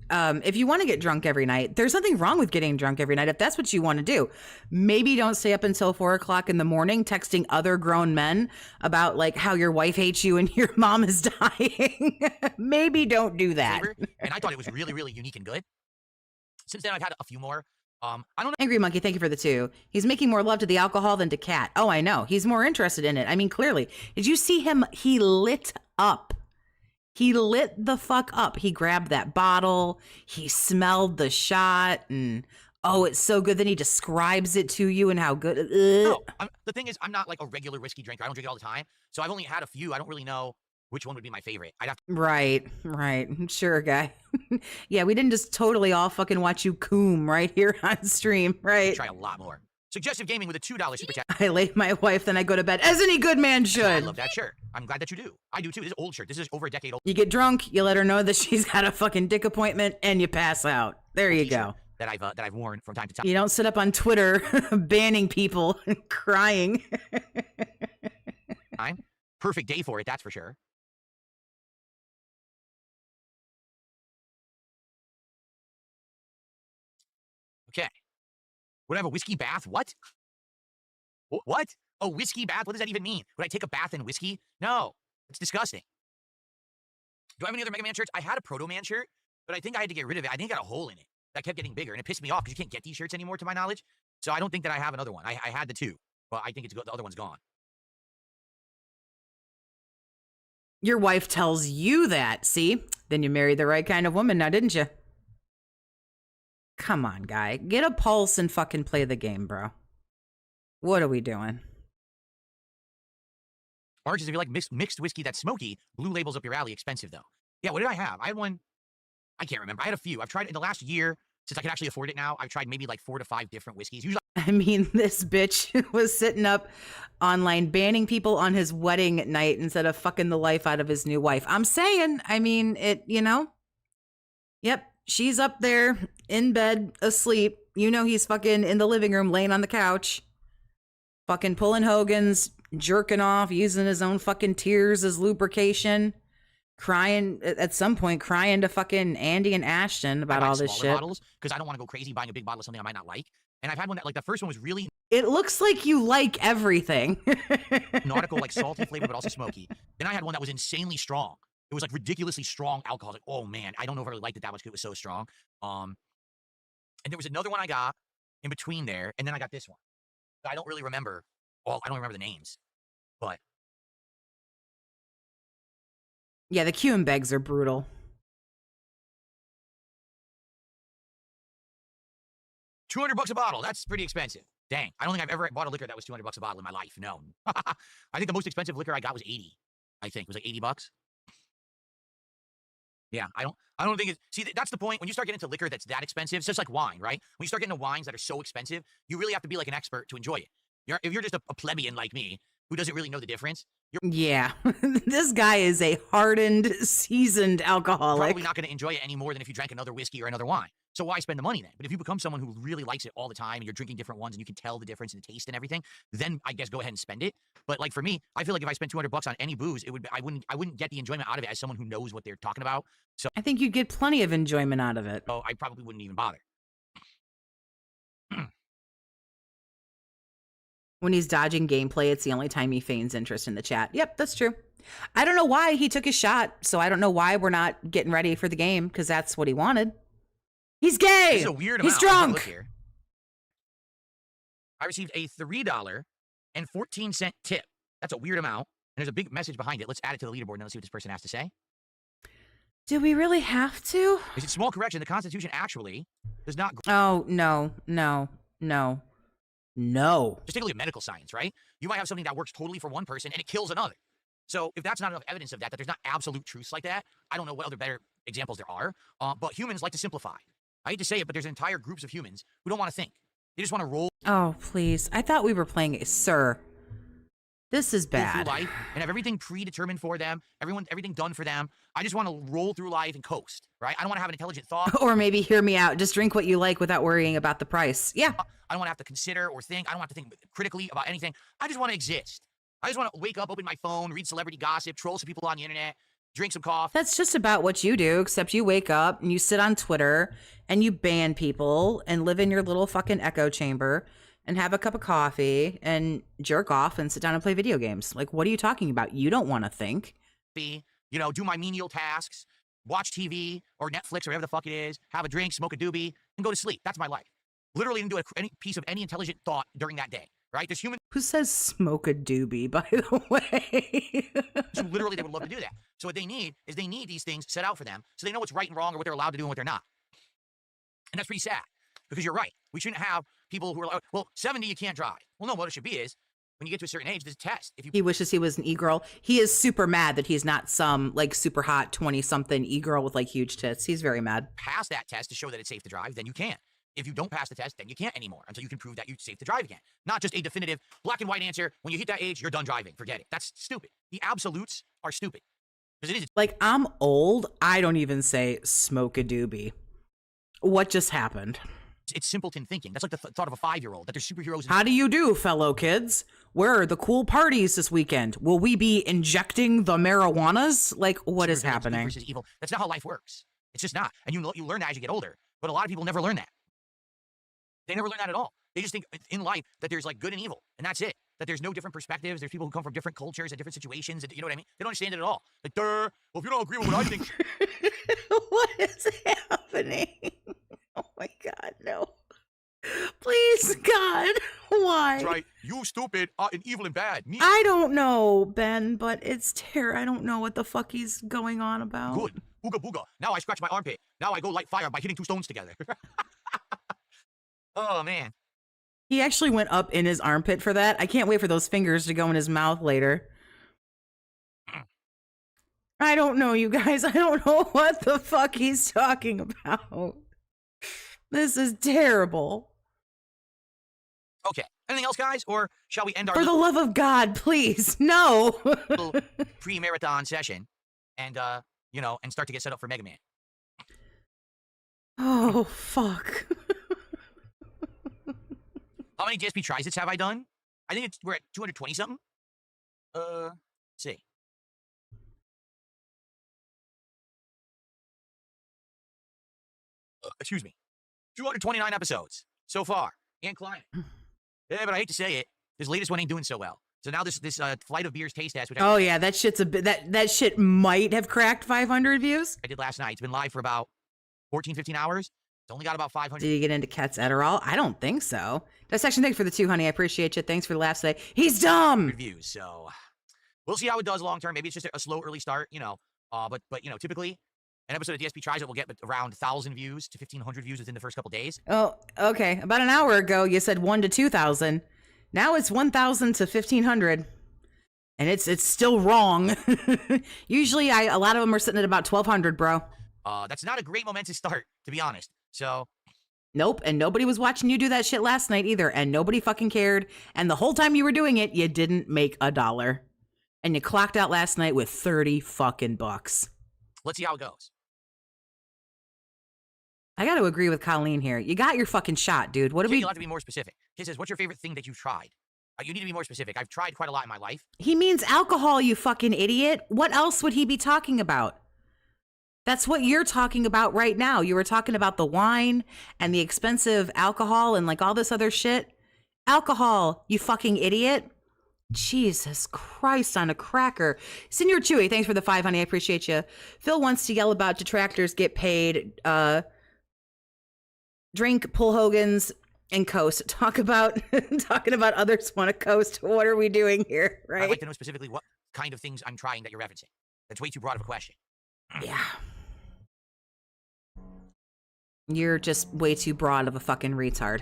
If you want to get drunk every night, there's nothing wrong with getting drunk every night if that's what you want to do. Maybe don't stay up until 4 o'clock in the morning texting other grown men about, how your wife hates you and your mom is dying. Maybe don't do that. And I thought it was really, really unique and good. Since then, I've had a few more. I don't know. Angry Monkey, thank you for the 2. He's making more love to the alcohol than to Cat. Oh, I know. He's more interested in it. I mean, clearly. Did you see him? He lit up. He lit the fuck up. He grabbed that bottle. He smelled the shot. And Oh, it's so good. Then he describes it to you and how good. No, the thing is, I'm not like a regular whiskey drinker. I don't drink it all the time. So I've only had a few. I don't really know which one would be my favorite. I'd have to Right. Sure, guy. Yeah, we didn't just totally all fucking watch you coom right here on stream, right? try a lot more. Suggestive Gaming with a $2 super chat. I lay my wife, then I go to bed, as any good man I should. love that shirt. I'm glad that you do. I do too. This is an old shirt. This is over a decade old. You get drunk, you let her know that she's got a fucking dick appointment, and you pass out. There you go. That I've worn from time to time. You don't sit up on Twitter banning people and crying. Perfect day for it, that's for sure. Okay. Would I have a whiskey bath? What? What? A whiskey bath? What does that even mean? Would I take a bath in whiskey? No. It's disgusting. Do I have any other Mega Man shirts? I had a Proto Man shirt, but I think I had to get rid of it. I think it got a hole in it. That kept getting bigger, and it pissed me off because you can't get these shirts anymore, to my knowledge. So I don't think that I have another one. I had the two, but I think the other one's gone. Your wife tells you that, see? Then you married the right kind of woman now, didn't you? Come on, guy. Get a pulse and fucking play the game, bro. What are we doing? Orange is if you like mixed whiskey that's smoky, Blue Label's up your alley, expensive though. Yeah, what did I have? I had one, I can't remember. I had a few. I've tried in the last year, since I can actually afford it now, I've tried maybe like 4 to 5 different whiskeys. Usually I mean, this bitch was sitting up online banning people on his wedding night instead of fucking the life out of his new wife. I'm saying, I mean, it, you know? Yep, she's up there in bed, asleep. You know he's fucking in the living room, laying on the couch, fucking pulling Hogan's, jerking off, using his own fucking tears as lubrication, crying, at some point, crying to fucking Andy and Ashton about all this shit. bottles because I don't want to go crazy buying a big bottle of something I might not like. And I've had one that, like, the first one was really It looks like you like everything. nautical, like salty flavor, but also smoky. Then I had one that was insanely strong. It was like ridiculously strong alcohol. Like, oh man, I don't know if I really liked it that much because it was so strong. And there was another one I got in between there, and then I got this one. I don't really remember. Well, I don't remember the names, but Yeah, the Q and Begs are brutal. $200 a bottle. That's pretty expensive. Dang, I don't think I've ever bought a liquor that was $200 a bottle in my life. No, I think the most expensive liquor I got was 80. I think it was like $80. Yeah, I don't think it's, see, that's the point. When you start getting into liquor that's that expensive, it's just like wine, right? When you start getting into wines that are so expensive, you really have to be like an expert to enjoy it. If you're just a plebeian like me, who doesn't really know the difference, you're Yeah, this guy is a hardened, seasoned alcoholic. probably not going to enjoy it any more than if you drank another whiskey or another wine. So why spend the money then? But if you become someone who really likes it all the time and you're drinking different ones and you can tell the difference in the taste and everything, then I guess go ahead and spend it. But like for me, I feel like if I spent $200 on any booze, I wouldn't get the enjoyment out of it as someone who knows what they're talking about. So I think you'd get plenty of enjoyment out of it. I probably wouldn't even bother. When he's dodging gameplay, it's the only time he feigns interest in the chat. Yep, that's true. I don't know why he took his shot, so I don't know why we're not getting ready for the game, because that's what he wanted. He's gay! This is a weird He's amount. I'm gonna look drunk! here. I received a $3.14 tip. That's a weird amount. And there's a big message behind it. Let's add it to the leaderboard and let's see what this person has to say. Do we really have to? Is it small correction? The Constitution actually does not. Oh, no. Just take a look at medical science, right? You might have something that works totally for one person and it kills another. So if that's not enough evidence of that there's not absolute truths like that, I don't know what other better examples there are. But humans like to simplify. I hate to say it, but there's entire groups of humans who don't want to think. They just want to roll Oh, please. I thought we were playing... Sir, this is through bad. life and have everything predetermined for them, everything done for them. I just want to roll through life and coast, right? I don't want to have an intelligent thought. Or maybe hear me out. Just drink what you like without worrying about the price. Yeah. I don't want to have to consider or think. I don't have to think critically about anything. I just want to exist. I just want to wake up, open my phone, read celebrity gossip, troll some people on the internet, drink some coffee. That's just about what you do, except you wake up and you sit on Twitter and you ban people and live in your little fucking echo chamber and have a cup of coffee and jerk off and sit down and play video games. Like, what are you talking about? You don't want to think. You know, do my menial tasks, watch TV or Netflix or whatever the fuck it is, have a drink, smoke a doobie, and go to sleep. That's my life. Literally didn't do any piece of any intelligent thought during that day, right? There's humans Who says smoke a doobie, by the way? who literally they would love to do that. So what they need is these things set out for them so they know what's right and wrong or what they're allowed to do and what they're not. And that's pretty sad. Because you're right. We shouldn't have people who are like, well, 70, you can't drive. Well, no, what it should be is when you get to a certain age, there's a test. If you He wishes he was an e-girl. He is super mad that he's not some like super hot 20-something e-girl with like huge tits. He's very mad. pass that test to show that it's safe to drive, then you can. If you don't pass the test, then you can't anymore until you can prove that you're safe to drive again. Not just a definitive black and white answer. When you hit that age, you're done driving. Forget it. That's stupid. The absolutes are stupid. Because it is. Like, I'm old. I don't even say smoke a doobie. What just happened? It's simpleton thinking. That's like the thought of a 5-year-old, that there's superheroes. How do you do, fellow kids? Where are the cool parties this weekend? Will we be injecting the marijuanas? Like, what is happening? Versus evil. That's not how life works. It's just not. And you learn that as you get older. But a lot of people never learn that. They never learn that at all. They just think in life that there's like good and evil, and that's it. That there's no different perspectives. There's people who come from different cultures and different situations. And you know what I mean? They don't understand it at all. Like, well, if you don't agree with what I think. What is happening? Oh my God, no. Please, God, why? That's right. You stupid and evil and bad. Me. I don't know, Ben, but it's I don't know what the fuck he's going on about. Good. Ooga booga. Now I scratch my armpit. Now I go light fire by hitting 2 stones together. Oh, man. He actually went up in his armpit for that. I can't wait for those fingers to go in his mouth later. I don't know, you guys. I don't know what the fuck he's talking about. This is terrible. Okay. Anything else, guys? Or shall we end our For the love of God, please. No. little pre-marathon session and, and start to get set up for Mega Man? Oh, fuck. How many DSP tries have I done? I think we're at 220 something. Let's see. Excuse me. 229 episodes so far. And climbing. Yeah, but I hate to say it. This latest one ain't doing so well. So now this Flight of Beers taste test. Which Oh yeah, that shit's a bit. That shit might have cracked 500 views. I did last night. It's been live for about 14, 15 hours. It's only got about 500. Did you get into Cat's Adderall? I don't think so. Dissection, thanks for the 2, honey. I appreciate you. Thanks for the laughs today. He's dumb. Views. So we'll see how it does long term. Maybe it's just a slow early start, But typically an episode of DSP Tries It will get around 1,000 views to 1,500 views within the first couple days. Oh, okay. About an hour ago, you said 1 to 2,000. Now it's 1,000 to 1,500, and it's still wrong. Usually, a lot of them are sitting at about 1,200, bro. That's not a great momentous start, to be honest. So. Nope, and nobody was watching you do that shit last night either, and nobody fucking cared. And the whole time you were doing it, you didn't make $1, and you clocked out last night with 30 fucking bucks. Let's see how it goes. I got to agree with Colleen here. You got your fucking shot, dude. What do we? You'll have to be more specific. He says, "What's your favorite thing that you've tried?" You need to be more specific. I've tried quite a lot in my life. He means alcohol, you fucking idiot. What else would he be talking about? That's what you're talking about right now. You were talking about the wine and the expensive alcohol and like all this other shit. Alcohol, you fucking idiot. Jesus Christ on a cracker. Senior Chewy, thanks for the 5, honey. I appreciate you. Phil wants to yell about detractors get paid. Drink, pull Hogan's, and coast. Talking about others want to coast. What are we doing here, right? I'd like to know specifically what kind of things I'm trying that you're referencing. That's way too broad of a question. Yeah. You're just way too broad of a fucking retard.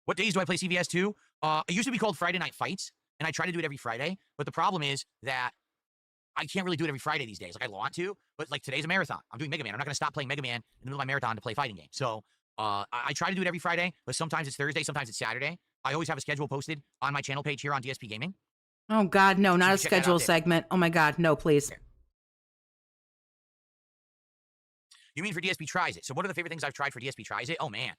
What days do I play CVS 2? It used to be called Friday Night Fights, and I try to do it every Friday. But the problem is that I can't really do it every Friday these days. Like, I want to, but like today's a marathon. I'm doing Mega Man. I'm not going to stop playing Mega Man in the middle of my marathon to play fighting games. So I try to do it every Friday, but sometimes it's Thursday, sometimes it's Saturday. I always have a schedule posted on my channel page here on DSP Gaming. Oh, God, no, not a check that out schedule there. segment. Oh, my God, no, please. You mean for DSP Tries It? So what are the favorite things I've tried for DSP Tries It? Oh, man.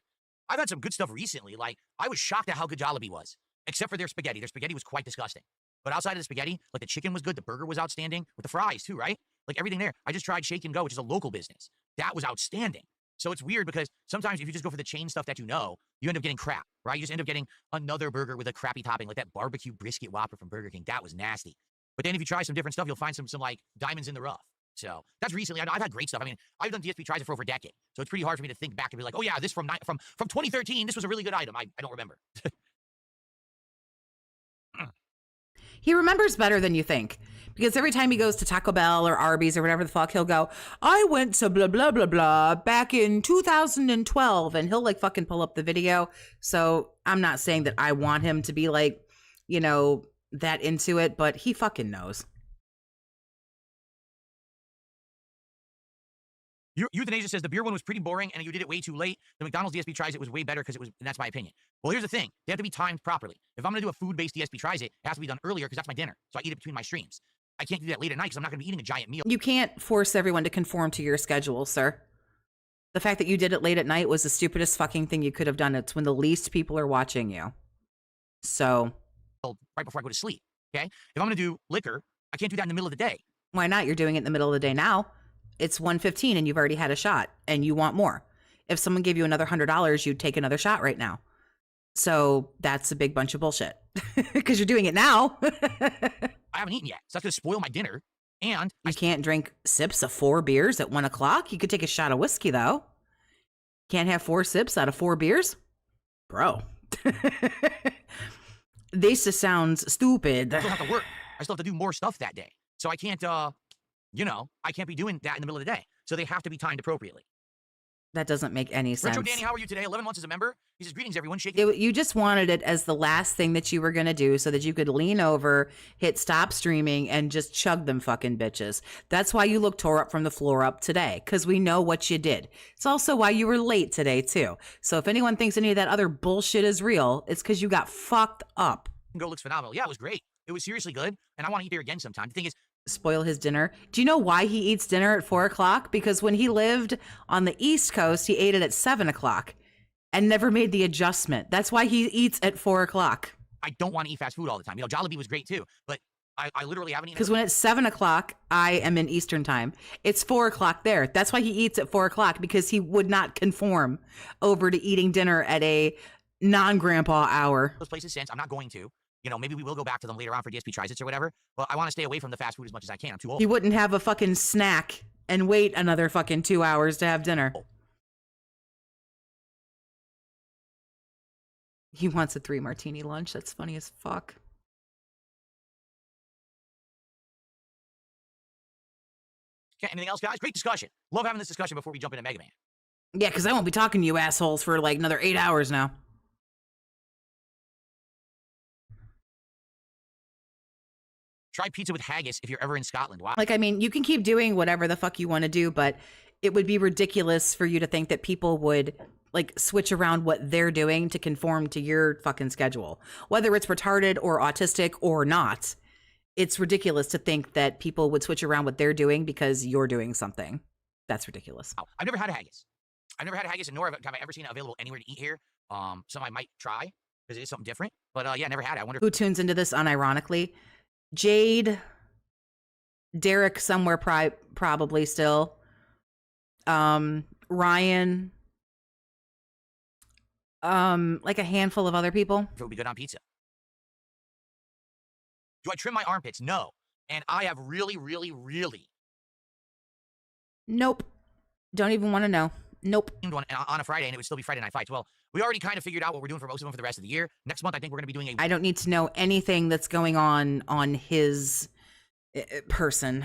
I've had some good stuff recently. Like, I was shocked at how good Jollibee was, except for their spaghetti. Their spaghetti was quite disgusting. But outside of the spaghetti, like the chicken was good, the burger was outstanding, with the fries too, right? Like everything there. I just tried Shake and Go, which is a local business. That was outstanding. So it's weird because sometimes if you just go for the chain stuff that you end up getting crap, right? You just end up getting another burger with a crappy topping, like that barbecue brisket Whopper from Burger King. That was nasty. But then if you try some different stuff, you'll find some like diamonds in the rough. So that's recently. I've had great stuff. I mean, I've done DSP Tries It for over a decade. So it's pretty hard for me to think back and be like, oh yeah, this from 2013, this was a really good item. I don't remember. He remembers better than you think. Because every time he goes to Taco Bell or Arby's or whatever the fuck, he'll go, I went to blah, blah, blah, blah back in 2012. And he'll like fucking pull up the video. So I'm not saying that I want him to be like, you know, that into it, but he fucking knows. Euthanasia says the beer one was pretty boring and you did it way too late. The McDonald's DSP Tries It was way better because it was, and that's my opinion. Well, here's the thing. They have to be timed properly. If I'm going to do a food-based DSP Tries It, it has to be done earlier because that's my dinner. So I eat it between my streams. I can't do that late at night because I'm not going to be eating a giant meal. You can't force everyone to conform to your schedule, sir. The fact that you did it late at night was the stupidest fucking thing you could have done. It's when the least people are watching you. So. Right before I go to sleep, okay? If I'm going to do liquor, I can't do that in the middle of the day. Why not? You're doing it in the middle of the day now. It's 1:15 and you've already had a shot and you want more. If someone gave you another $100, you'd take another shot right now. So that's a big bunch of bullshit because you're doing it now. I haven't eaten yet, so that's going to spoil my dinner. And you can't drink sips of 4 beers at 1 o'clock. You could take a shot of whiskey though. Can't have 4 sips out of 4 beers? Bro. This just sounds stupid. I still have to work. I still have to do more stuff that day. So I can't, you know, I can't be doing that in the middle of the day. So they have to be timed appropriately. That doesn't make any sense. Retro Danny, how are you today? 11 months as a member. He says, greetings, everyone. Shaking. You just wanted it as the last thing that you were going to do so that you could lean over, hit stop streaming, and just chug them fucking bitches. That's why you look tore up from the floor up today, because we know what you did. It's also why you were late today, too. So if anyone thinks any of that other bullshit is real, it's because you got fucked up. Go looks phenomenal. Yeah, it was great. It was seriously good, and I want to eat there again sometime. The thing is, spoil his dinner. Do you know why he eats dinner at 4 o'clock? Because when he lived on the East Coast, he ate it at 7 o'clock and never made the adjustment. That's why he eats at 4 o'clock. I don't want to eat fast food all the time. You know, Jollibee was great too, but I literally haven't eaten. Because when it's 7 o'clock, I am in Eastern time. It's 4 o'clock there. That's why he eats at 4 o'clock, because he would not conform over to eating dinner at a non-grandpa hour. Those places since, I'm not going to. You know, maybe we will go back to them later on for DSP Tries It or whatever, but I want to stay away from the fast food as much as I can. I'm too old. He wouldn't have a fucking snack and wait another fucking 2 hours to have dinner. He wants a 3 martini lunch. That's funny as fuck. Okay, anything else, guys? Great discussion. Love having this discussion before we jump into Mega Man. Yeah, because I won't be talking to you assholes for like another 8 hours now. Try pizza with haggis if you're ever in Scotland. Wow. Like, I mean, you can keep doing whatever the fuck you want to do, but it would be ridiculous for you to think that people would like switch around what they're doing to conform to your fucking schedule. Whether it's retarded or autistic or not, it's ridiculous to think that people would switch around what they're doing because you're doing something. That's ridiculous. I've never had a haggis. I've never had a haggis, and nor have I ever seen it available anywhere to eat here. Some I might try because it is something different. But yeah, never had it. I wonder who tunes into this unironically. Jade, Derek somewhere probably still, Ryan, like a handful of other people. If it would be good on pizza. Do I trim my armpits? No. And I have really. Nope. Don't even want to know. Nope. One on a Friday, and it would still be Friday Night Fights. Well, we already kind of figured out what we're doing for most of them for the rest of the year. Next month, I think we're going to be doing I don't need to know anything that's going on his person.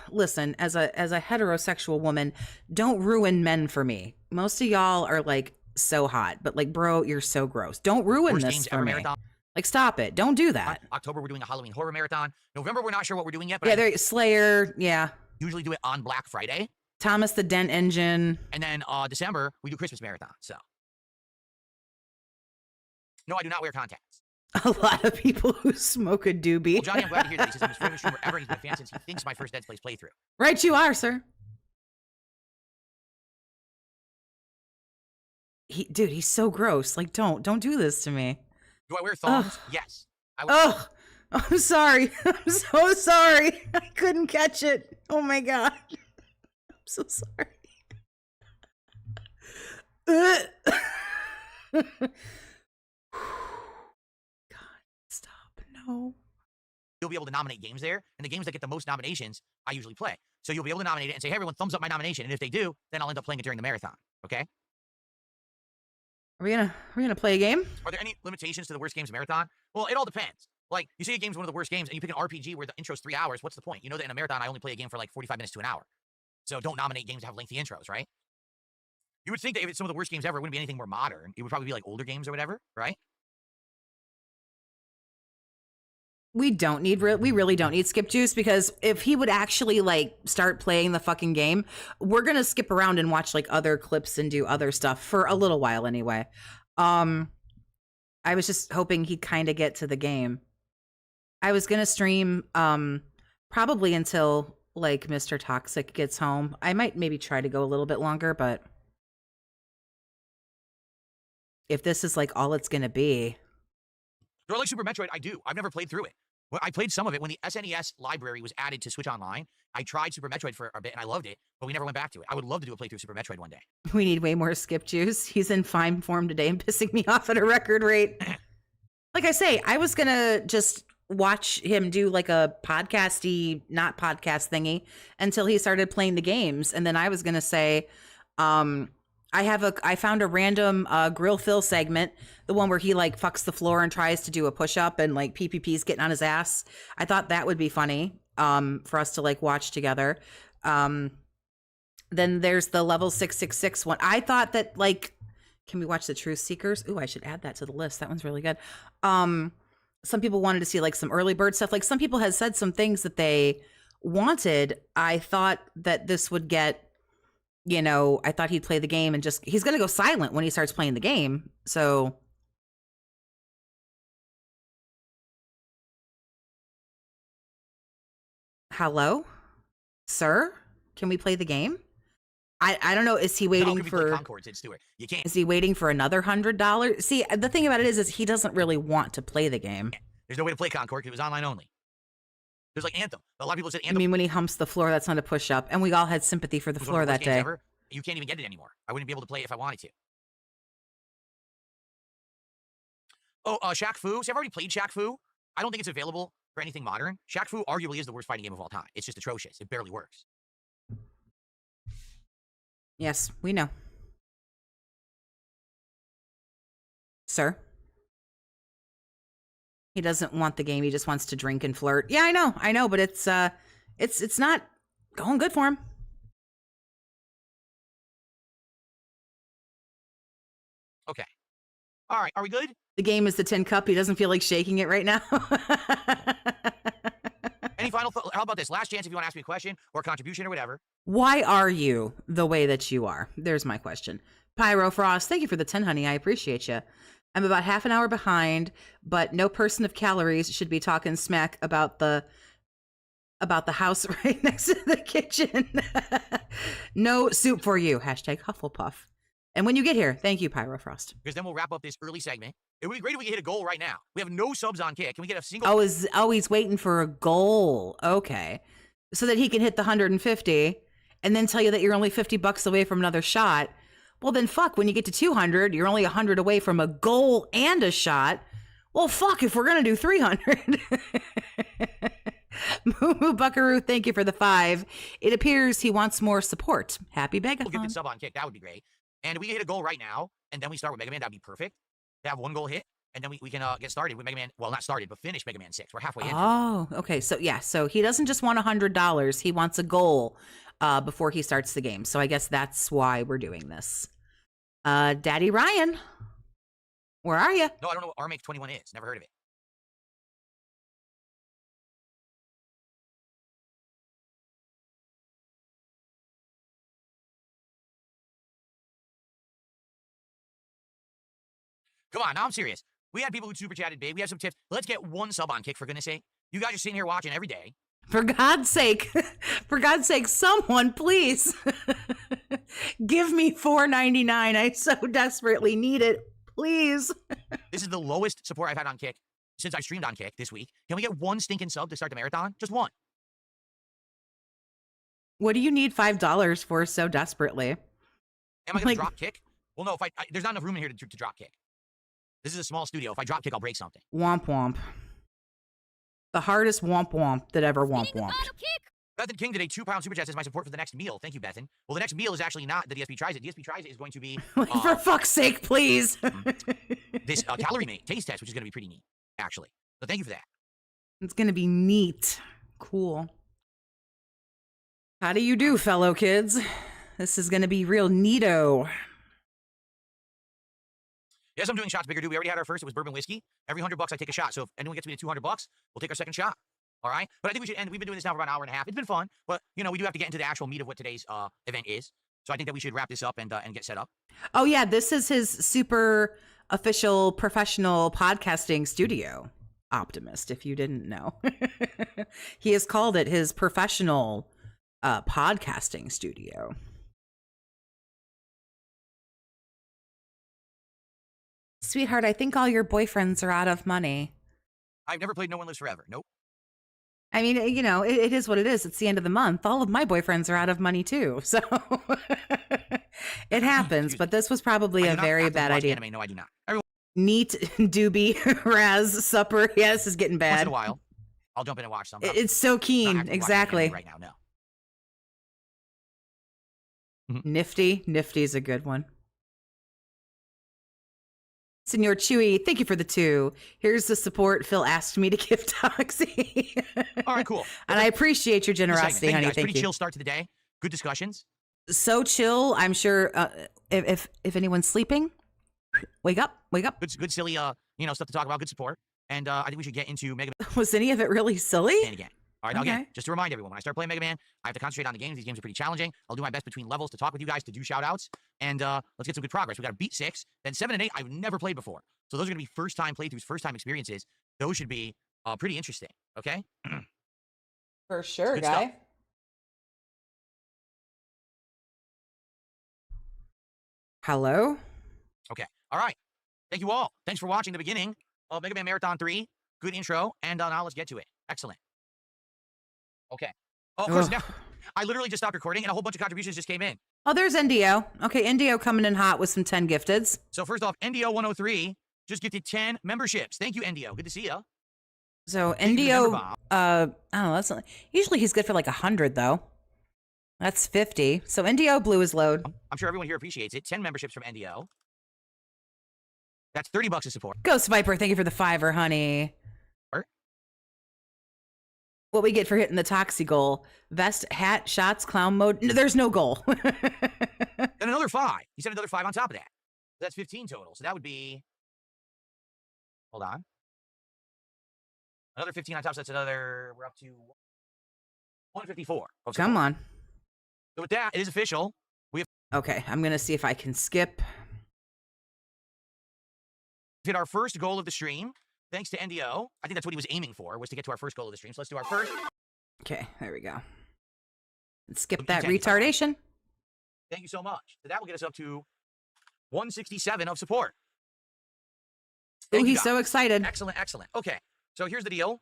Listen, as a heterosexual woman, don't ruin men for me. Most of y'all are like so hot, but like, bro, you're so gross. Don't ruin this for me. Marathon. Like, stop it. Don't do that. October, we're doing a Halloween horror marathon. November, we're not sure what we're doing yet. But yeah, there Slayer. Yeah. Usually do it on Black Friday. Thomas the Dent Engine. And then December, we do Christmas marathon. So. No, I do not wear contacts. A lot of people who smoke a doobie. Well, Johnny, I'm glad to hear that. He says I'm his favorite streamer ever. He's been a fan since he thinks my first Dead Space playthrough. Right, you are, sir. Dude, he's so gross. Like, don't do this to me. Do I wear thongs? Yes. Oh, I'm sorry. I'm so sorry. I couldn't catch it. Oh my God. I'm so sorry. God, stop. No. You'll be able to nominate games there, and the games that get the most nominations, I usually play. So you'll be able to nominate it and say, hey, everyone, thumbs up my nomination. And if they do, then I'll end up playing it during the marathon. Okay? Are we gonna play a game? Are there any limitations to the worst games marathon? Well, it all depends. Like, you say a game's one of the worst games, and you pick an RPG where the intro's 3 hours. What's the point? You know that in a marathon, I only play a game for like 45 minutes to an hour. So don't nominate games that have lengthy intros, right? You would think that if it's some of the worst games ever, it wouldn't be anything more modern. It would probably be like older games or whatever, right? We really don't need skip juice, because if he would actually like start playing the fucking game, we're gonna skip around and watch like other clips and do other stuff for a little while anyway. I was just hoping he'd kind of get to the game. I was gonna stream probably until like Mr. Toxic gets home. I might maybe try to go a little bit longer, but if this is like all it's gonna be. Do I like Super Metroid? I do. I've never played through it. Well, I played some of it when the SNES library was added to Switch Online. I tried Super Metroid for a bit and I loved it, but we never went back to it. I would love to do a playthrough of Super Metroid one day. We need way more skip juice. He's in fine form today and pissing me off at a record rate. Like I say, I was gonna just watch him do like a podcasty, not podcast thingy until he started playing the games. And then I was gonna say, I found a random grill fill segment, the one where he like fucks the floor and tries to do a push up and like PPP's getting on his ass. I thought that would be funny for us to like watch together. Then there's the level 666 one. I thought that like, can we watch the Truth Seekers? Ooh, I should add that to the list. That one's really good. Some people wanted to see like some early bird stuff. Like some people had said some things that they wanted. I thought that this would get, you know, I thought he'd play the game and just, he's going to go silent when he starts playing the game. So. Hello, sir, can we play the game? I don't know. Is he waiting for Concords? It's Stuart. You can't. Is he waiting for another $100? See, the thing about it is he doesn't really want to play the game. There's no way to play Concord because it was online only. There's like Anthem. A lot of people said Anthem. I mean, when he humps the floor, that's not a push up. And we all had sympathy for the was floor one of the that worst games day. ever. You can't even get it anymore. I wouldn't be able to play it if I wanted to. Oh, Shaq Fu. See, I've already played Shaq Fu. I don't think it's available for anything modern. Shaq Fu arguably is the worst fighting game of all time. It's just atrocious. It barely works. Yes, we know. Sir? He doesn't want the game. He just wants to drink and flirt. Yeah, I know, but it's not going good for him. Okay. All right, are we good? The game is the tin cup. He doesn't feel like shaking it right now. Any final thought? How about this? Last chance if you want to ask me a question or a contribution or whatever. Why are you the way that you are? There's my question. Pyro Frost, thank you for the 10, honey. I appreciate you. I'm about half an hour behind, but no person of calories should be talking smack about the house right next to the kitchen. No soup for you. Hashtag Hufflepuff. And when you get here, thank you, Pyro Frost. Because then we'll wrap up this early segment. It would be great if we could hit a goal right now. We have no subs on Kick. Can we get a single? He's waiting for a goal. Okay. So that he can hit the 150 and then tell you that you're only $50 away from another shot. Well, then fuck, when you get to 200, you're only 100 away from a goal and a shot. Well, fuck, if we're going to do 300. Moo Buckaroo, thank you for the 5. It appears he wants more support. Happy Begathon. We'll get the sub on Kick. That would be great. And if we can hit a goal right now, and then we start with Mega Man, that'd be perfect. To have one goal hit, and then we can get started with Mega Man. Well, not started, but finish Mega Man 6. We're halfway in. Oh, okay. So, yeah. So he doesn't just want $100. He wants a goal before he starts the game. So I guess that's why we're doing this. Daddy Ryan, where are you? No, I don't know what RMake 21 is. Never heard of it. Come on, now I'm serious. We had people who super chatted big. We have some tips. Let's get one sub on Kick, for goodness sake. You guys are sitting here watching every day. For God's sake, someone please give me $4.99. I so desperately need it. Please. This is the lowest support I've had on Kick since I streamed on Kick this week. Can we get one stinking sub to start the marathon? Just one. What do you need $5 for so desperately? Am I going to drop Kick? Well, no, there's not enough room in here to drop Kick. This is a small studio. If I drop Kick, I'll break something. Womp womp. The hardest womp womp that ever womp womp. Bethan King today, £2 super chat says my support for the next meal. Thank you, Bethan. Well, the next meal is actually not the DSP Tries It. DSP Tries It is going to be... for fuck's sake, please. This calorie taste test, which is going to be pretty neat, actually. So thank you for that. It's gonna be neat. Cool. How do you do, fellow kids? This is gonna be real neato. Yes, I'm doing shots bigger, dude. We already had our first. It was bourbon whiskey. Every $100 I take a shot. So if anyone gets me to $200, we'll take our second shot. All right. But I think we should end. We've been doing this now for about an hour and a half. It's been fun, but you know, we do have to get into the actual meat of what today's event is. So I think that we should wrap this up and get set up. Oh yeah, this is his super official professional podcasting studio. Optimist, if you didn't know. He has called it his professional podcasting studio. Sweetheart, I think all your boyfriends are out of money. I've never played No One Lives Forever. Nope. I mean, you know, it is what it is. It's the end of the month. All of my boyfriends are out of money too. So it happens, but this was probably a very bad idea. Anime. No, I do not. Everyone, Neat, doobie, Raz, supper. Yeah, this is getting once bad. in a while, I'll jump in and watch some. It's so Not keen. actively watching Exactly. anime right now, no. Nifty's a good one. Senor Chewy, thank you for the 2. Here's the support Phil asked me to give Toxie. All right, cool. And I appreciate your generosity, Thank honey. you guys. Thank Pretty you. chill start to the day. Good discussions. So chill. I'm sure if anyone's sleeping, wake up. Good silly stuff to talk about. Good support. And I think we should get into Mega Was any of it really silly? Man again. All right, now again, Okay. just to remind everyone, when I start playing Mega Man, I have to concentrate on the games. These games are pretty challenging. I'll do my best between levels to talk with you guys, to do shout-outs, and let's get some good progress. We got to beat 6, then 7 and 8 I've never played before. So those are going to be first-time playthroughs, first-time experiences. Those should be pretty interesting, okay? For sure, Good guy. stuff. Hello? Okay, all right. Thank you all. Thanks for watching the beginning of Mega Man Marathon 3. Good intro, and now let's get to it. Excellent. Okay. Oh, of course, now, I literally just stopped recording, and a whole bunch of contributions just came in. Oh, there's Indio. Okay, Indio coming in hot with some 10 gifteds. So first off, NDO103 just gifted 10 memberships. Thank you, NDO. Good to see you. So Thank you, Indio, Member I don't know, that's not, usually he's good for like 100 though. That's 50. So Indio blew his load. I'm sure everyone here appreciates it. 10 memberships from NDO. That's $30 of support. Ghost Viper, thank you for the 5, honey. Art? What we get for hitting the Toxie goal. Vest, hat, shots, clown mode. No, there's no goal. And another 5. He said another 5 on top of that. That's 15 total. So that would be, hold on. Another 15 on top. So that's another, we're up to 154. Come on. So with that, it is official. We have Okay, I'm going to see if I can skip. hit our first goal of the stream. Thanks to NDO. I think that's what he was aiming for, was to get to our first goal of the stream. So let's do our first. Okay, there we go. Skip Look, that you can. retardation. Thank you so much. So that will get us up to 167 of support. Oh, Thank you, he's so guys. excited. Excellent, excellent. Okay, so here's the deal.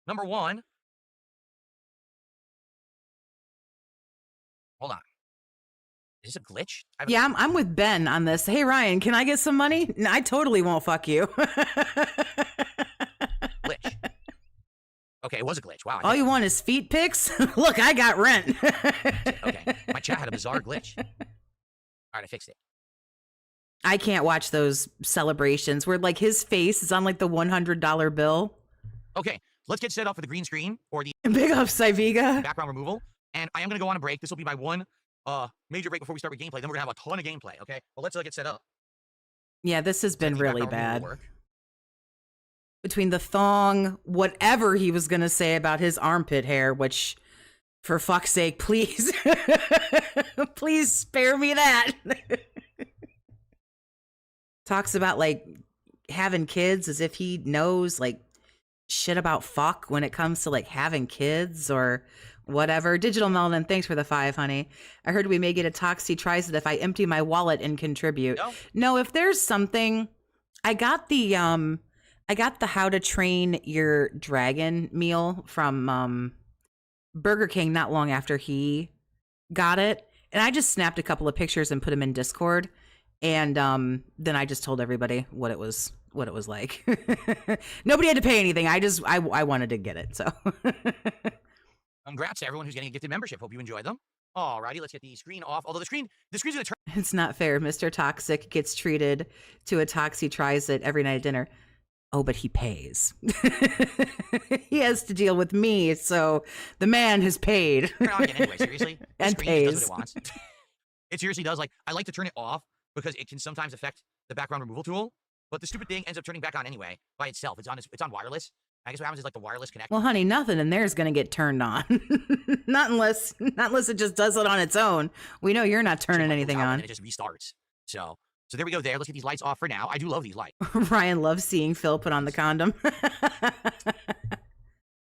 Number 1. Hold on. Is this a glitch? Yeah, I'm with Ben on this. Hey, Ryan, can I get some money? No, I totally won't fuck you. Glitch. Okay, it was a glitch. Wow. All you want is feet pics? Look, I got rent. Okay, my chat had a bizarre glitch. All right, I fixed it. I can't watch those celebrations where like his face is on like the $100 bill. Okay, let's get set up for the green screen or the Big up, Saiviga. background removal. And I am going to go on a break. This will be my one major break before we start with gameplay. Then we're going to have a ton of gameplay, okay? But let's get set up. Yeah, this has been The really background removal bad. will work. Between the thong, whatever he was going to say about his armpit hair, which, for fuck's sake, please, please spare me that. Talks about like having kids as if he knows like shit about fuck when it comes to like having kids or whatever. Digital Melon, thanks for the 5, honey. I heard we may get a Toxie tries it if I empty my wallet and contribute. No, if there's something, I got the How to Train Your Dragon meal from Burger King not long after he got it, and I just snapped a couple of pictures and put them in Discord, and then I just told everybody what it was like. Nobody had to pay anything. I wanted to get it, so. Congrats to everyone who's getting a gifted membership. Hope you enjoy them. Alrighty, let's get the screen off. Although the screen's gonna turn. It's not fair. Mr. Toxic gets treated to a Toxie tries it every night at dinner. Oh, but he pays. He has to deal with me, so the man has paid. Turn it on again anyway, seriously. The And screen just pays. does what it wants. It seriously does. Like, I like to turn it off because it can sometimes affect the background removal tool. But the stupid thing ends up turning back on anyway by itself. It's on wireless. I guess what happens is like the wireless connect. Well, honey, nothing in there is going to get turned on. not unless it just does it on its own. We know you're not turning anything on. And it just restarts. So there we go there. Let's get these lights off for now. I do love these lights. Ryan loves seeing Phil put on the condom.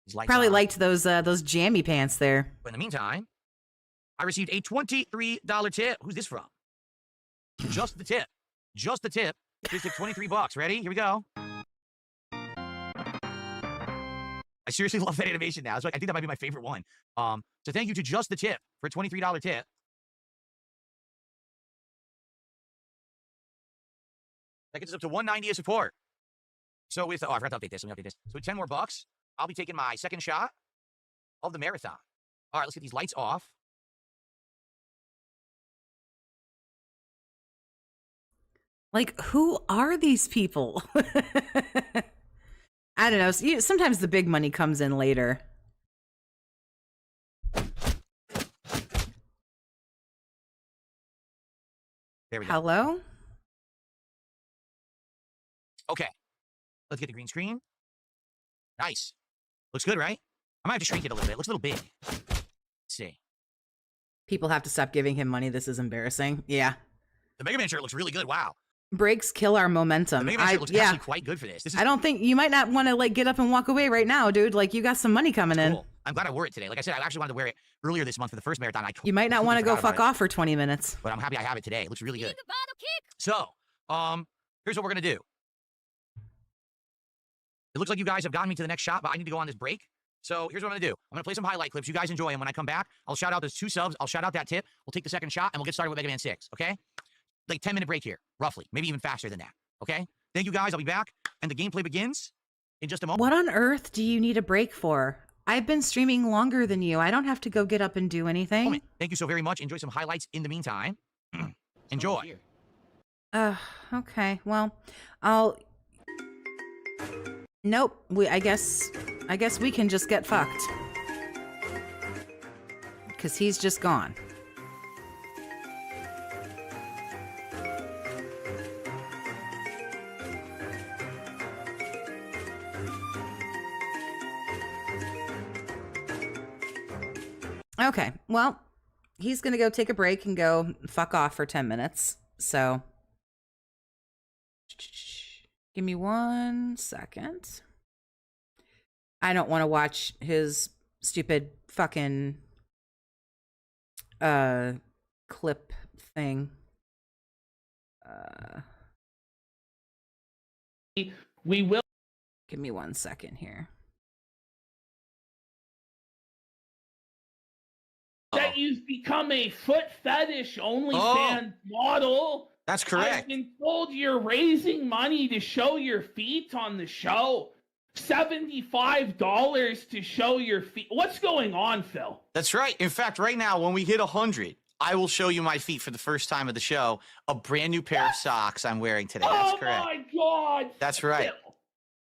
These lights Probably on. liked those jammy pants there. But in the meantime, I received a $23 tip. Who's this from? Just the tip. Just the tip. Just tip $23. Ready? Here we go. I seriously love that animation now. So I think that might be my favorite one. So thank you to Just the Tip for a $23 tip. That gets us up to $190 of support. So with I forgot to update this. Let me update this. So with 10 more bucks, I'll be taking my second shot of the marathon. All right, let's get these lights off. Like, who are these people? I don't know. Sometimes the big money comes in later. There we go. Hello? Okay. Let's get the green screen. Nice. Looks good, right? I might have to shrink it a little bit. It looks a little big. Let's see. People have to stop giving him money. This is embarrassing. Yeah. The Mega Man shirt looks really good. Wow. Breaks kill our The momentum. Mega Man shirt looks actually quite good for this. This is I don't think you might not want to like get up and walk away right now, dude. Like you got some money coming in. cool. I'm glad I wore it today. Like I said, I actually wanted to wear it earlier this month for the first marathon. You might not want to go fuck off for 20 minutes. But I'm happy I have it today. It looks really good. So, here's what we're gonna do. It looks like you guys have gotten me to the next shot, but I need to go on this break. So here's what I'm gonna do. I'm gonna play some highlight clips. You guys enjoy them. When I come back, I'll shout out those 2 subs. I'll shout out that tip. We'll take the second shot and we'll get started with Mega Man 6. Okay? Like 10-minute break here, roughly. Maybe even faster than that. Okay? Thank you guys. I'll be back, and the gameplay begins in just a moment. What on earth do you need a break for? I've been streaming longer than you. I don't have to go get up and do anything. Moment. Thank you so very much. Enjoy some highlights in the meantime. Enjoy. Okay. Well, I'll. Nope. I guess we can just get fucked. Because he's just gone. Okay, well, he's gonna go take a break and go fuck off for 10 minutes. So, give me 1 second. I don't want to watch his stupid fucking clip thing. We will. Give me 1 second here. That you've become a foot fetish OnlyFans model. That's correct. I've been told you're raising money to show your feet on the show. $75 to show your feet. What's going on, Phil? That's right. In fact, right now, when we hit 100, I will show you my feet for the first time of the show. A brand new pair of socks I'm wearing today. That's correct. Oh my God. That's right.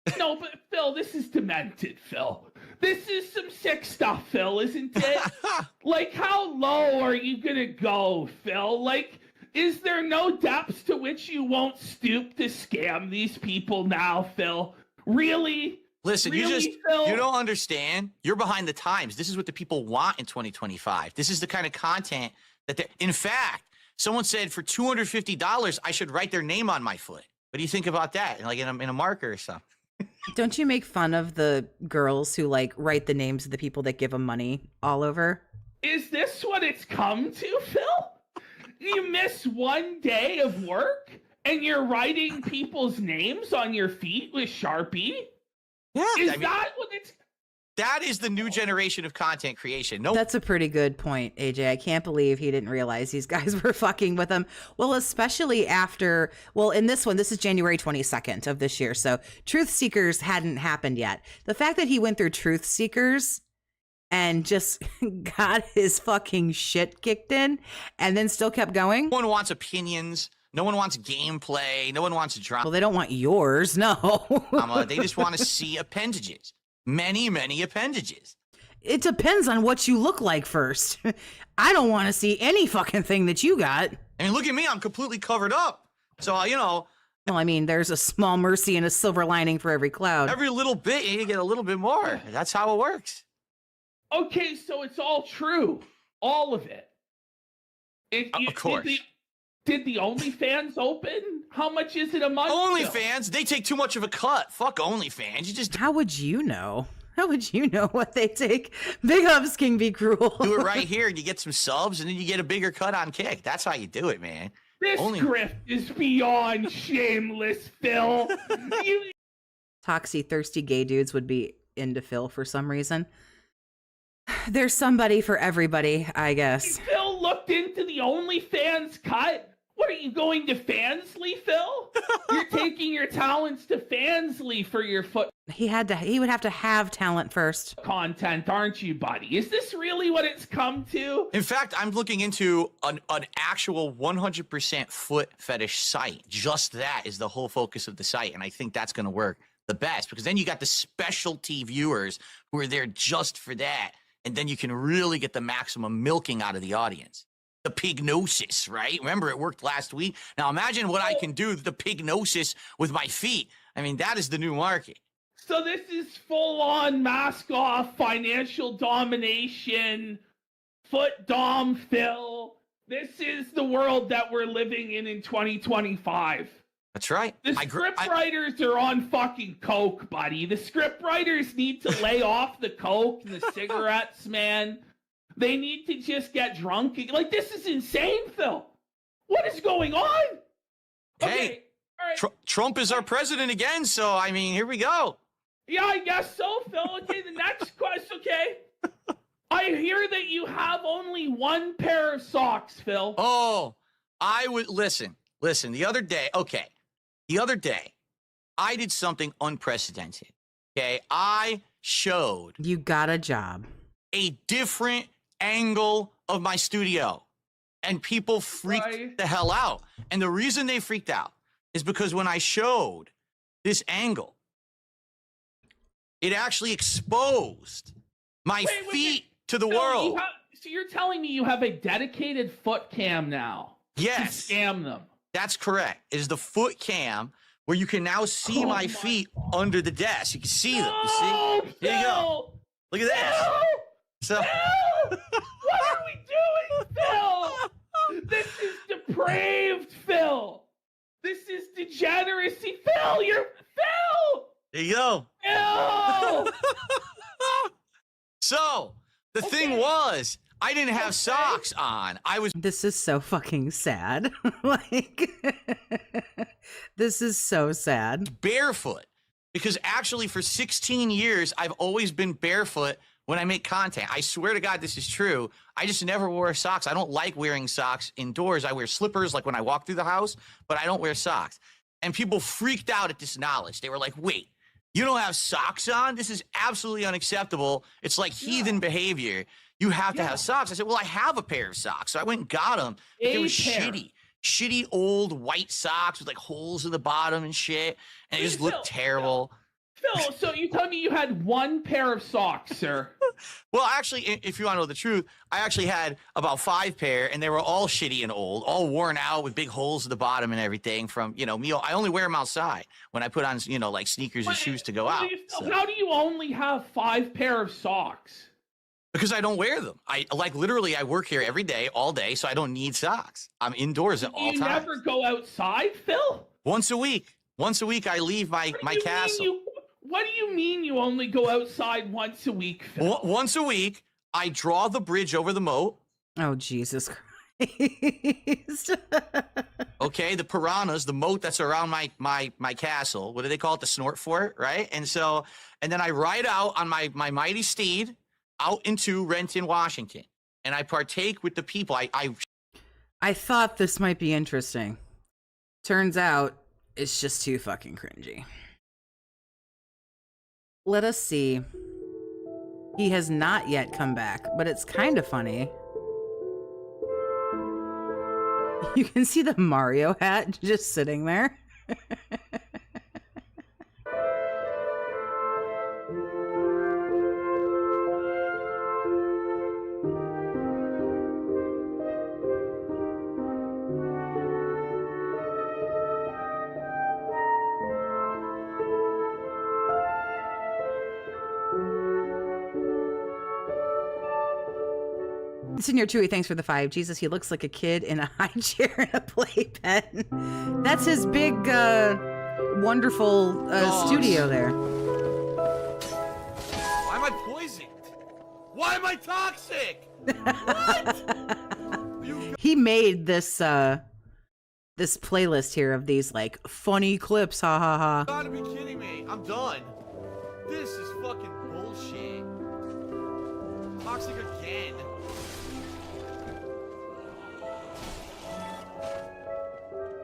Phil. No, but Phil, this is demented, Phil. This is some sick stuff, Phil, isn't it? Like, how low are you gonna go, Phil? Like, is there no depths to which you won't stoop to scam these people now, Phil? Really? Listen, Really, Phil? you don't understand. You're behind the times. This is what the people want in 2025. This is the kind of content that they're. In fact, someone said for $250, I should write their name on my foot. What do you think about that? Like in a marker or something? Don't you make fun of the girls who like write the names of the people that give them money all over? Is this what it's come to, Phil? You miss one day of work and you're writing people's names on your feet with Sharpie? Yeah. Is that what it's... That is the new generation of content creation. No, That's a pretty good point, AJ. I can't believe he didn't realize these guys were fucking with him. Well, especially after, well, in this one, this is January 22nd of this year. So Truth Seekers hadn't happened yet. The fact that he went through Truth Seekers and just got his fucking shit kicked in and then still kept going. one wants opinions. No one wants gameplay. No one wants drama. Well, they don't want yours. No. They just want to see appendages. Many, many appendages. It depends on what you look like first. I don't want to see any fucking thing that you got. I mean, look at me. I'm completely covered up. So, you know. Well, I mean, there's a small mercy and a silver lining for every cloud. Every little bit, you get a little bit more. That's how it works. Okay, so it's all true. All of it. Of course. Did the OnlyFans open? How much is it a month? OnlyFans, they take too much of a cut. Fuck OnlyFans. You just How would you know? How would you know what they take? Big ups can be cruel. do it right here and you get some subs and then you get a bigger cut on Kick. That's how you do it, man. This grift is beyond shameless, Phil. Toxy, thirsty gay dudes would be into Phil for some reason. There's somebody for everybody, I guess. Phil looked into the OnlyFans cut. What are you going to Fansly, Phil? You're taking your talents to Fansly for your foot He would have to have talent first. content, aren't you, buddy? Is this really what it's come to? In fact, I'm looking into an actual 100% foot fetish site. Just that is the whole focus of the site. And I think that's going to work the best because then you got the specialty viewers who are there just for that. And then you can really get the maximum milking out of the audience. The pignosis, right? Remember, it worked last week. Now imagine what I can do with the pignosis with my feet. I mean, that is the new market. So this is full-on mask-off, financial domination, foot dom Phil. This is the world that we're living in 2025. That's right. The script writers are on fucking coke, buddy. The script writers need to lay off the coke and the cigarettes, man. They need to just get drunk. Like, this is insane, Phil. What is going on? Hey, okay, all right. Trump is our president again, so, I mean, here we go. Yeah, I guess so, Phil. Okay, the next question, okay. I hear that you have only one pair of socks, Phil. Oh, I would, listen, the other day, I did something unprecedented, okay? I showed You got a job. a different angle of my studio and people freaked Right. the hell out. And the reason they freaked out is because when I showed this angle, it actually exposed my Wait, feet to the Phil, world. so you're telling me you have a dedicated foot cam now Yes, to scam them? that's correct. It is the foot cam where you can now see Oh my my feet under the desk. You can see them. You No, see? Here you go. Phil! Look at this. Phil! So, Phil! What are we doing, Phil? This is depraved, Phil. This is degeneracy, Phil. You're Phil. there you go. Phil. So, the thing was, I didn't have socks on. I was This is so fucking sad. Like, this is so sad. barefoot because actually for 16 years, I've always been barefoot when I make content. I swear to God, this is true. I just never wore socks. I don't like wearing socks indoors. I wear slippers like when I walk through the house, but I don't wear socks. And people freaked out at this knowledge. They were like, wait, you don't have socks on? This is absolutely unacceptable. It's like heathen behavior. You have to have socks. I said, well, I have a pair of socks. So I went and got them. They were shitty old white socks with like holes in the bottom and shit. And it just looked terrible. Phil, so you tell me you had one pair of socks, sir. Well, actually, if you want to know the truth, I actually had about 5 pair, and they were all shitty and old, all worn out with big holes at the bottom and everything from, me. I only wear them outside when I put on, like sneakers and shoes to go out. How do you only have 5 pair of socks? Because I don't wear them. I literally, I work here every day, all day, so I don't need socks. I'm indoors at all times. You never go outside, Phil? Once a week, I leave my castle. What do you mean you only go outside once a week, Phil? Once a week, I draw the bridge over the moat. Oh, Jesus Christ. Okay, the piranhas, the moat that's around my castle. What do they call it? The Snort Fort, right? And then I ride out on my mighty steed out into Renton, Washington. And I partake with the people. I thought this might be interesting. Turns out it's just too fucking cringy. Let us see. He has not yet come back, but it's kind of funny. You can see the Mario hat just sitting there. Senior Chewy, thanks for the 5. Jesus, he looks like a kid in a high chair and a playpen. That's his big, wonderful studio there. Why am I poisoned? Why am I toxic? He made this this playlist here of these like funny clips. Ha ha ha. You gotta be kidding me. I'm done. This is fucking bullshit. Toxic again.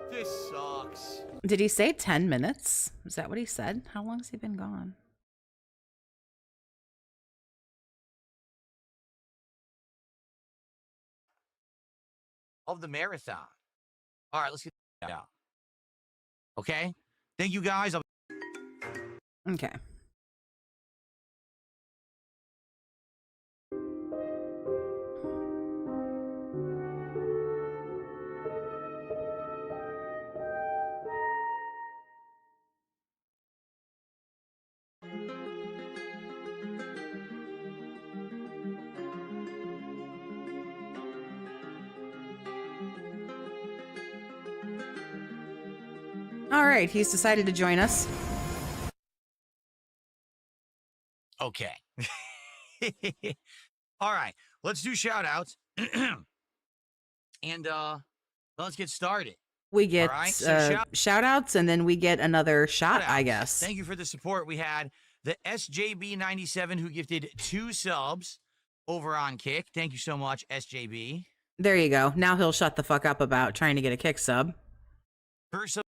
This sucks. Did he say 10 minutes? Is that what he said? How long has he been gone? Of the marathon. All right, let's get that out. Okay? Thank you, guys. Okay. All right, he's decided to join us. Okay. All right, let's do shout outs. And let's get started. We get All right, so shout outs and then we get another shot, I guess. Thank you for the support. We had the SJB97 who gifted 2 subs over on Kick. Thank you so much, SJB. There you go. Now he'll shut the fuck up about trying to get a Kick sub. First subs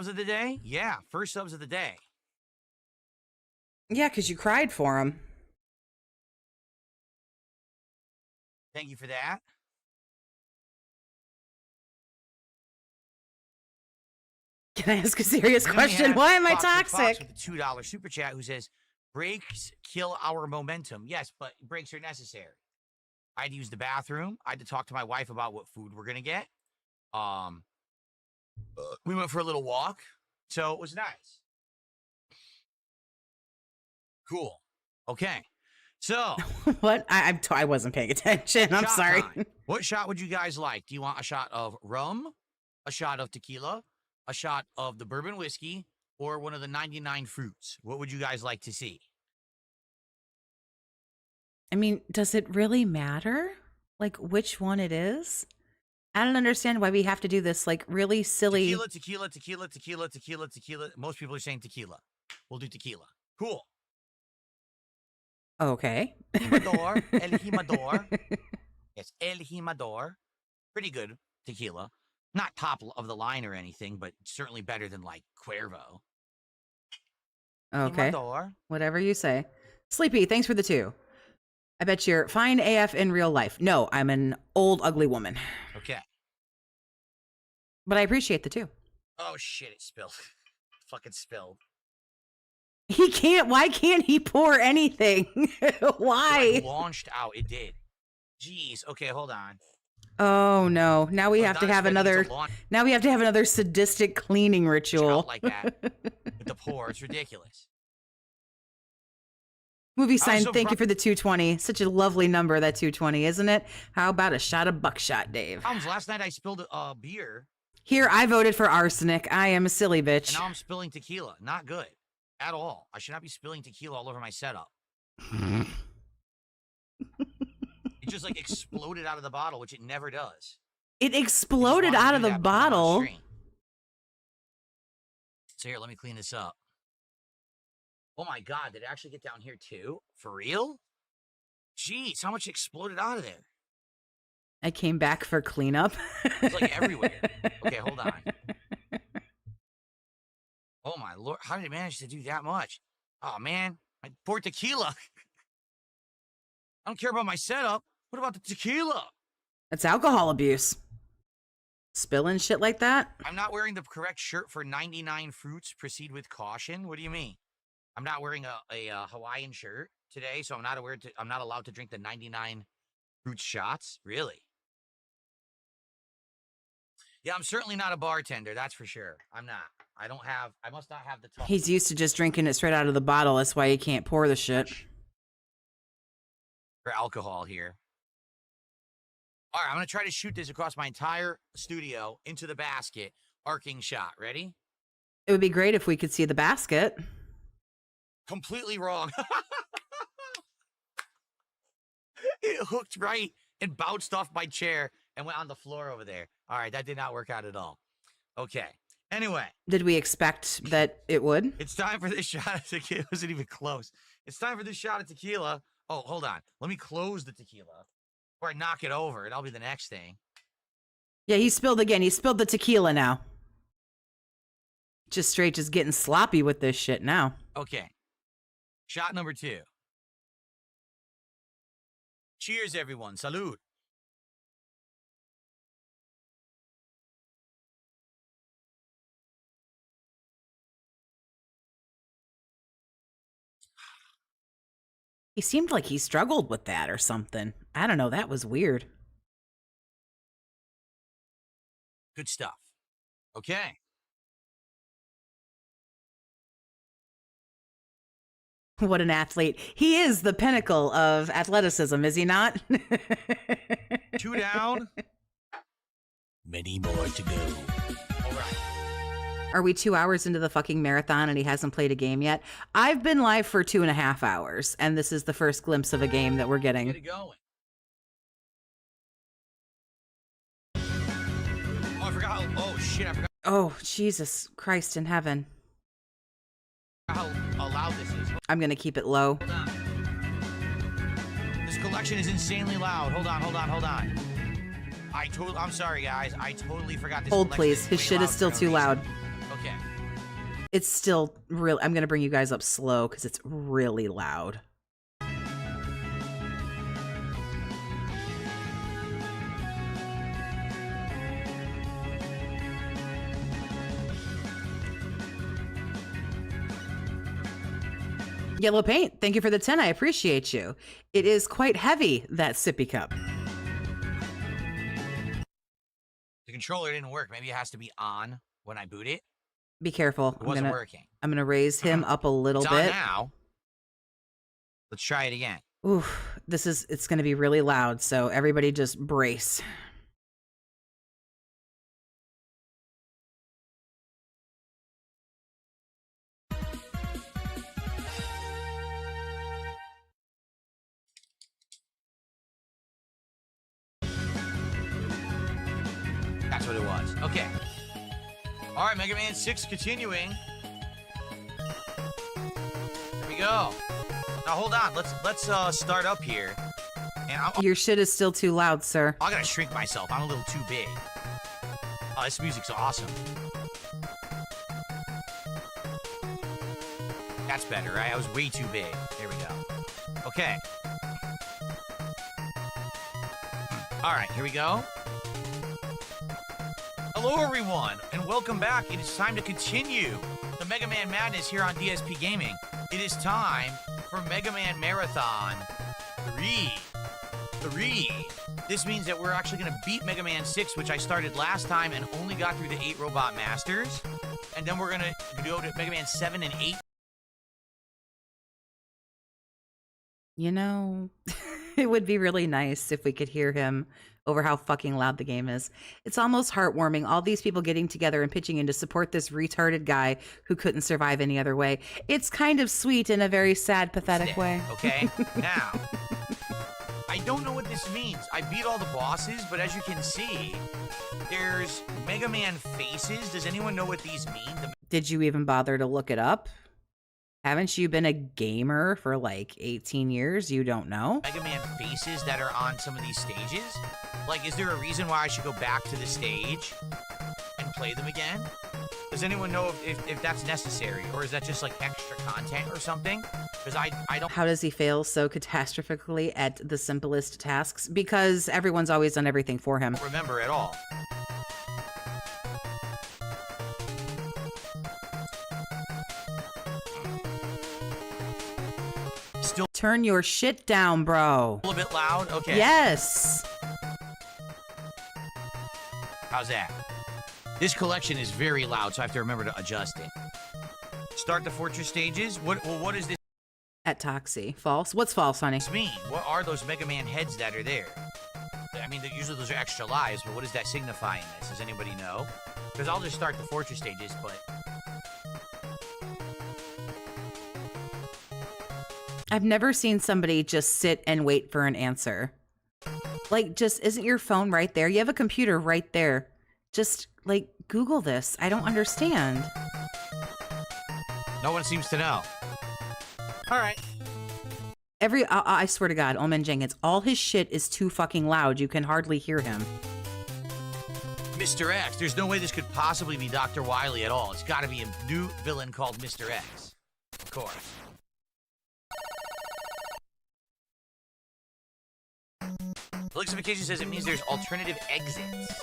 of the day? Yeah, first subs of the day. Yeah, because you cried for him. Thank you for that. Can I ask a serious question? Why am I toxic? With the $2 super chat who says, breaks kill our momentum. Yes, but breaks are necessary. I had to use the bathroom. I had to talk to my wife about what food we're going to get. We went for a little walk. So it was nice. Cool. Okay. So. What? I wasn't paying attention. I'm sorry. Time. What shot would you guys like? Do you want a shot of rum, a shot of tequila, a shot of the bourbon whiskey, or one of the 99 fruits? What would you guys like to see? I mean, does it really matter? Like, which one it is? I don't understand why we have to do this, like, really silly... Tequila. Most people are saying tequila. We'll do tequila. Cool. Okay. Jimador. El Jimador. Yes, El Jimador. Pretty good tequila. Not top of the line or anything, but certainly better than, like, Cuervo. Okay. Jimador. Whatever you say. Sleepy, thanks for the 2. I bet you're fine AF in real life. No, I'm an old, ugly woman. Okay. But I appreciate the 2. Oh, shit, it spilled. Fucking spilled. He can't. Why can't he pour anything? Why? It launched out. It did. Jeez. Okay, hold on. Oh, no. Now we have to have another... Now we have to have another sadistic cleaning ritual. Like that. With the pour. It's ridiculous. Movie sign, thank you for the 220. Such a lovely number, that 220, isn't it? How about a shot of buckshot, Dave? Last night I spilled a beer. Here, I voted for arsenic. I am a silly bitch. And now I'm spilling tequila. Not good. At all. I should not be spilling tequila all over my setup. It just, like, exploded out of the bottle, which it never does. It exploded out of the bottle? So here, let me clean this up. Oh my God, did it actually get down here too? For real? Jeez, how much exploded out of there? I came back for cleanup. It's like everywhere. Okay, hold on. Oh my Lord, how did it manage to do that much? Oh man, I poured tequila. I don't care about my setup. What about the tequila? That's alcohol abuse. Spilling shit like that? I'm not wearing the correct shirt for 99 fruits. Proceed with caution. What do you mean? I'm not wearing a Hawaiian shirt today, so I'm not allowed to drink the 99 fruit shots. Really? Yeah, I'm certainly not a bartender. That's for sure. I'm not. I must not have the touch. He's used to just drinking it straight out of the bottle. That's why he can't pour the shit. For alcohol here. All right, I'm going to try to shoot this across my entire studio into the basket. Arcing shot. Ready? It would be great if we could see the basket. Completely wrong. It hooked right and bounced off my chair and went on the floor over there. All right, that did not work out at all. Okay. Anyway. Did we expect that it would? It's time for this shot of tequila. It wasn't even close. It's time for this shot of tequila. Oh, hold on. Let me close the tequila before I knock it over. That'll be the next thing. Yeah, he spilled again. He spilled the tequila now. Just getting sloppy with this shit now. Okay. Shot number 2. Cheers, everyone. Salud. He seemed like he struggled with that or something. I don't know. That was weird. Good stuff. Okay. What an athlete. He is the pinnacle of athleticism, is he not? 2 down. Many more to go. All right. Are we 2 hours into the fucking marathon and he hasn't played a game yet? I've been live for 2.5 hours, and this is the first glimpse of a game that we're getting. Get it going. Oh, I forgot. Oh, shit. I forgot Oh, Jesus Christ in heaven. how loud this is. I'm going to keep it low. Hold on. This collection is insanely loud. Hold on. I'm sorry, guys. I totally forgot this. Hold, collection please. His way shit loud is still for no too reason. loud. Okay. It's still real. I'm going to bring you guys up slow because it's really loud. Yellow paint, thank you for the 10. I appreciate you. It is quite heavy, that sippy cup. The controller didn't work. Maybe it has to be on when I boot it. Be careful. It wasn't working. I'm gonna raise him up a little It's bit. on now. Let's try it again. Oof, it's gonna be really loud, so everybody just brace. That's what it was. Okay. All right, Mega Man 6 continuing. Here we go. Now hold on. Let's start up here. And Your shit is still too loud, sir. I gotta shrink myself. I'm a little too big. Oh, this music's awesome. That's better, right? I was way too big. There we go. Okay. All right, here we go. Hello, everyone, and welcome back. It is time to continue the Mega Man Madness here on DSP Gaming. It is time for Mega Man Marathon 3. This means that we're actually going to beat Mega Man 6, which I started last time and only got through the 8 Robot Masters. And then we're going to go to Mega Man 7 and 8. You know, it would be really nice if we could hear him over how fucking loud the game is. It's almost heartwarming, all these people getting together and pitching in to support this retarded guy who couldn't survive any other way. It's kind of sweet in a very sad, pathetic way. Okay, now, I don't know what this means. I beat all the bosses, but as you can see, there's Mega Man faces. Does anyone know what these mean? Did you even bother to look it up? Haven't you been a gamer for like 18 years? You don't know? Mega Man faces that are on some of these stages? Like, is there a reason why I should go back to the stage and play them again? Does anyone know if that's necessary? Or is that just like extra content or something? Because I don't... How does he fail so catastrophically at the simplest tasks? Because everyone's always done everything for him. remember at all. Turn your shit down, bro. A little bit loud? Okay. Yes. How's that? This collection is very loud, so I have to remember to adjust it. Start the fortress stages? What is this At Toxie. False? What's false, honey? mean? What are those Mega Man heads that are there? I mean, usually those are extra lives, but what does that signify in this? Does anybody know? Because I'll just start the fortress stages, but... I've never seen somebody just sit and wait for an answer. Like, just, isn't your phone right there? You have a computer right there. Just, like, Google this. I don't understand. No one seems to know. All right. I swear to God, Omen Jenkins, all his shit is too fucking loud. You can hardly hear him. Mr. X. There's no way this could possibly be Dr. Wily at all. It's got to be a new villain called Mr. X. Of course. Elixification says it means there's alternative exits.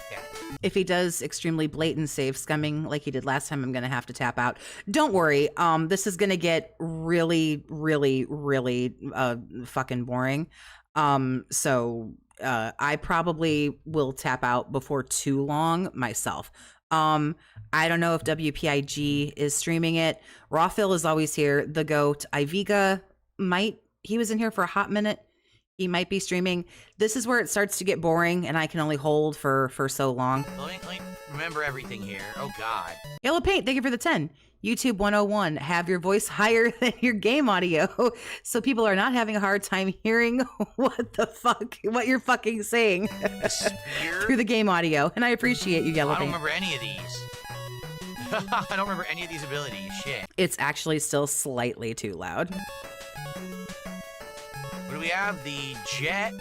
Yeah. If he does extremely blatant save scumming like he did last time, I'm going to have to tap out. Don't worry. This is going to get really, really, really fucking boring. So I probably will tap out before too long myself. I don't know if WPIG is streaming it. Rawphil is always here. The GOAT. Iviga he was in here for a hot minute. He might be streaming. This is where it starts to get boring, and I can only hold for so long. Let me remember everything here. Oh, God. Yellow Paint, thank you for the 10. YouTube 101, have your voice higher than your game audio so people are not having a hard time hearing what you're fucking saying through the game audio. And I appreciate you, Yellow I don't Paint. remember any of these. I don't remember any of these abilities. Shit. It's actually still slightly too loud. What do we have? The jet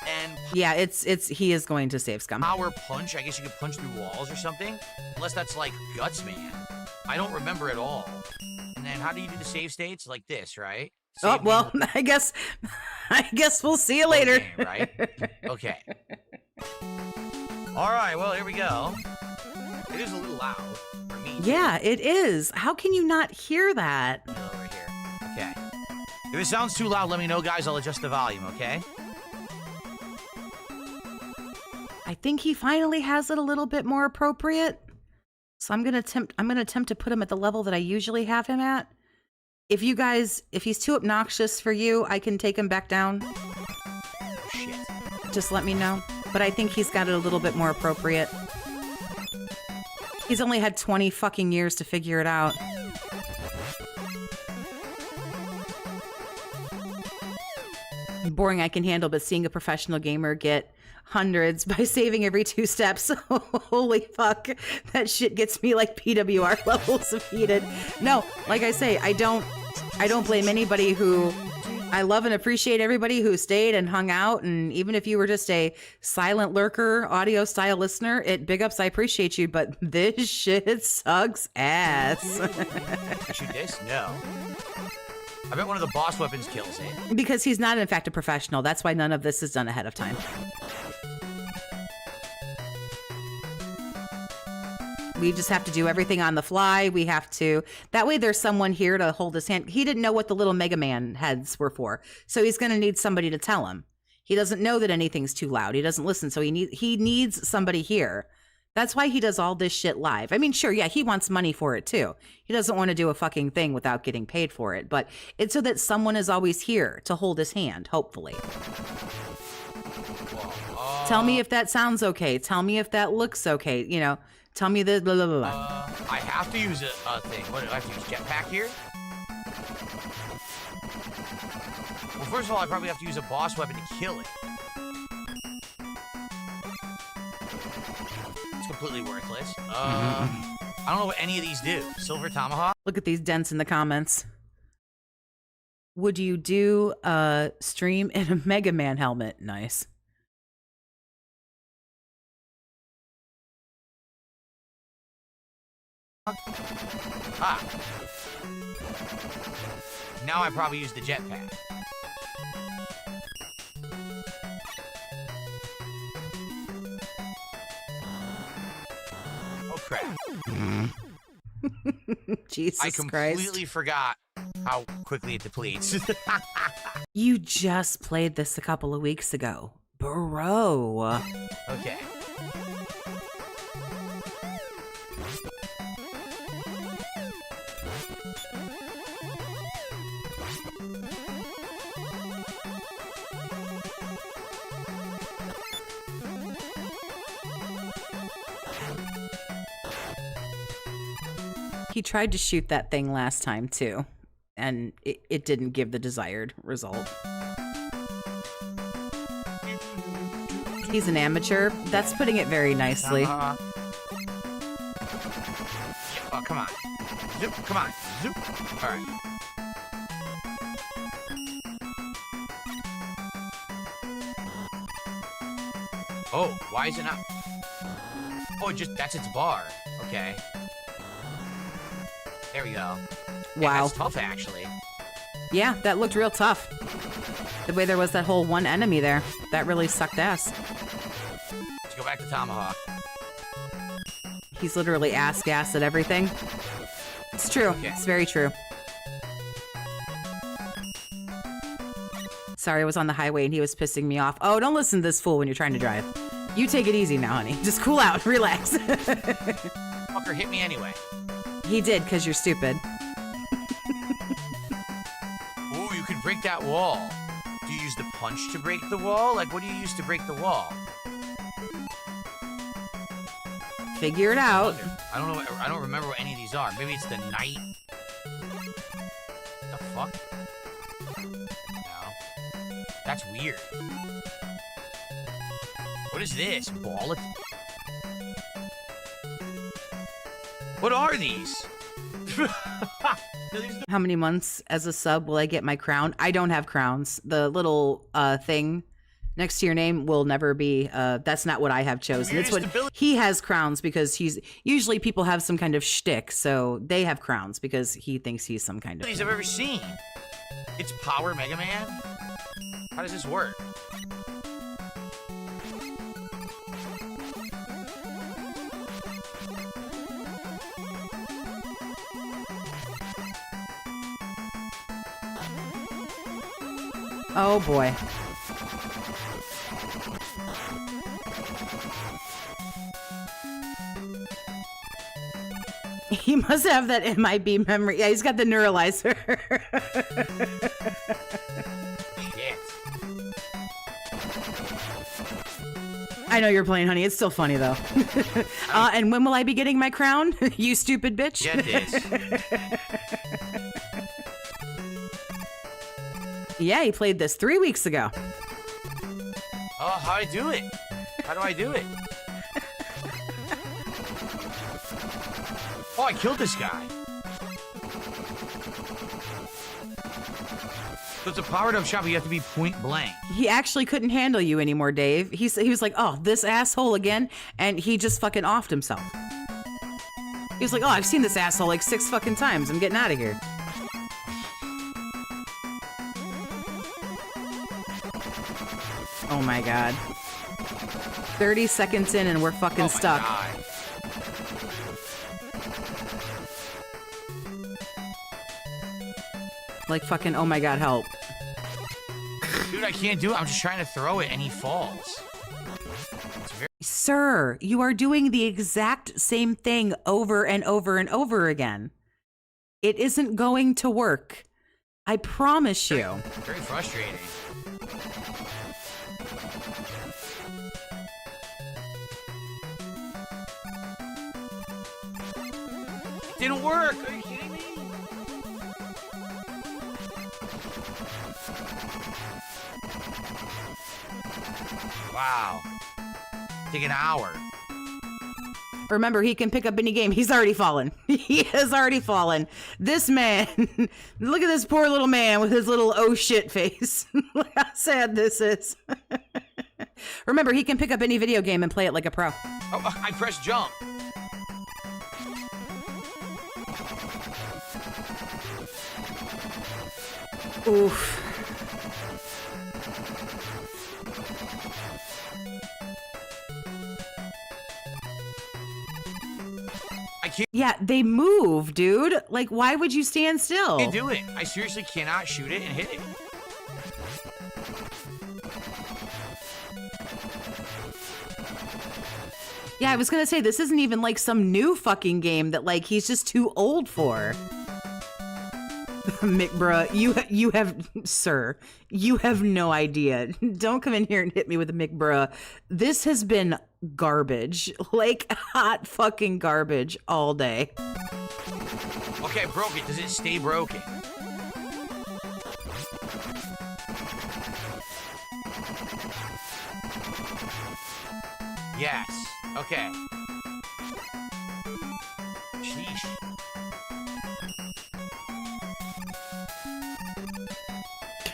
and Yeah, he is going to save scum. power punch. I guess you could punch through walls or something. Unless that's like Guts Man. I don't remember at all. And then how do you do the save states? Like this, right? Save Well, I guess we'll see you later. Game, right? Okay. All right, well, here we go. It is a little loud for me. Yeah, it is. How can you not hear that? Over here. Okay. If it sounds too loud, let me know, guys. I'll adjust the volume, okay? I think he finally has it a little bit more appropriate. So I'm gonna attempt to put him at the level that I usually have him at. If he's too obnoxious for you, I can take him back down. Shit. Just let me know. But I think he's got it a little bit more appropriate. He's only had 20 fucking years to figure it out. Boring I can handle, but seeing a professional gamer get hundreds by saving every 2 steps. Holy fuck. That shit gets me like PWR levels of heated. No, like I say, I don't blame anybody who... I love and appreciate everybody who stayed and hung out, and even if you were just a silent lurker, audio style listener, big ups, I appreciate you, but this shit sucks ass. I shoot this? No. I bet one of the boss weapons kills it. Because he's not, in fact, a professional. That's why none of this is done ahead of time. We just have to do everything on the fly. We have to... That way there's someone here to hold his hand. He didn't know what the little Mega Man heads were for. So he's going to need somebody to tell him. He doesn't know that anything's too loud. He doesn't listen. So he needs somebody here. That's why he does all this shit live. I mean, sure, yeah, he wants money for it too. He doesn't want to do a fucking thing without getting paid for it. But it's so that someone is always here to hold his hand, hopefully. Tell me if that sounds okay. Tell me if that looks okay. You know, tell me the blah, blah, blah, blah. I have to use a thing. What, do I have to use jetpack here? Well, first of all, I probably have to use a boss weapon to kill it. It's completely worthless. I don't know what any of these do. Silver Tomahawk? Look at these dents in the comments. Would you do a stream in a Mega Man helmet? Nice. Ah. Now I probably use the jetpack. Oh crap. Jesus I Christ. completely forgot how quickly it depletes. You just played this a couple of weeks ago. Bro. Okay. He tried to shoot that thing last time too, and it didn't give the desired result. He's an amateur. That's putting it very nicely. Oh, come on. Zoop, come on. Zoop. All right. Oh, why is it not? Oh, that's its bar. Okay. There we go. Wow. That's tough, actually. Yeah, that looked real tough. The way there was that whole one enemy there. That really sucked ass. Let's go back to Tomahawk. He's literally ass-gassed at everything. It's true. Okay. It's very true. Sorry, I was on the highway and he was pissing me off. Oh, don't listen to this fool when you're trying to drive. You take it easy now, honey. Just cool out. Relax. Fucker hit me anyway. He did, because you're stupid. Ooh, you could break that wall. Do you use the punch to break the wall? Like, what do you use to break the wall? Figure it out. I don't know. I don't remember what any of these are. Maybe it's the knight. The fuck? No. That's weird. What is this? Ball it? What are these? How many months as a sub will I get my crown? I don't have crowns. The little thing next to your name will never be. That's not what I have chosen. It's what he has crowns because he's usually people have some kind of shtick, so they have crowns because he thinks he's some kind of. These I've ever seen. It's Power Mega Man. How does this work? Oh boy. He must have that MIB memory. Yeah, he's got the neuralizer. Shit. I know you're playing, honey. It's still funny, though. And when will I be getting my crown? You stupid bitch. Get this. Yeah, he played this 3 weeks ago. Oh, how do I do it? How do I do it? Oh, I killed this guy. So it's a powered up shot, but you have to be point blank. He actually couldn't handle you anymore, Dave. He was like, oh, this asshole again. And he just fucking offed himself. He was like, oh, I've seen this asshole like 6 fucking times. I'm getting out of here. Oh my god. 30 seconds in and we're fucking stuck. God. Like fucking, oh my god, help. Dude, I can't do it. I'm just trying to throw it and he falls. Sir, you are doing the exact same thing over and over and over again. It isn't going to work. I promise you. Very frustrating. It didn't work. Are you kidding me? Wow. Take an hour. Remember, he can pick up any game. He's already fallen. He has already fallen. This man, look at this poor little man with his little oh shit face. Look how sad this is. Remember, he can pick up any video game and play it like a pro. Oh, I pressed jump. Oof. I can't Yeah, they move, dude. Like, why would you stand still? do it. I seriously cannot shoot it and hit it. Yeah, I was gonna say, this isn't even like some new fucking game that like he's just too old for. McBruh, you have, sir, you have no idea. Don't come in here and hit me with a McBruh. This has been garbage, like hot fucking garbage all day. Okay, I broke it. Does it stay broken? Yes. Okay. Sheesh.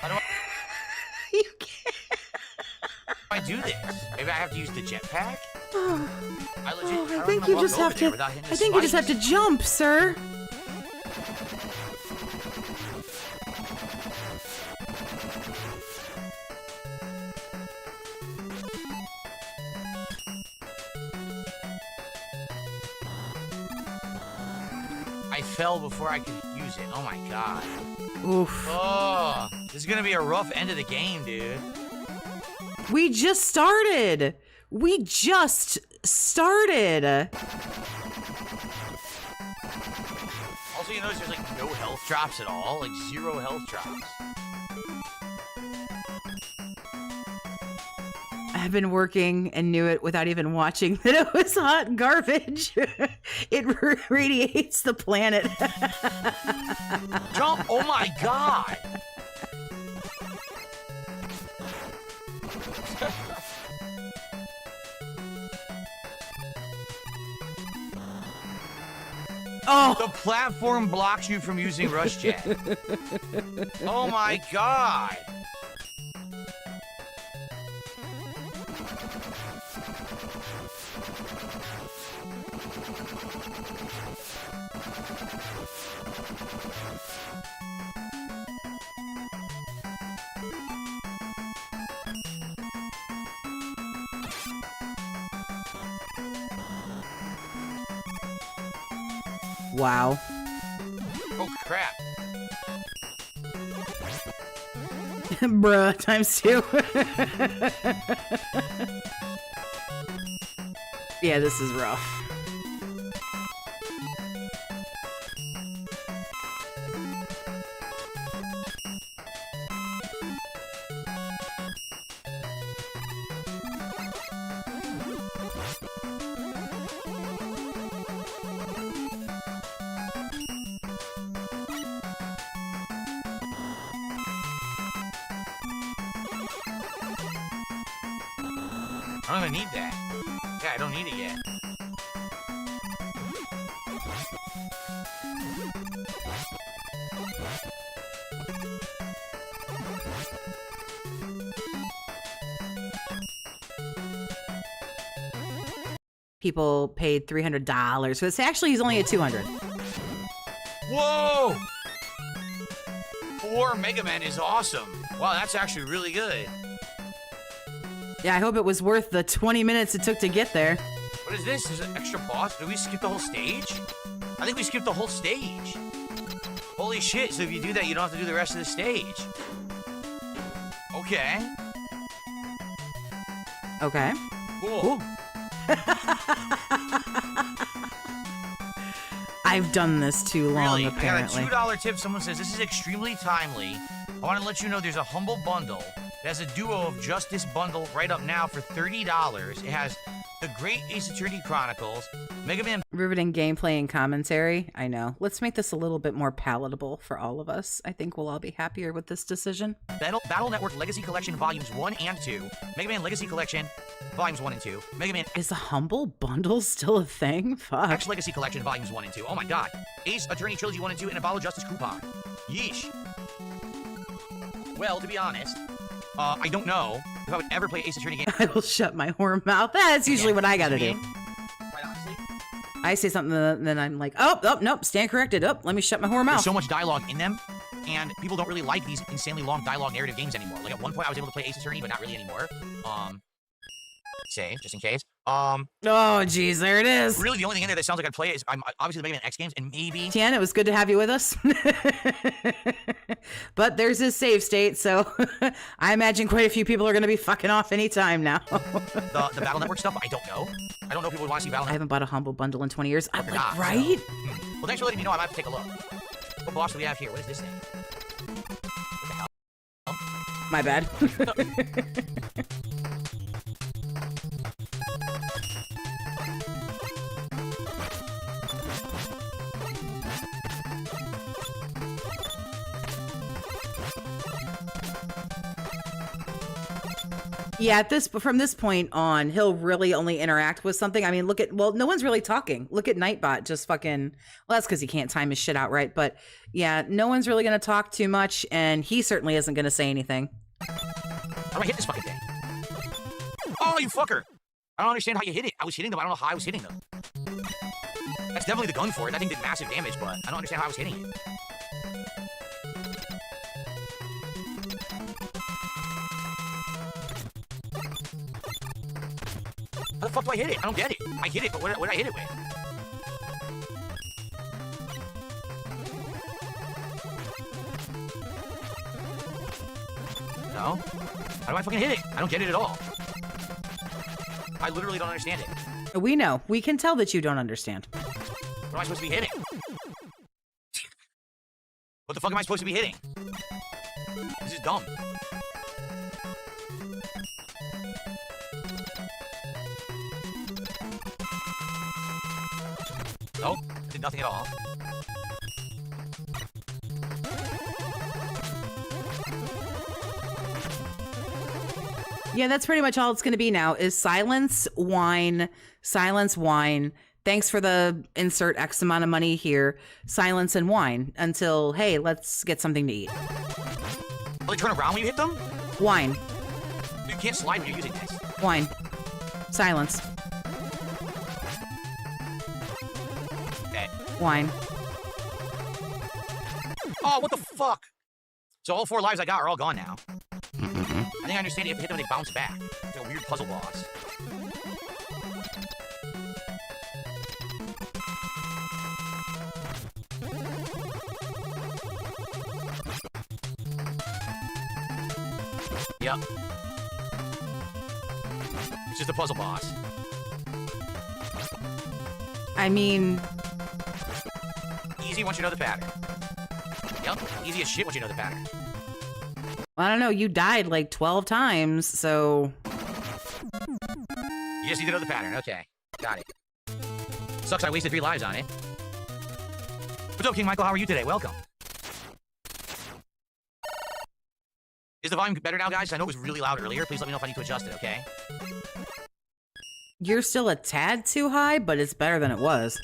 How do You can't. I do this? Maybe I have to use the jetpack? I legit. I don't think know you what just I'm have over there to. without hitting I the think you just have to spikes. jump, sir. I fell before I could use it. Oh my god. Oof. Oh, this is gonna be a rough end of the game, dude. We just started. We just started. Also, you notice there's like no health drops at all, like 0 health drops. I've been working and knew it without even watching that it was hot garbage. It radiates the planet. Jump! Oh my god! Oh, The platform blocks you from using Rush Jet. Oh my god! wow. Oh crap. Bruh, ×2. Yeah, this is rough. I don't even need that. Yeah, I don't need it yet. People paid $300 for this. Actually, he's only at 200. Whoa! 4 Mega Man is awesome. Wow, that's actually really good. Yeah, I hope it was worth the 20 minutes it took to get there. What is this? Is it an extra boss? Did we skip the whole stage? I think we skipped the whole stage. Holy shit, so if you do that, you don't have to do the rest of the stage. Okay. Okay. Cool. I've done this too long, Really? apparently. I got a $2 tip. Someone says, this is extremely timely. I want to let you know there's a humble bundle. It has a duo of just this bundle right up now for $30. It has The Great Ace Attorney Chronicles, Mega Man Riveting gameplay and commentary. I know. Let's make this a little bit more palatable for all of us. I think we'll all be happier with this decision. Battle Network Legacy Collection Volumes 1 and 2, Mega Man Legacy Collection Volumes 1 and 2, Mega Man Is the humble bundle still a thing? Fuck. X Legacy Collection Volumes 1 and 2. Oh my god. Ace Attorney Trilogy 1 and 2, and a Bottle of Justice coupon. Yeesh. Well, to be honest, I don't know if I would ever play Ace Attorney game. I will shut my whore mouth. That's usually what I gotta do. Quite honestly. I say something, then I'm like, oh, nope, stand corrected. Oh, let me shut my whore mouth. There's so much dialogue in them, and people don't really like these insanely long dialogue narrative games anymore. Like at one point I was able to play Ace Attorney, but not really anymore. save, just in case. Oh, jeez, there it is. Really, the only thing in there that sounds like I'd play it is obviously the Mega Man X games, and maybe... Tian, it was good to have you with us. But there's his save state, so I imagine quite a few people are going to be fucking off anytime now. the Battle Network stuff, I don't know. I don't know if people would want to see Battle I Network. haven't bought a Humble Bundle in 20 years. I'm like, Not, right? So. Well, thanks for letting me know. I might have to take a look. What boss do we have here? What is this thing? What the hell? My bad. Yeah, from this point on, he'll really only interact with something. I mean, no one's really talking. Look at Nightbot just fucking, well, that's because he can't time his shit out right. But yeah, no one's really going to talk too much, and he certainly isn't going to say anything. How do I hit this fucking thing? Oh, you fucker! I don't understand how you hit it. I was hitting them. I don't know how I was hitting them. That's definitely the gun for it. That thing did massive damage, but I don't understand how I was hitting it. How the fuck do I hit it? I don't get it. I hit it, but what did I hit it with? No? How do I fucking hit it? I don't get it at all. I literally don't understand it. We know. We can tell that you don't understand. What am I supposed to be hitting? What the fuck am I supposed to be hitting? This is dumb. Nope, did nothing at all. Yeah, that's pretty much all it's going to be now is silence, whine, silence, whine. Thanks for the insert X amount of money here. Silence and whine until, hey, let's get something to eat. Will they turn around when you hit them? Whine. You can't slide when you're using this. Whine. Silence. Okay. Whine. Oh, what the fuck? So all 4 lives I got are all gone now. I think I understand you have to hit them and they bounce back. It's like a weird puzzle boss. Yep. It's just a puzzle boss. I mean... Easy once you know the pattern. Yep, easy as shit once you know the pattern. I don't know, you died like 12 times, so... You just need to know the pattern. Okay, got it. Sucks I wasted 3 lives on it. What's up, King Michael? How are you today? Welcome. Is the volume better now, guys? I know it was really loud earlier. Please let me know if I need to adjust it, okay? You're still a tad too high, but it's better than it was.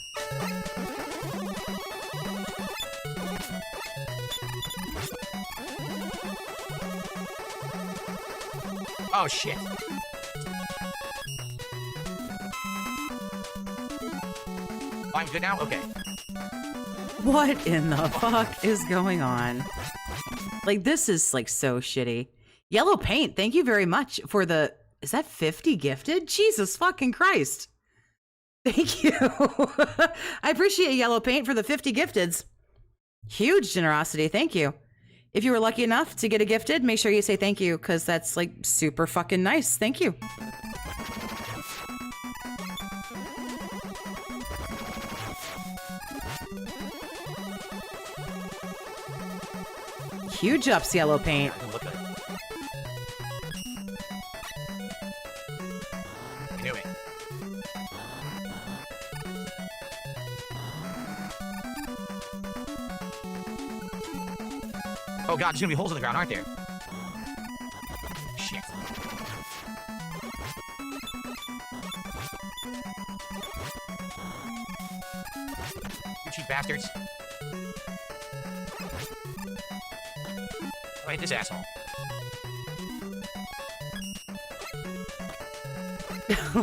Oh, shit. I'm good now? Okay. What in the fuck is going on? Like, this is, like, so shitty. Yellow Paint, thank you very much for the... Is that 50 gifted? Jesus fucking Christ. Thank you. I appreciate Yellow Paint for the 50 gifteds. Huge generosity, thank you. If you were lucky enough to get a gifted, make sure you say thank you, because that's, like, super fucking nice. Thank you. Huge ups, Yellow Paint. Look at it. I knew it. Oh god, there's gonna be holes in the ground, aren't there? Shit. You cheap bastards. Right, this asshole.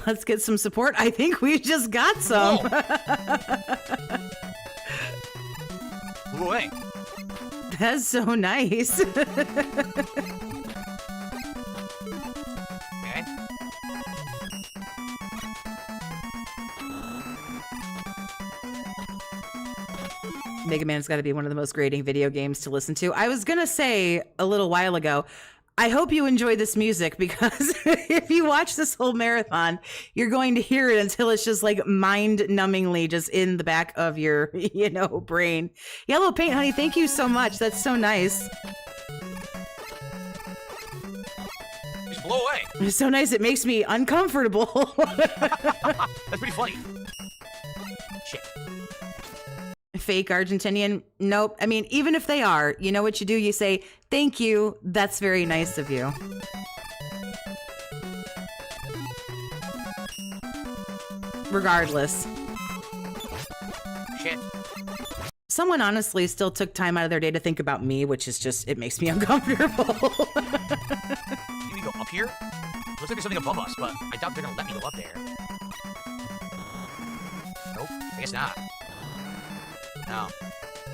Let's get some support. I think we just got some. Move away. That's so nice. Okay. Mega Man's got to be one of the most grating video games to listen to. I was going to say a little while ago, I hope you enjoy this music because if you watch this whole marathon, you're going to hear it until it's just like mind-numbingly just in the back of your, brain. Yellow Paint, honey, thank you so much. That's so nice. Just blow away. It's so nice. It makes me uncomfortable. That's pretty funny. Shit. Fake Argentinian? Nope. I mean, even if they are, you know what you do? You say, thank you. That's very nice of you. Regardless. Shit. Someone honestly still took time out of their day to think about me, which is just, it makes me uncomfortable. Can we go up here? Looks like there's something above us, but I doubt they're gonna let me go up there. Nope, I guess not. No.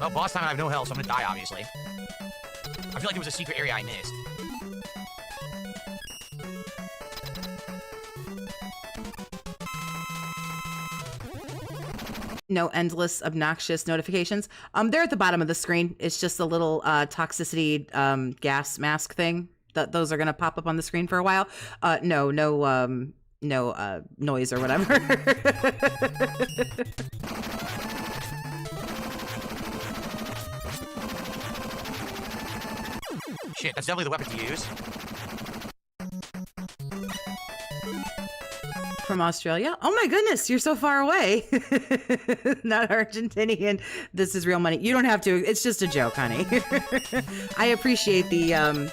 Well, boss time, I have no health, so I'm gonna die, obviously. I feel like there was a secret area I missed. No endless obnoxious notifications. They're at the bottom of the screen. It's just a little toxicity gas mask thing. Those are gonna pop up on the screen for a while. No noise or whatever. Shit, that's definitely the weapon to use. From Australia? Oh my goodness, you're so far away. Not Argentinian. This is real money. You don't have to. It's just a joke, honey. I appreciate the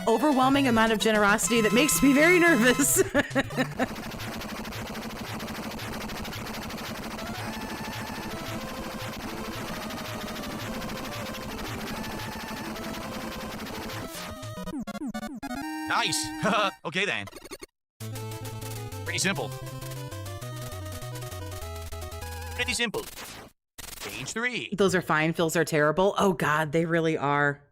overwhelming amount of generosity that makes me very nervous. Nice. Okay then. Pretty simple. Pretty simple. Stage 3. Those are fine. Fills are terrible. Oh God, they really are.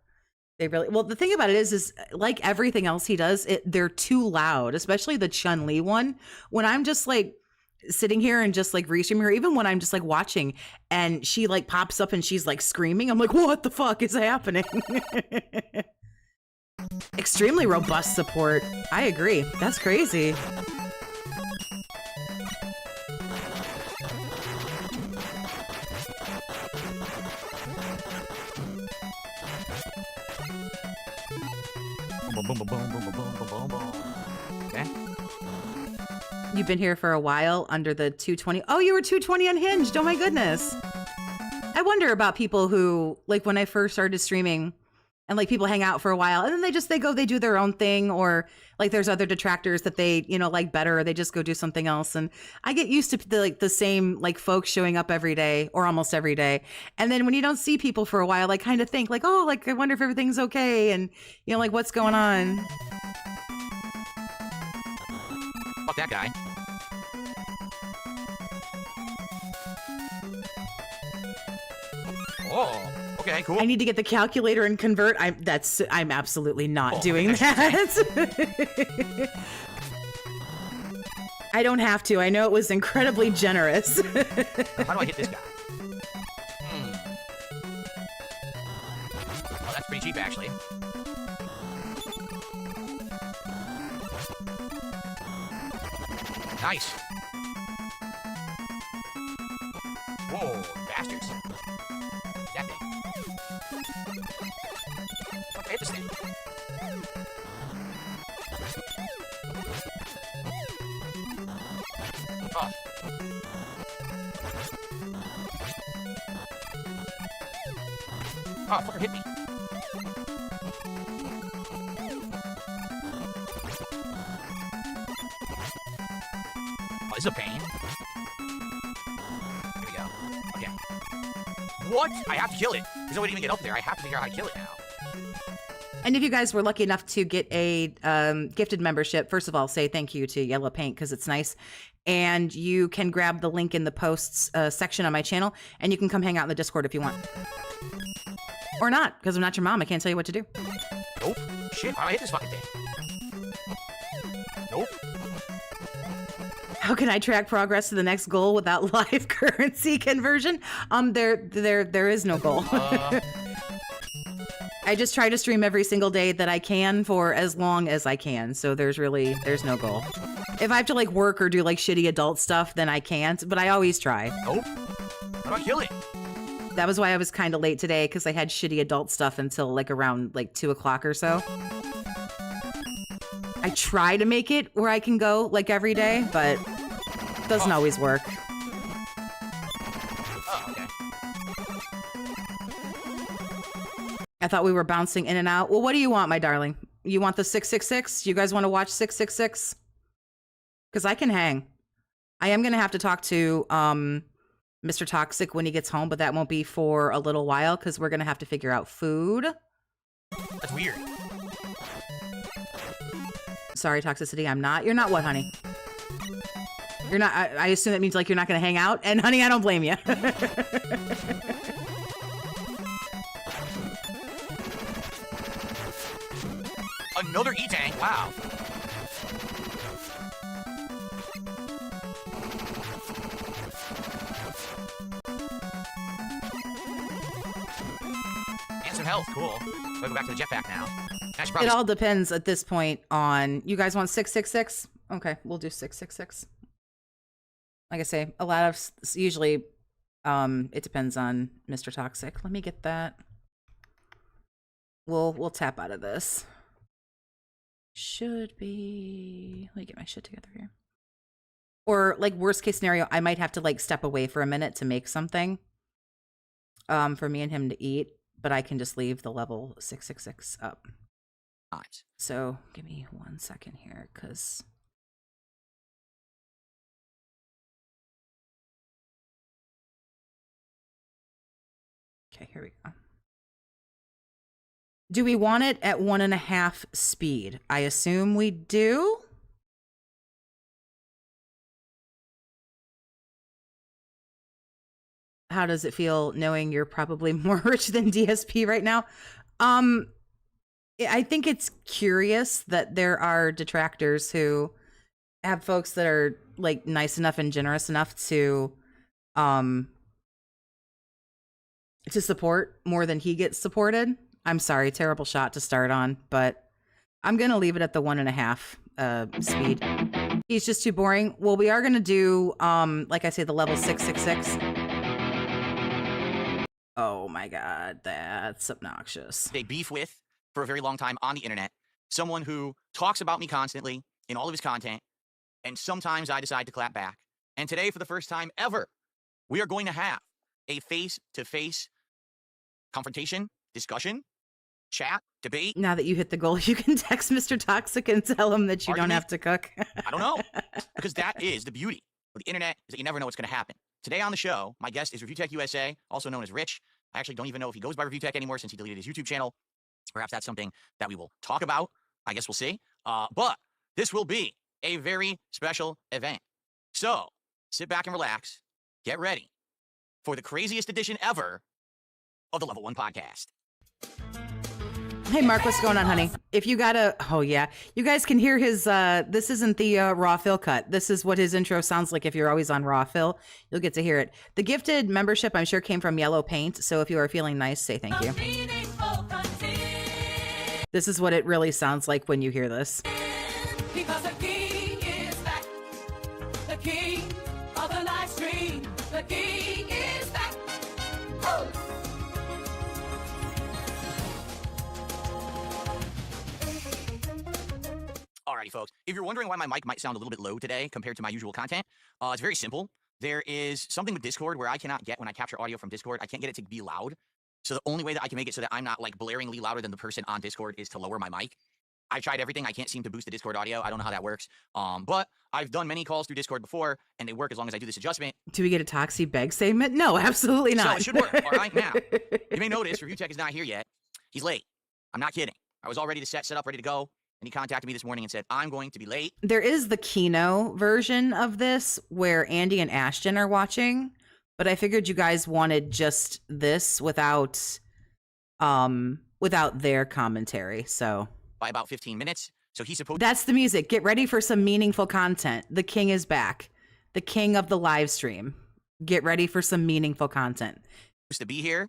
They really, well, the thing about it is like everything else he does, they're too loud, especially the Chun-Li one. When I'm just like sitting here and just like restreaming her, even when I'm just like watching and she like pops up and she's like screaming, I'm like, what the fuck is happening? Extremely robust support. I agree. That's crazy. Boom, boom, boom, boom, boom, boom, boom, boom, boom. Okay. You've been here for a while under the 220. Oh, you were 220 unhinged. Oh my goodness. I wonder about people who, like when I first started streaming and like people hang out for a while and then they do their own thing, or like there's other detractors that they, like better, or they just go do something else. And I get used to the same like folks showing up every day or almost every day. And then when you don't see people for a while, I kind of think like, oh, like I wonder if everything's okay. And like what's going on? Fuck that guy. Oh, okay, cool. I need to get the calculator and convert. I'm absolutely not doing that. I don't have to. I know it was incredibly generous. How do I hit this guy? Oh, that's pretty cheap, actually. Nice. Whoa, bastards. That thing. Okay, hit this thing. Oh. Oh, fucker hit me. Oh, this is a pain. Here we go. Okay. What? I have to kill it. There's no way to even get up there. I have to figure out how to kill it now. And if you guys were lucky enough to get a gifted membership, first of all, say thank you to Yellow Paint because it's nice. And you can grab the link in the posts section on my channel, and you can come hang out in the Discord if you want. Or not, because I'm not your mom. I can't tell you what to do. Nope. Shit, how do I hit this fucking thing? Nope. How can I track progress to the next goal without live currency conversion? There is no goal. I just try to stream every single day that I can for as long as I can. So there's no goal. If I have to like work or do like shitty adult stuff, then I can't, but I always try. Nope. How do I kill it? That was why I was kind of late today, because I had shitty adult stuff until like around like 2 o'clock or so. I try to make it where I can go like every day, but it doesn't always work. Oh, okay. I thought we were bouncing in and out. Well, what do you want, my darling? You want the 666? You guys want to watch 666? Because I can hang. I am going to have to talk to Mr. Toxic when he gets home, but that won't be for a little while because we're going to have to figure out food. That's weird. Sorry, Toxicity, I'm not. You're not what, honey? You're not. I assume that means like you're not going to hang out. And honey, I don't blame you. Another E-Tank. Wow. And some health. Cool. We'll go back to the jetpack now. I should probably... It all depends at this point on... You guys want 666? Okay, we'll do 666. Like I say, a lot of... Usually, it depends on Mr. Toxic. Let me get that. We'll tap out of this. Should be... Let me get my shit together here. Or, like, worst case scenario, I might have to, like, step away for a minute to make something for me and him to eat. But I can just leave the level 666 up. Nice. So, give me 1 second here, because... Okay, here we go. Do we want it at 1.5 speed? I assume we do. How does it feel knowing you're probably more rich than DSP right now? I think it's curious that there are detractors who have folks that are like nice enough and generous enough to support more than he gets supported. I'm sorry, terrible shot to start on, but I'm gonna leave it at the 1.5 speed. He's just too boring. Well, we are gonna do like I say, the level 666. Oh my god, that's obnoxious. They beef with for a very long time on the internet. Someone who talks about me constantly in all of his content, and sometimes I decide to clap back. And today, for the first time ever, we are going to have a face-to-face confrontation, discussion, chat, debate. Now that you hit the goal, you can text Mr. Toxic and tell him that you don't have to cook. I don't know, because that is the beauty of the internet, is that you never know what's going to happen. Today on the show, my guest is ReviewTech USA, also known as Rich. I actually don't even know if he goes by ReviewTech anymore since he deleted his YouTube channel. Perhaps that's something that we will talk about. I guess we'll see. But this will be a very special event. So sit back and relax. Get ready for the craziest edition ever of the Level 1 Podcast. Hey, Mark, what's going on, honey? If you got a... Oh, yeah. You guys can hear his... this isn't the raw fill cut. This is what his intro sounds like if you're always on raw fill. You'll get to hear it. The gifted membership, I'm sure, came from Yellow Paint. So if you are feeling nice, say thank you. This is what it really sounds like when you hear this. Because the king is back. The king of the live stream. The king is back. Woo! Alrighty, folks. If you're wondering why my mic might sound a little bit low today compared to my usual content, it's very simple. There is something with Discord where I cannot get, when I capture audio from Discord, I can't get it to be loud. So the only way that I can make it so that I'm not like blaringly louder than the person on Discord is to lower my mic. I've tried everything. I can't seem to boost the Discord audio. I don't know how that works. But I've done many calls through Discord before, and they work as long as I do this adjustment. Do we get a Toxie beg statement? No, absolutely not. So it should work. All right, now, you may notice ReviewTech is not here yet. He's late. I'm not kidding. I was all ready to set up, ready to go. And he contacted me this morning and said, I'm going to be late. There is the Kino version of this where Andy and Ashton are watching, but I figured you guys wanted just this without their commentary. So by about 15 minutes. So he's supposed That's the music. Get ready for some meaningful content. The king is back. The king of the live stream. Get ready for some meaningful content. to be here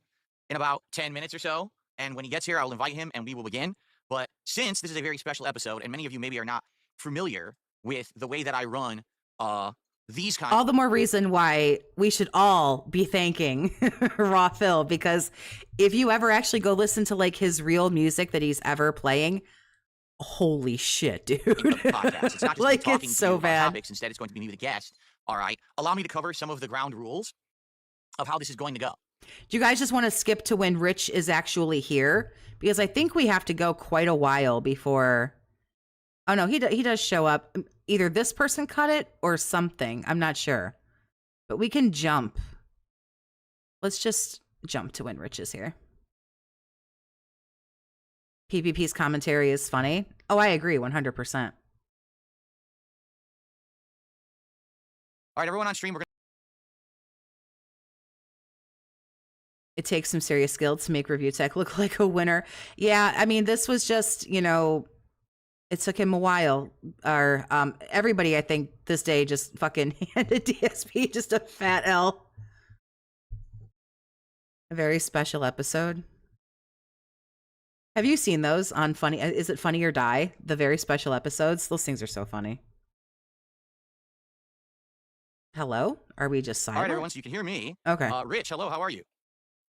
in about 10 minutes or so. And when he gets here, I'll invite him and we will begin. But since this is a very special episode, and many of you maybe are not familiar with the way that I run these kinds, All the more reason why we should all be thanking Raw Phil, because if you ever actually go listen to like his real music that he's ever playing, holy shit, dude. podcast. It's not just Like, me talking it's to so you about bad. topics. Instead, it's going to be me with a guest. All right. Allow me to cover some of the ground rules of how this is going to go. Do you guys just want to skip to when Rich is actually here? Because I think we have to go quite a while before. Oh no, he does show up. Either this person cut it or something. I'm not sure, but we can jump. Let's just jump to when Rich is here. PvP's commentary is funny. Oh, I agree 100%. All right, everyone on stream, we're going It takes some serious skill to make review tech look like a winner. Yeah, I mean, this was just, it took him a while. Or everybody, I think, this day just fucking handed DSP just a fat L. A very special episode. Have you seen those on Funny? Is it Funny or Die? The very special episodes. Those things are so funny. Hello? Are we just silent? All right, everyone, so you can hear me. Okay. Rich, hello, how are you?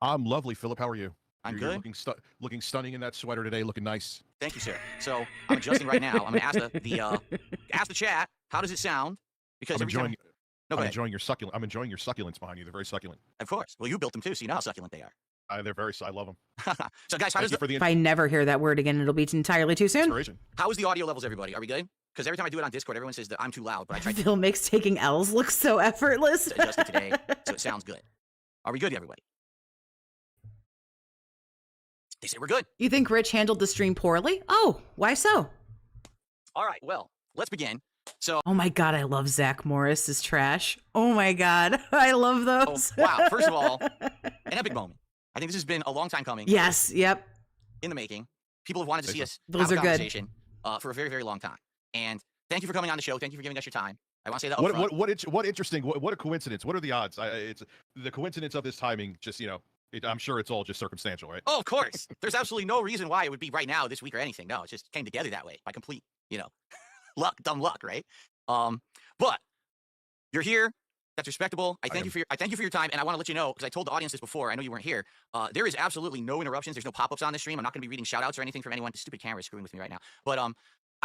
I'm lovely, Philip. How are you? I'm You're good. looking stunning in that sweater today. Looking nice. Thank you, sir. So I'm adjusting right now. I'm going to ask ask the chat, how does it sound? Because I'm every time- enjoying. No, go I'm ahead. enjoying your succulent. I'm enjoying your succulents behind you. They're very succulent. Of course. Well, you built them too, so you know how succulent they are. They're very. I love them. So, guys, how Thank does you for the If I never hear that word again, it'll be entirely too soon. inspiration. how is the audio levels, everybody? Are we good? Because every time I do it on Discord, everyone says that I'm too loud, but I tried to Phil makes taking L's look so effortless. adjust it today, so it sounds good. Are we good, everybody? They say we're good. You think Rich handled the stream poorly? Oh, why so? All right, well, let's begin. So, Oh my god, I love Zach Morris's trash. Oh my god, I love those. wow, first of all, an epic moment. I think this has been a long time coming. Yes, yep. In the making. People have wanted to see us Those have a are good. conversation for a very, very long time. And thank you for coming on the show. Thank you for giving us your time. I want to say that up front. What interesting? What a coincidence? What are the odds? It's the coincidence of this timing. Just I'm sure it's all just circumstantial, right? Oh, of course. There's absolutely no reason why it would be right now, this week, or anything. No, it just came together that way by complete, dumb luck, right? But you're here. That's respectable. I thank you for your time, and I want to let you know, because I told the audience this before. I know you weren't here. There is absolutely no interruptions. There's no pop-ups on the stream. I'm not going to be reading shout-outs or anything from anyone. The stupid camera is screwing with me right now. But I'm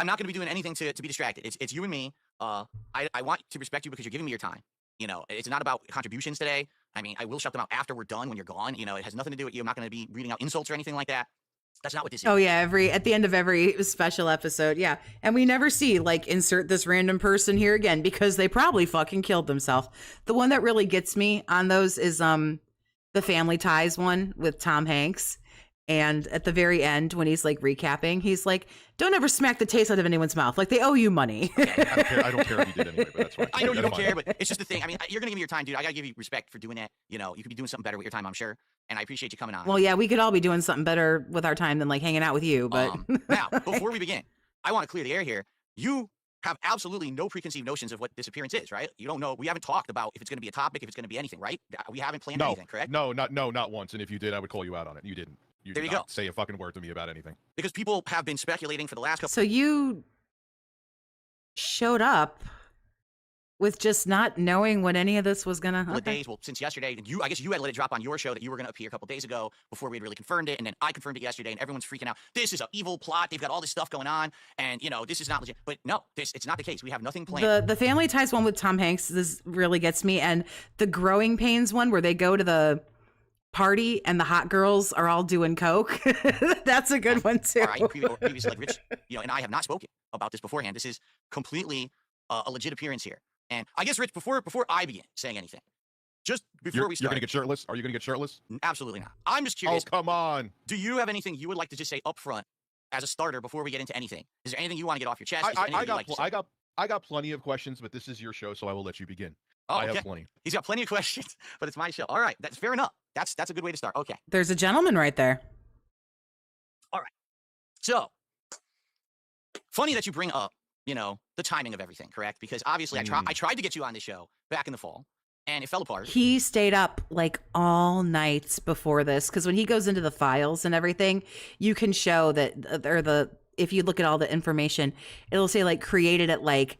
not going to be doing anything to be distracted. It's you and me. I want to respect you because you're giving me your time. It's not about contributions today. I mean, I will shut them out after we're done when you're gone. It has nothing to do with you. I'm not going to be reading out insults or anything like that. That's not what this is. Oh yeah, at the end of every special episode, yeah. And we never see insert this random person here again because they probably fucking killed themselves. The one that really gets me on those is the Family Ties one with Tom Hanks. And at the very end, when he's recapping, he's like, "Don't ever smack the taste out of anyone's mouth. They owe you money." Okay. I don't care if you did anyway, but that's fine. I know you Never don't mind. care, but it's just the thing. I mean, you're going to give me your time, dude. I got to give you respect for doing that. You could be doing something better with your time, I'm sure. And I appreciate you coming on. Well, yeah, we could all be doing something better with our time than hanging out with you. But Now, before we begin, I want to clear the air here. You have absolutely no preconceived notions of what this appearance is, right? You don't know. We haven't talked about if it's going to be a topic, if it's going to be anything, right? We haven't planned anything, correct? No, not once. And if you did, I would call you out on it. You didn't. You There did you not go. say a fucking word to me about anything. Because people have been speculating for the last couple. so you showed up with just not knowing what any of this was gonna. Couple of days, well, since yesterday, I guess you had let it drop on your show that you were going to appear a couple days ago before we had really confirmed it, and then I confirmed it yesterday, and everyone's freaking out. This is an evil plot. They've got all this stuff going on, and this is not legit. But no, it's not the case. We have nothing planned. The Family Ties one with Tom Hanks, this really gets me, and the Growing Pains one where they go to the party and the hot girls are all doing coke. That's a good one too. All right, previously, Rich, and I have not spoken about this beforehand. This is completely a legit appearance here. And I guess, Rich, before I begin saying anything, just before we You're start, gonna get shirtless? Are you gonna get shirtless? absolutely not. I'm just Oh, curious. come on. Do you have anything you would like to just say up front as a starter before we get into anything? Is there anything you want to get off your chest? Is there anything you'd like to say? I got plenty of questions, but this is your show, so I will let you begin. Oh, I okay. have plenty. He's got plenty of questions, but it's my show. All right, that's fair enough. That's a good way to start. Okay, There's a gentleman right there. so funny that you bring up, you know, the timing of everything, correct? Because obviously I tried to get you on this show back in the fall, and it fell apart. He stayed up like all nights before this because when he goes into the files and everything, you can show that, or if you look at all the information, it'll say like created at like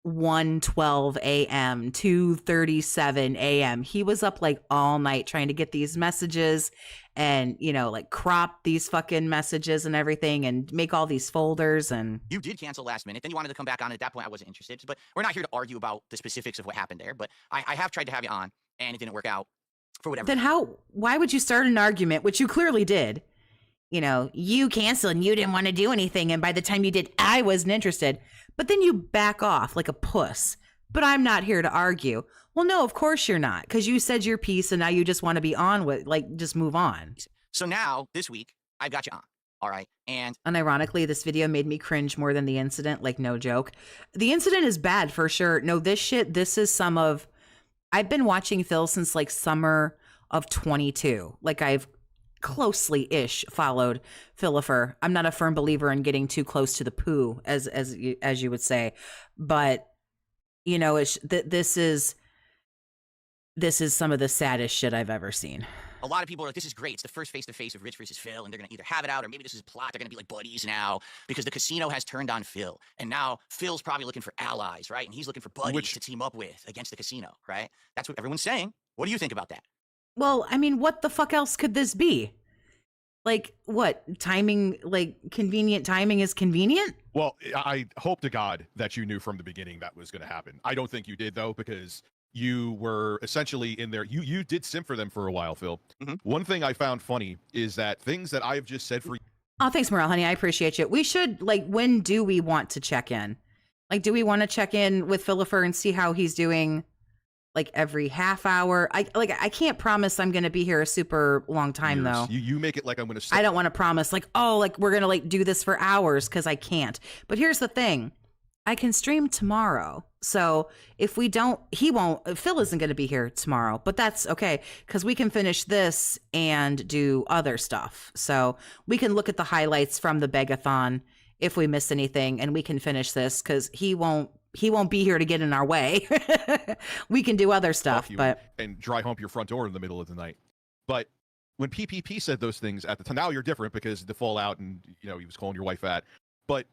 1:12 a.m., 2:37 a.m. He was up like all night trying to get these messages and, you know, like crop these fucking messages and everything and make all these folders. And you did cancel last minute. Then you wanted to come back on. At that point, I wasn't interested. But we're not here to argue about the specifics of what happened there. But I have tried to have you on, and it didn't work out for whatever. Then why would you start an argument, which you clearly did? You know, you canceled and you didn't want to do anything. And by the time you did, I wasn't interested. But then you back off like a puss. But I'm not here to argue. Well, no, of course you're not. Because you said your piece and now you just want to be on with, like, just move on. So now, this week, I've got you on. All right. And unironically, this video made me cringe more than the incident. Like, no joke. The incident is bad for sure. No, this is some of... I've been watching Phil since like summer of 22. Like, I've closely-ish followed Philifer. I'm not a firm believer in getting too close to the poo, as you would say, but you know, this is some of the saddest shit I've ever seen. a lot of people are like, this is great. It's the first face-to-face of Rich versus Phil, and they're going to either have it out or maybe this is a plot. They're going to be like buddies now because the casino has turned on Phil. And now Phil's probably looking for allies, right? And he's looking for buddies to team up with against the casino, right? That's what everyone's saying. What do you think about that? Well, I mean, what the fuck else could this be? Like, what? Timing, like, convenient timing is convenient? Well, I hope to God that you knew from the beginning that was going to happen. I don't think you did, though, because you were essentially in there. You did simp for them for a while, Phil. Mm-hmm. One thing I found funny is that things that I've just said for... Oh, thanks, Morel, honey. I appreciate you. We should, like, when do we want to check in? Like, do we want to check in with Philifer and see how he's doing, like, every half hour? I can't promise I'm going to be here a super long time, though. You make it like I'm going to... I don't want to promise, like, oh, like, we're going to, like, do this for hours, because I can't. But here's the thing. I can stream tomorrow. So if we don't, Phil isn't going to be here tomorrow, but that's okay, because we can finish this and do other stuff. So we can look at the highlights from the Begathon if we miss anything, and we can finish this, because he won't be here to get in our way. We can do other stuff, and dry hump your front door in the middle of the night. But when PPP said those things at the time, now you're different because the fallout and, you know, he was calling your wife fat. But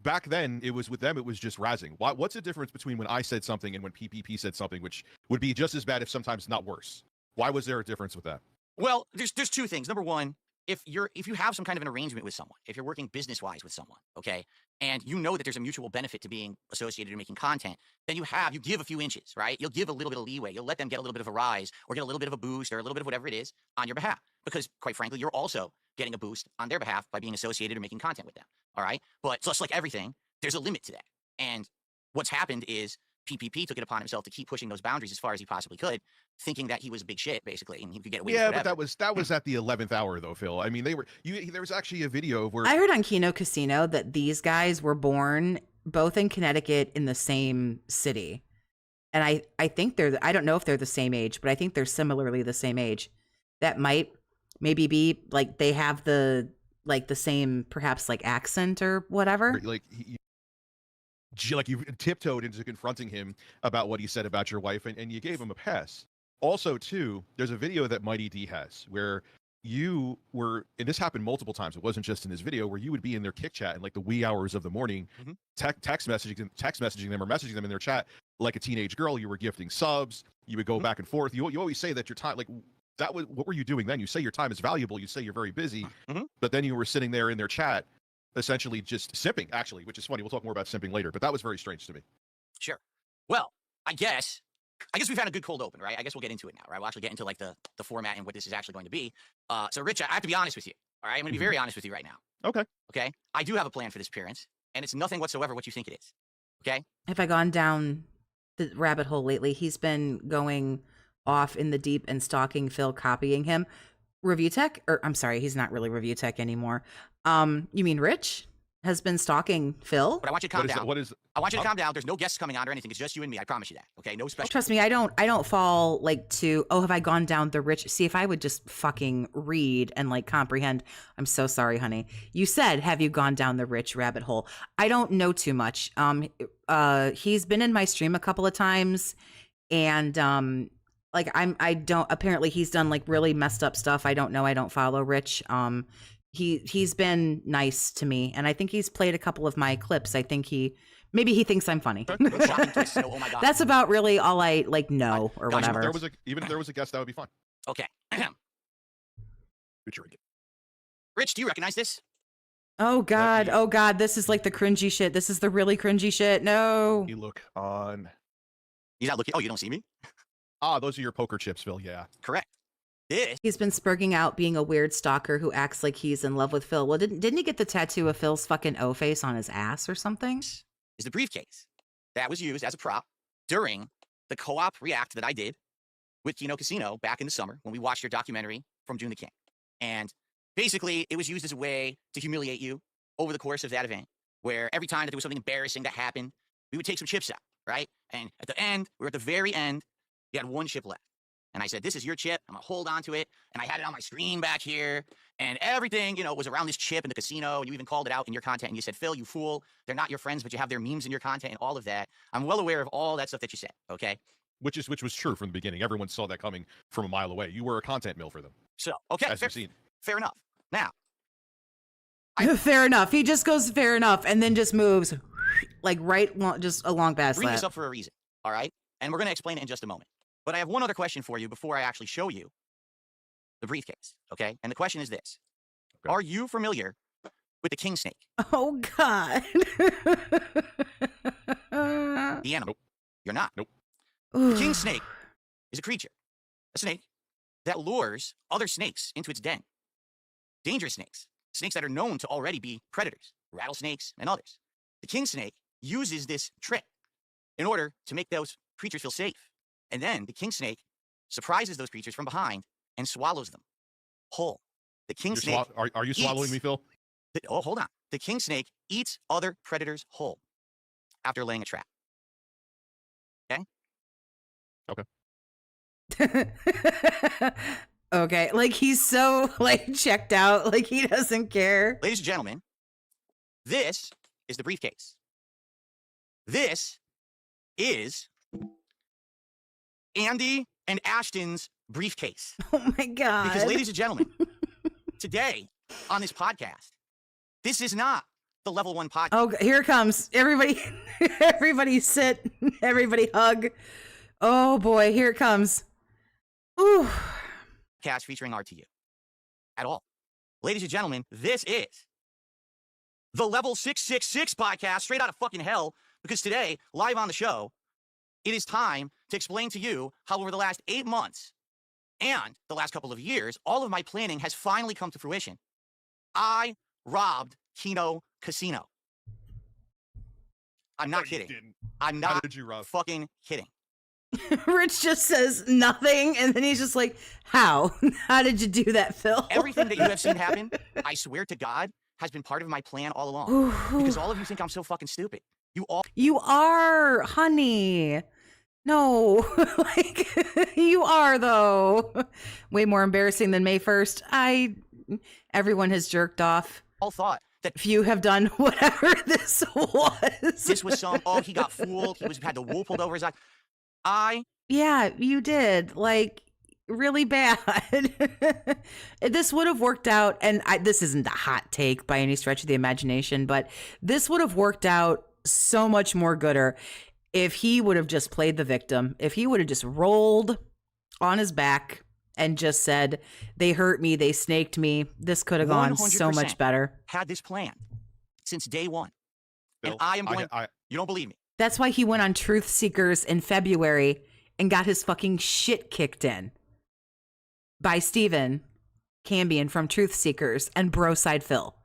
back then, it was with them, it was just razzing. What's the difference between when I said something and when PPP said something, which would be just as bad, if sometimes not worse? Why was there a difference with that? Well, there's two things. Number one, if you have some kind of an arrangement with someone, if you're working business-wise with someone, okay, and you know that there's a mutual benefit to being associated or making content, then you give a few inches, right? You'll give a little bit of leeway. You'll let them get a little bit of a rise or get a little bit of a boost or a little bit of whatever it is on your behalf. Because, quite frankly, you're also getting a boost on their behalf by being associated or making content with them, all right? But just like everything, there's a limit to that. And what's happened is PPP took it upon himself to keep pushing those boundaries as far as he possibly could, thinking that he was a big shit, basically, and he could get away with whatever. But that was at the 11th hour, though, Phil. I mean, there was actually a video where... I heard on Kino Casino that these guys were born both in Connecticut in the same city. And I think I don't know if they're the same age, but I think they're similarly the same age. That might maybe be, like, they have the same, perhaps, like, accent or whatever. Like, you tiptoed into confronting him about what he said about your wife, and you gave him a pass. Also, too, there's a video that Mighty D has where you were, and this happened multiple times, it wasn't just in this video, where you would be in their kick chat in like the wee hours of the morning, text messaging them or messaging them in their chat like a teenage girl. You were gifting subs. You would go back and forth. You always say that your time, like, that was, what were you doing then? You say your time is valuable. You say you're very busy, but then you were sitting there in their chat, essentially just simping, actually, which is funny. We'll talk more about simping later, but that was very strange to me. Sure. Well, I guess we've had a good cold open, right? I guess we'll get into it now, right? We'll actually get into like the format and what this is actually going to be. So Rich, I have to be honest with you. All right. I'm going to be very honest with you right now. Okay. Okay. I do have a plan for this appearance, and it's nothing whatsoever what you think it is. Okay. Have I gone down the rabbit hole lately? He's been going off in the deep and stalking Phil, copying him. Review Tech, or I'm sorry, he's not really Review Tech anymore. You mean Rich? has been stalking Phil. But I want you to calm down. What is? I want you to calm down. There's no guests coming on or anything. It's just you and me. I promise you that. Okay, no special. Trust me, I don't fall like to, oh, have I gone down the rich? See, if I would just fucking read and like comprehend, I'm so sorry, honey. You said, have you gone down the rich rabbit hole? I don't know too much. He's been in my stream a couple of times, and like I don't, apparently he's done like really messed up stuff. I don't know. I don't follow Rich. He's been nice to me, and I think he's played a couple of my clips. I think maybe he thinks I'm funny. Oh my God. That's about really all I like know or Guys, whatever. Even if there was a guest, that would be fun. Okay. Richard. Rich, do you recognize this? Oh God, me- oh God, this is like the cringy shit. This is the really cringy shit. No. You look on. He's not looking. Oh, you don't see me? Those are your poker chips, Phil. Yeah. Correct. This He's been spurging out being a weird stalker who acts like he's in love with Phil. Well, didn't he get the tattoo of Phil's fucking O face on his ass or something? is the briefcase that was used as a prop during the co-op react that I did with Kino Casino back in the summer when we watched your documentary from June the King. And basically, it was used as a way to humiliate you over the course of that event, where every time that there was something embarrassing that happened, we would take some chips out, right? And at the end, we were at the very end, you had one chip left. And I said, this is your chip. I'm going to hold on to it. And I had it on my screen back here. And everything, was around this chip in the casino. And you even called it out in your content. And you said, Phil, you fool. They're not your friends, but you have their memes in your content and all of that. I'm well aware of all that stuff that you said, okay? Which was true from the beginning. Everyone saw that coming from a mile away. You were a content mill for them. So, okay, As you've seen. fair enough. Now, Fair enough. He just goes fair enough and then just moves like just along past bring this that. up for a reason, all right? And we're going to explain it in just a moment. But I have one other question for you before I actually show you the briefcase, okay? And the question is this. Okay. Are you familiar with the king snake, Oh God. the animal? Nope. You're not. Nope. The king snake is a creature, a snake, that lures other snakes into its den. Dangerous snakes, snakes that are known to already be predators, rattlesnakes and others. The king snake uses this trick in order to make those creatures feel safe. And then the king snake surprises those creatures from behind and swallows them whole. The king snake. Are you swallowing eats- me, Phil? Hold on. The king snake eats other predators whole after laying a trap. Okay, like he's so like checked out, like he doesn't care. Ladies and gentlemen, this is the briefcase. This is Andy and Ashton's briefcase. Oh my God. Because, ladies and gentlemen, today on this podcast, this is not the Level 1 podcast. Oh, here it comes. Everybody, everybody sit. Everybody hug. Oh boy, here it comes. Ooh. Podcast featuring RTU at all. Ladies and gentlemen, this is the Level 666 podcast straight out of fucking hell, because today, live on the show, it is time to explain to you how over the last 8 months and the last couple of years, all of my planning has finally come to fruition. I robbed Kino Casino. I'm not No, you kidding. didn't. I'm How not did you rob? fucking kidding. Rich just says nothing, and then he's just like, "How? How did you do that, Phil?" Everything that you have seen happen, I swear to God, has been part of my plan all along. Ooh. Because all of you think I'm so fucking stupid. You all You are, honey. No, like you are though. Way more embarrassing than May 1st. Everyone has jerked off. thought that If you have done whatever this was. this was some, oh, he got fooled. He had the wool pulled over his eye. Yeah, you did. Like, really bad. This would have worked out, and this isn't a hot take by any stretch of the imagination, but this would have worked out so much more gooder if he would have just played the victim, if he would have just rolled on his back and just said, they hurt me, they snaked me. This could have gone so much 100% better. had this plan since day one. Phil, And I am going, I you don't believe me. That's why he went on Truth Seekers in February and got his fucking shit kicked in by Steven Cambion from Truth Seekers and Broside Phil.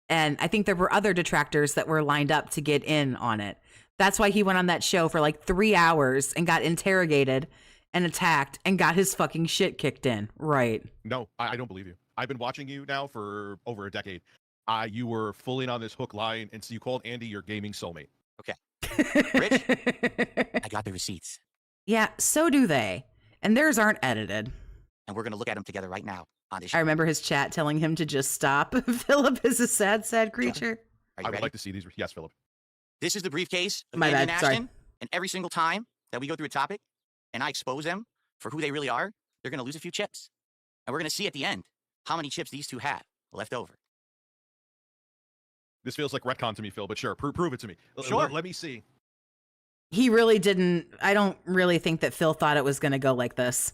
And I think there were other detractors that were lined up to get in on it. That's why he went on that show for like 3 hours and got interrogated and attacked and got his fucking shit kicked in. Right. No, I don't believe you. I've been watching you now for over a decade. you were full in on this hook line, and so you called Andy your gaming soulmate. Rich, I got the receipts, Yeah, so do they. And theirs aren't edited. and we're gonna look at them together right now on this show. I remember his chat telling him to just stop. Philip is a sad, sad creature. Are you I would ready? like to see these. Yes, Philip. This is the briefcase of My Andy bad, and sorry. Ashton, and every single time that we go through a topic and I expose them for who they really are, they're gonna lose a few chips. And we're gonna see at the end how many chips these two have left over. This feels like retcon to me, Phil, but sure, prove it to me. Sure. Let me see. He really didn't. I don't really think that Phil thought it was going to go like this.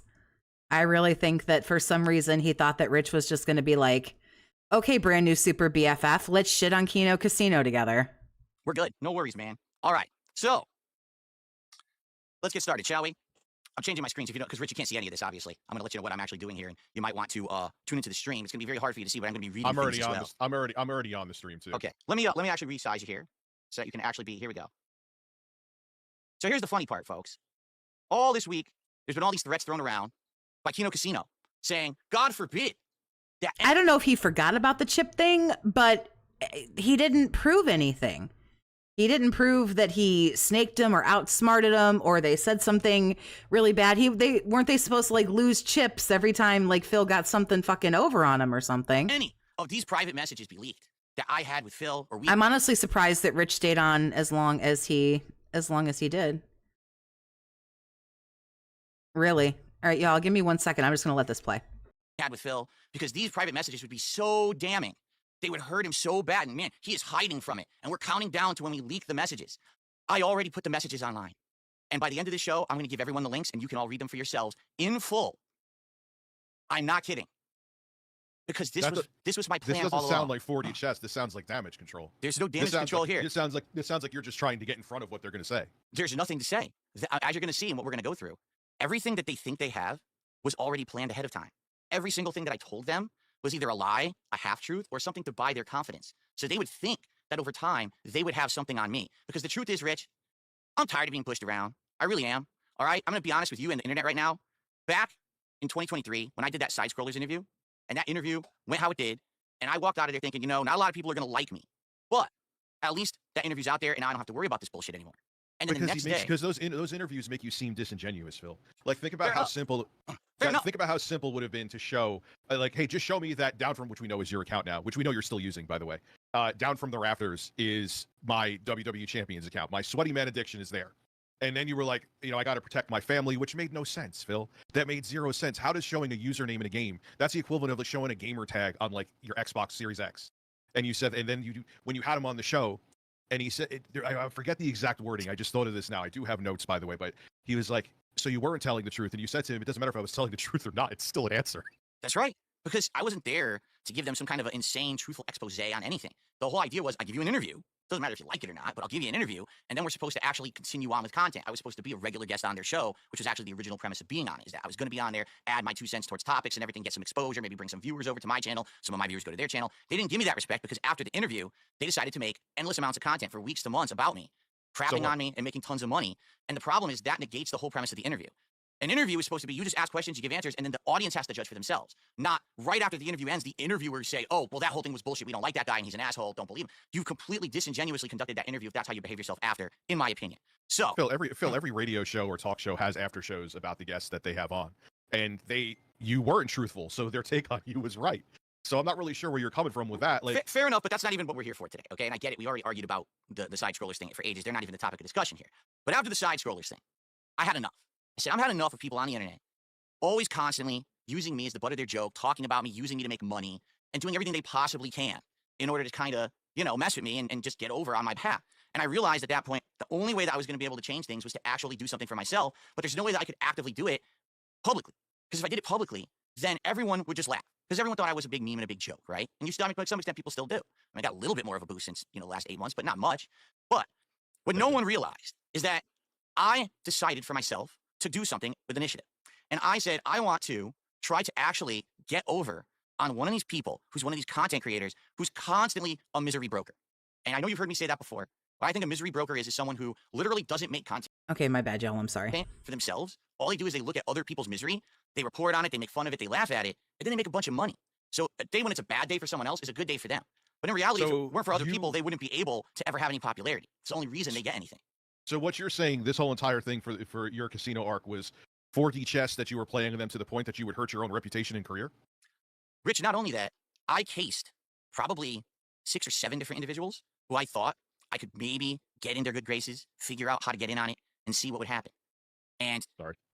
I really think that for some reason he thought that Rich was just going to be like, okay, brand new super BFF, let's shit on Kino Casino together. We're good. No worries, man. All right. So let's get started, shall we? I'm changing my screens if you don't, because Rich, you can't see any of this, obviously. I'm going to let you know what I'm actually doing here, and you might want to tune into the stream. It's going to be very hard for you to see, but I'm going to be reading I'm already things as on. well. This, I'm already on the stream too. Okay. Let me actually resize you here so that you can actually be. Here we go. So here's the funny part, folks. All this week, there's been all these threats thrown around by Kino Casino saying, God forbid that. I don't know if he forgot about the chip thing, but he didn't prove anything. He didn't prove that he snaked him or outsmarted him or they said something really bad. Weren't they supposed to like lose chips every time like Phil got something fucking over on him or something? Any of these private messages be leaked that I had with Phil or we. I'm honestly surprised that Rich stayed on as long as he did. Really? All right, y'all, give me 1 second. I'm just going to let this play. had with Phil, because these private messages would be so damning. They would hurt him so bad. And man, he is hiding from it. And we're counting down to when we leak the messages. I already put the messages online. And by the end of the show, I'm going to give everyone the links and you can all read them for yourselves in full. I'm not kidding. Because this was my plan This all doesn't sound along. like 4D chess. This sounds like damage control. There's no damage control here. This sounds like you're just trying to get in front of what they're going to say. There's nothing to say. As you're going to see and what we're going to go through, everything that they think they have was already planned ahead of time. Every single thing that I told them was either a lie, a half-truth, or something to buy their confidence. So they would think that over time, they would have something on me. Because the truth is, Rich, I'm tired of being pushed around. I really am. All right? I'm going to be honest with you and the internet right now. Back in 2023, when I did that Side Scrollers interview, and that interview went how it did, and I walked out of there thinking, not a lot of people are going to like me. But at least that interview's out there, and I don't have to worry about this bullshit anymore. And then the next day... Because those interviews make you seem disingenuous, Phil. Like, think about Fair how enough. simple... Fair enough. Think about how simple it would have been to show, like, hey, just show me that down from, which we know is your account now, which we know you're still using, by the way. Down from the rafters is my WWE Champions account. My Sweaty Man Addiction is there. And then you were like, I got to protect my family, which made no sense, Phil. That made zero sense. How does showing a username in a game, that's the equivalent of like showing a gamer tag on like your Xbox Series X. And you said, and then when you had him on the show, and he said, I forget the exact wording. I just thought of this now. I do have notes, by the way, but he was like, so you weren't telling the truth. And you said to him, it doesn't matter if I was telling the truth or not. It's still an answer. That's right. Because I wasn't there to give them some kind of an insane, truthful expose on anything. The whole idea was I give you an interview. Doesn't matter if you like it or not, but I'll give you an interview. And then we're supposed to actually continue on with content. I was supposed to be a regular guest on their show, which was actually the original premise of being on it, is that I was going to be on there, add my 2 cents towards topics and everything, get some exposure, maybe bring some viewers over to my channel. Some of my viewers go to their channel. They didn't give me that respect because after the interview, they decided to make endless amounts of content for weeks to months about me, crapping on me and making tons of money. And the problem is that negates the whole premise of the interview. An interview is supposed to be you just ask questions, you give answers, and then the audience has to judge for themselves. Not right after the interview ends, the interviewers say, oh, well, that whole thing was bullshit. We don't like that guy and he's an asshole. Don't believe him. You've completely disingenuously conducted that interview if that's how you behave yourself after, in my opinion. So, Phil, every radio show or talk show has after shows about the guests that they have on. And you weren't truthful, so their take on you was right. So I'm not really sure where you're coming from with that. Like, fair enough, but that's not even what we're here for today, okay? And I get it. We already argued about the side scrollers thing for ages. They're not even the topic of discussion here. But after the side scrollers thing, I had enough. I said, I've had enough of people on the internet always constantly using me as the butt of their joke, talking about me, using me to make money, and doing everything they possibly can in order to kind of, mess with me and just get over on my path. And I realized at that point, the only way that I was going to be able to change things was to actually do something for myself, but there's no way that I could actively do it publicly. Because if I did it publicly, then everyone would just laugh. Because everyone thought I was a big meme and a big joke, right? And to some extent, people still do. I got a little bit more of a boost since, the last 8 months, but not much. But what no one realized is that I decided for myself to do something with initiative. And I said, I want to try to actually get over on one of these people who's one of these content creators who's constantly a misery broker. And I know you've heard me say that before. What I think a misery broker is someone who literally doesn't make content Okay, my bad, y'all. I'm sorry. for themselves. All they do is they look at other people's misery, they report on it, they make fun of it, they laugh at it, and then they make a bunch of money. So a day when it's a bad day for someone else is a good day for them. But in reality, if So it weren't for other you- people, they wouldn't be able to ever have any popularity. It's the only reason they get anything. So what you're saying, this whole entire thing for your casino arc was 4D chess that you were playing them to the point that you would hurt your own reputation and career? Rich, not only that, I cased probably 6 or 7 different individuals who I thought I could maybe get in their good graces, figure out how to get in on it, and see what would happen. And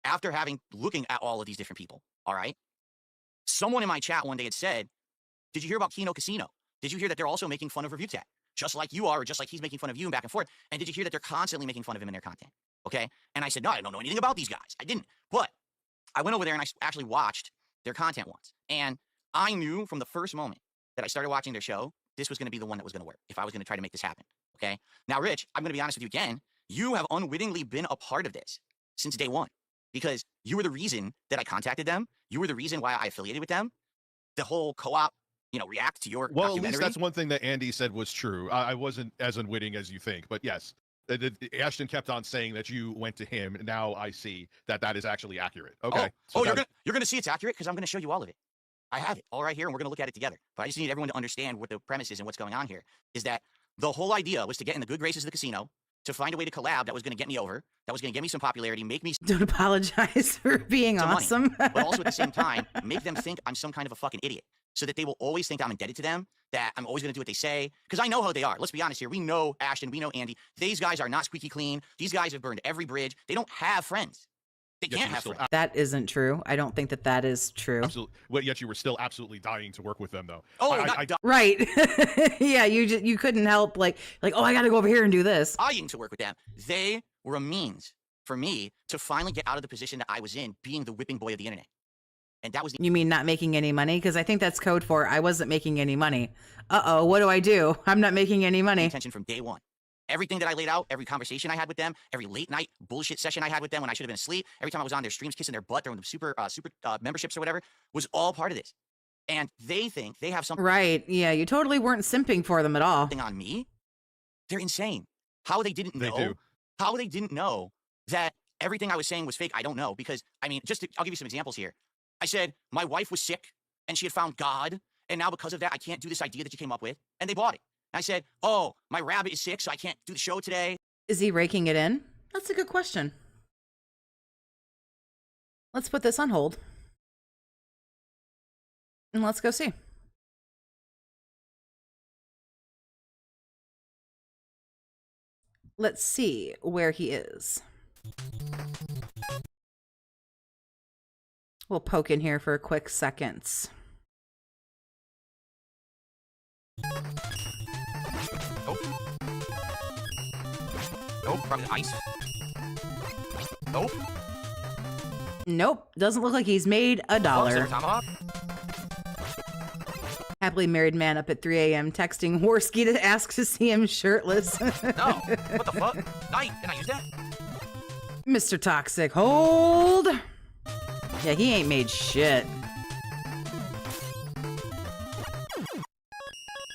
after looking at all of these different people, all right, someone in my chat one day had said, did you hear about Kino Casino? Did you hear that they're also making fun of ReeeCap? Just like you are, or just like he's making fun of you and back and forth. And did you hear that they're constantly making fun of him in their content? Okay. And I said, no, I don't know anything about these guys. I didn't. But I went over there and I actually watched their content once. And I knew from the first moment that I started watching their show, this was going to be the one that was going to work if I was going to try to make this happen. Okay. Now, Rich, I'm going to be honest with you again. You have unwittingly been a part of this since day one because you were the reason that I contacted them. You were the reason why I affiliated with them. The whole co-op, react to your Well, at documentary. least that's one thing that Andy said was true. I wasn't as unwitting as you think, but yes, Ashton kept on saying that you went to him. And now I see that is actually accurate. Okay. You're gonna see it's accurate because I'm gonna show you all of it. I have it all right here, and we're gonna look at it together. But I just need everyone to understand what the premise is and what's going on here. Is that the whole idea was to get in the good graces of the casino, to find a way to collab that was gonna get me over, that was gonna get me some popularity, make me Don't apologize for being some money, awesome. but also at the same time make them think I'm some kind of a fucking idiot, so that they will always think I'm indebted to them, that I'm always going to do what they say, because I know how they are. Let's be honest here. We know Ashton, we know Andy. These guys are not squeaky clean. These guys have burned every bridge. They don't have friends. They can't have friends. That isn't true. I don't think that is true. Absolutely. Well, yet you were still absolutely dying to work with them, though. Right. Yeah, you couldn't help like, oh, I got to go over here and do this. Dying to work with them. They were a means for me to finally get out of the position that I was in, being the whipping boy of the internet. And that was You mean not making any money? Because I think that's code for I wasn't making any money. Uh-oh, what do? I'm not making any money. Intention from day one. Everything that I laid out, every conversation I had with them, every late night bullshit session I had with them when I should have been asleep, every time I was on their streams kissing their butt during the super memberships or whatever, was all part of this. And they think they have something. Right. Yeah, you totally weren't simping for them at all. On me. They're insane. How they didn't know. They do. How they didn't know that everything I was saying was fake, I don't know. Because, I'll give you some examples here. I said, my wife was sick and she had found God. And now because of that, I can't do this idea that you came up with. And they bought it. And I said, oh, my rabbit is sick, so I can't do the show today. Is he raking it in? That's a good question. Let's put this on hold. And let's go see. Let's see where he is. We'll poke in here for a quick seconds. Nope. Nope, probably ice. Nope. Nope, doesn't look like he's made $1. Tomahawk? Happily married man up at 3 a.m. texting Worski to ask to see him shirtless. No. What the fuck? Night. Can I use that? Mr. Toxic, hold. Yeah, he ain't made shit.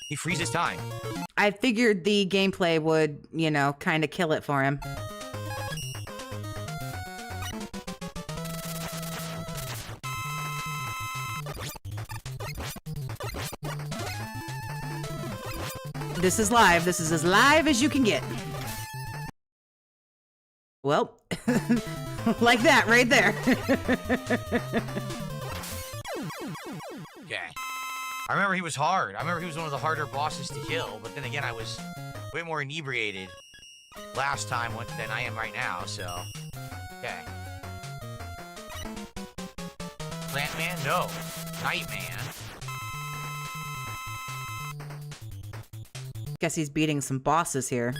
He freezes time. I figured the gameplay would, kind of kill it for him. This is live. This is as live as you can get. Well, like that right there. Okay. I remember he was hard. I remember he was one of the harder bosses to kill, but then again, I was way more inebriated last time than I am right now, so... Okay. Plant Man? No. Night Man. Guess he's beating some bosses here.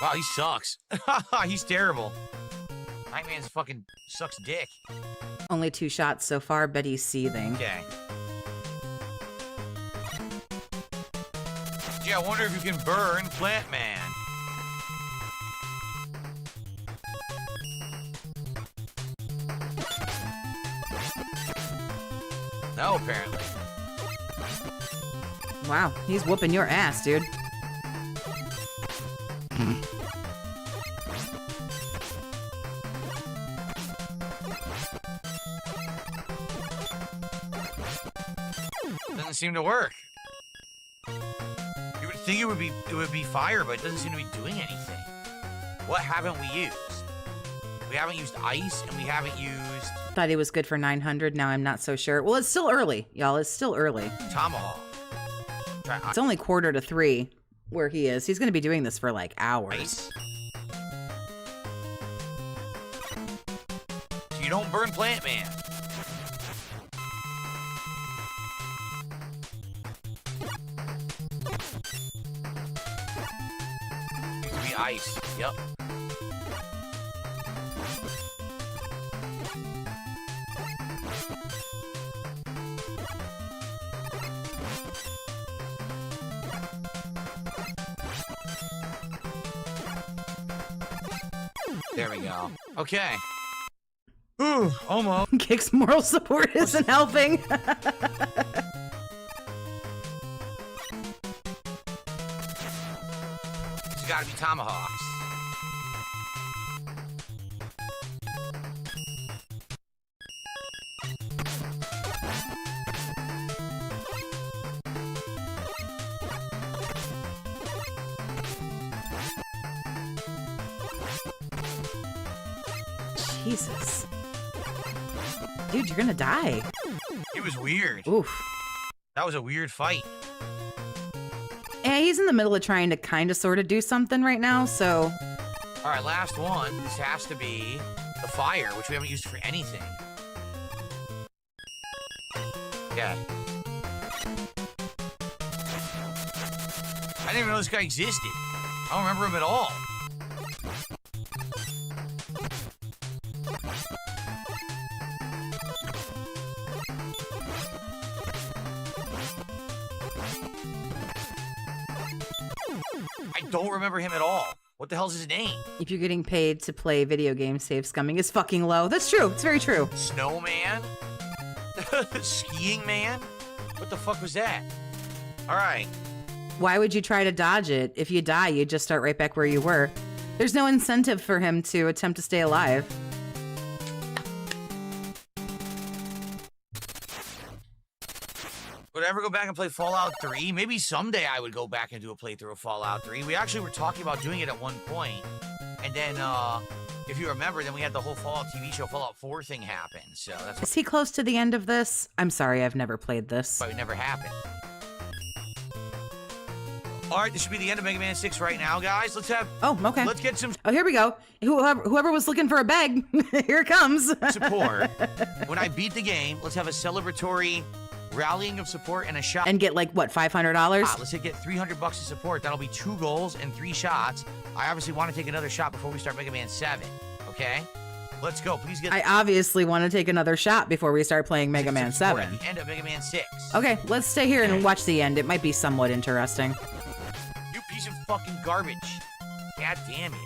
Wow, he sucks. He's terrible. Nightman's fucking sucks dick. Only 2 shots so far, but he's seething. Okay. Gee, I wonder if you can burn Plant Man. No, apparently. Wow, he's whooping your ass, dude. seem to work. You would think it would be fire, but it doesn't seem to be doing anything. What haven't we used? We haven't used ice, and we haven't used Thought he was good for 900. Now I'm not so sure. Well, it's still early, y'all. It's still early. tomahawk. Try It's only 2:45 where he is. He's going to be doing this for like hours. ice. You don't burn Plant Man. Used to be ice. Yep. There we go. Okay. Ooh, almost. Kick's moral support isn't helping. It's gotta be tomahawks. Jesus. Dude, you're gonna die. It was weird. Oof. That was a weird fight. Yeah, he's in the middle of trying to kind of sort of do something right now, so... All right, last one. This has to be the fire, which we haven't used for anything. Okay. I didn't even know this guy existed. I don't remember him at all. I don't remember him at all. What the hell's his name? If you're getting paid to play video games, save scumming is fucking low. That's true. It's very true. Snowman? Skiing man? What the fuck was that? All right. Why would you try to dodge it? If you die, you just start right back where you were. There's no incentive for him to attempt to stay alive. Would I ever go back and play Fallout 3? Maybe someday I would go back and do a playthrough of Fallout 3. We actually were talking about doing it at one point. And then, if you remember, then we had the whole Fallout TV show Fallout 4 thing happen. So that's Is he close to the end of this? I'm sorry, I've never played this. why it never happened. All right, this should be the end of Mega Man 6 right now, guys. Let's Okay. let's get some Oh, here we go. Whoever was looking for a bag, here it comes. support. When I beat the game, let's have a celebratory rallying of support and a shot. And get like, what, $500? Let's get $300 of support. That'll be 2 goals and 3 shots. I obviously want to take another shot before we start Mega Man 7. Okay? Let's go. Please get I obviously want to take another shot before we start playing Mega Man support 7. at the end of Mega Man 6. Okay, let's stay here and watch the end. It might be somewhat interesting. You piece of fucking garbage. God damn it.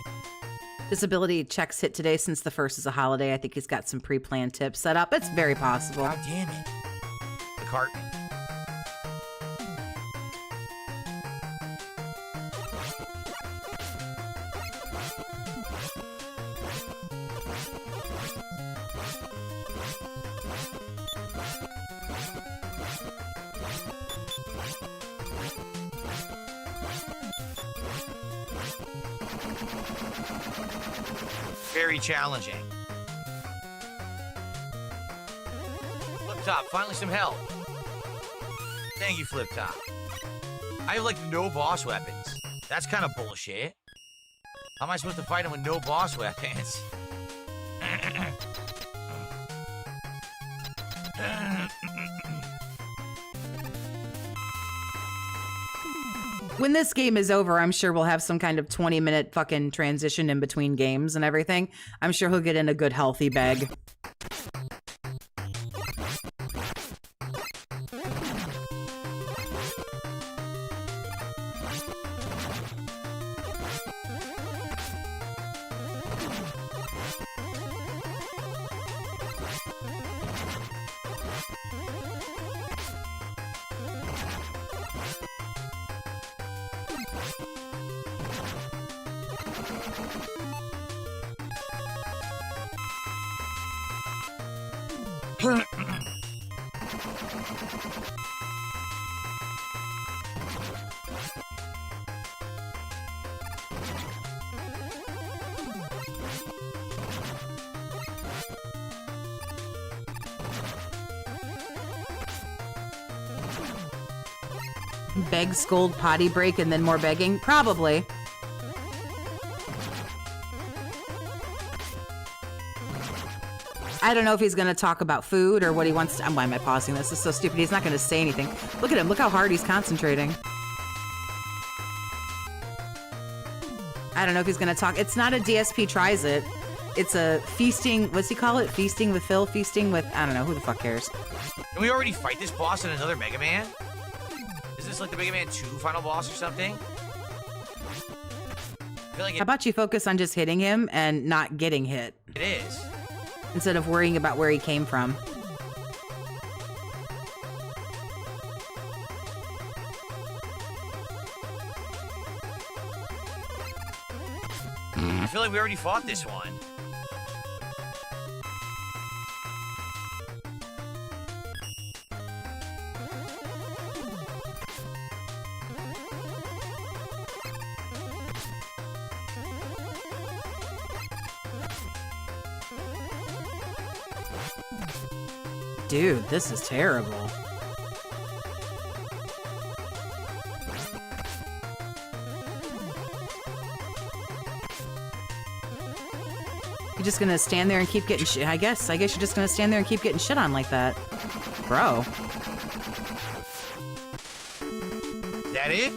Disability checks hit today since the first is a holiday. I think he's got some pre-planned tips set up. It's very possible. God damn it. The carton. Very challenging. Flip Top, finally some help. Thank you, Flip Top. I have like no boss weapons. That's kind of bullshit. How am I supposed to fight him with no boss weapons? When this game is over, I'm sure we'll have some kind of 20-minute fucking transition in between games and everything. I'm sure he'll get in a good, healthy bag. Beg, scold, potty break, and then more begging? Probably. I don't know if he's going to talk about food or what he wants to... Why am I pausing this? This is so stupid. He's not going to say anything. Look at him. Look how hard he's concentrating. I don't know if he's going to talk. It's not a DSP tries it. It's a feasting... What's he call it? Feasting with Phil? Feasting with... I don't know. Who the fuck cares? Can we already fight this boss in another Mega Man? Is this like the Mega Man 2 final boss or something? I feel like How about you focus on just hitting him and not getting hit? it is. Instead of worrying about where he came from. I feel like we already fought this one. Dude, this is terrible. You're just gonna stand there and keep getting shit. I guess you're just gonna stand there and keep getting shit on like that. Bro. Is that it?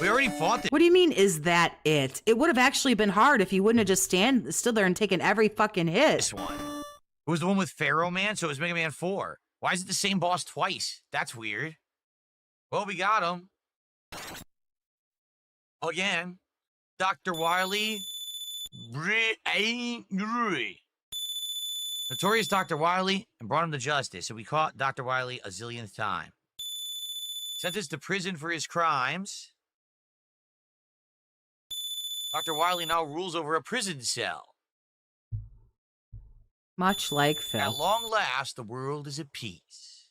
We already fought this. What do you mean, is that it? It would have actually been hard if you wouldn't have just stood there and taken every fucking hit. One. It was the one with Pharaoh Man, so it was Mega Man 4. Why is it the same boss twice? That's weird. Well, we got him. Again. Dr. Wily. Notorious Dr. Wily and brought him to justice, so we caught Dr. Wily a zillionth time. Sentenced to prison for his crimes. Dr. Wily now rules over a prison cell. Much like Phil. At long last, the world is at peace.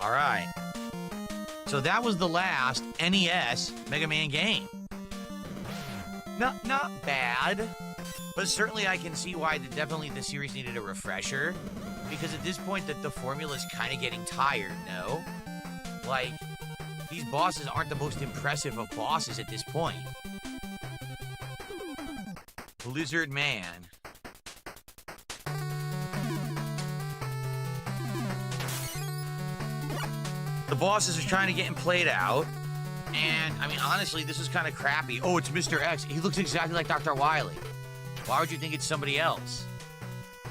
All right. So that was the last NES Mega Man game. Not bad, but certainly I can see why definitely the series needed a refresher, because at this point the formula is kind of getting tired, no? Like, these bosses aren't the most impressive of bosses at this point. Lizard Man. The bosses are trying to get him played out. And, I mean, honestly, this is kind of crappy. Oh, it's Mr. X. He looks exactly like Dr. Wily. Why would you think it's somebody else?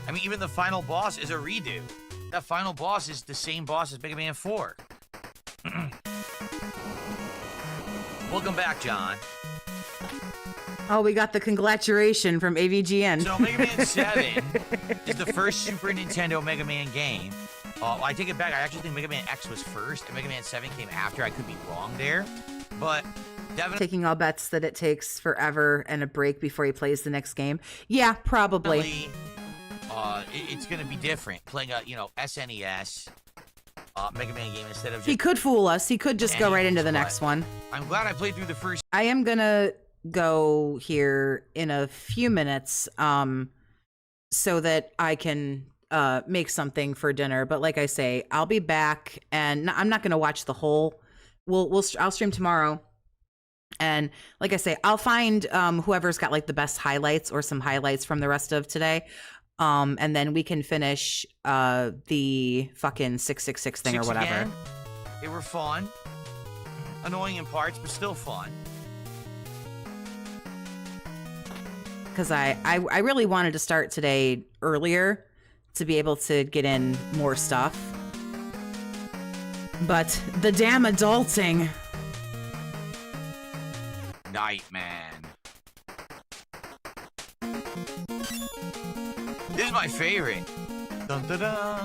I mean, even the final boss is a redo. That final boss is the same boss as Mega Man 4. Welcome back, John. Oh, we got the congratulation from AVGN. So Mega Man 7 is the first Super Nintendo Mega Man game. I take it back. I actually think Mega Man X was first, and Mega Man 7 came after. I could be wrong there, but definitely Taking all bets that it takes forever and a break before he plays the next game. Yeah, probably. It's going to be different. Playing a, SNES Mega Man game instead of just... He could fool us. He could just go right into the next one. I'm glad I played through the first... I am gonna go here in a few minutes so that I can make something for dinner, but like I say, I'll be back, and I'm not gonna watch the whole. I'll stream tomorrow, and like I say, I'll find whoever's got like the best highlights or some highlights from the rest of today, and then we can finish the fucking 666 thing or whatever. Again. They were fun, annoying in parts, but still fun. Because I really wanted to start today earlier to be able to get in more stuff. But the damn adulting. Nightman. This is my favorite. Dun, dun, dun.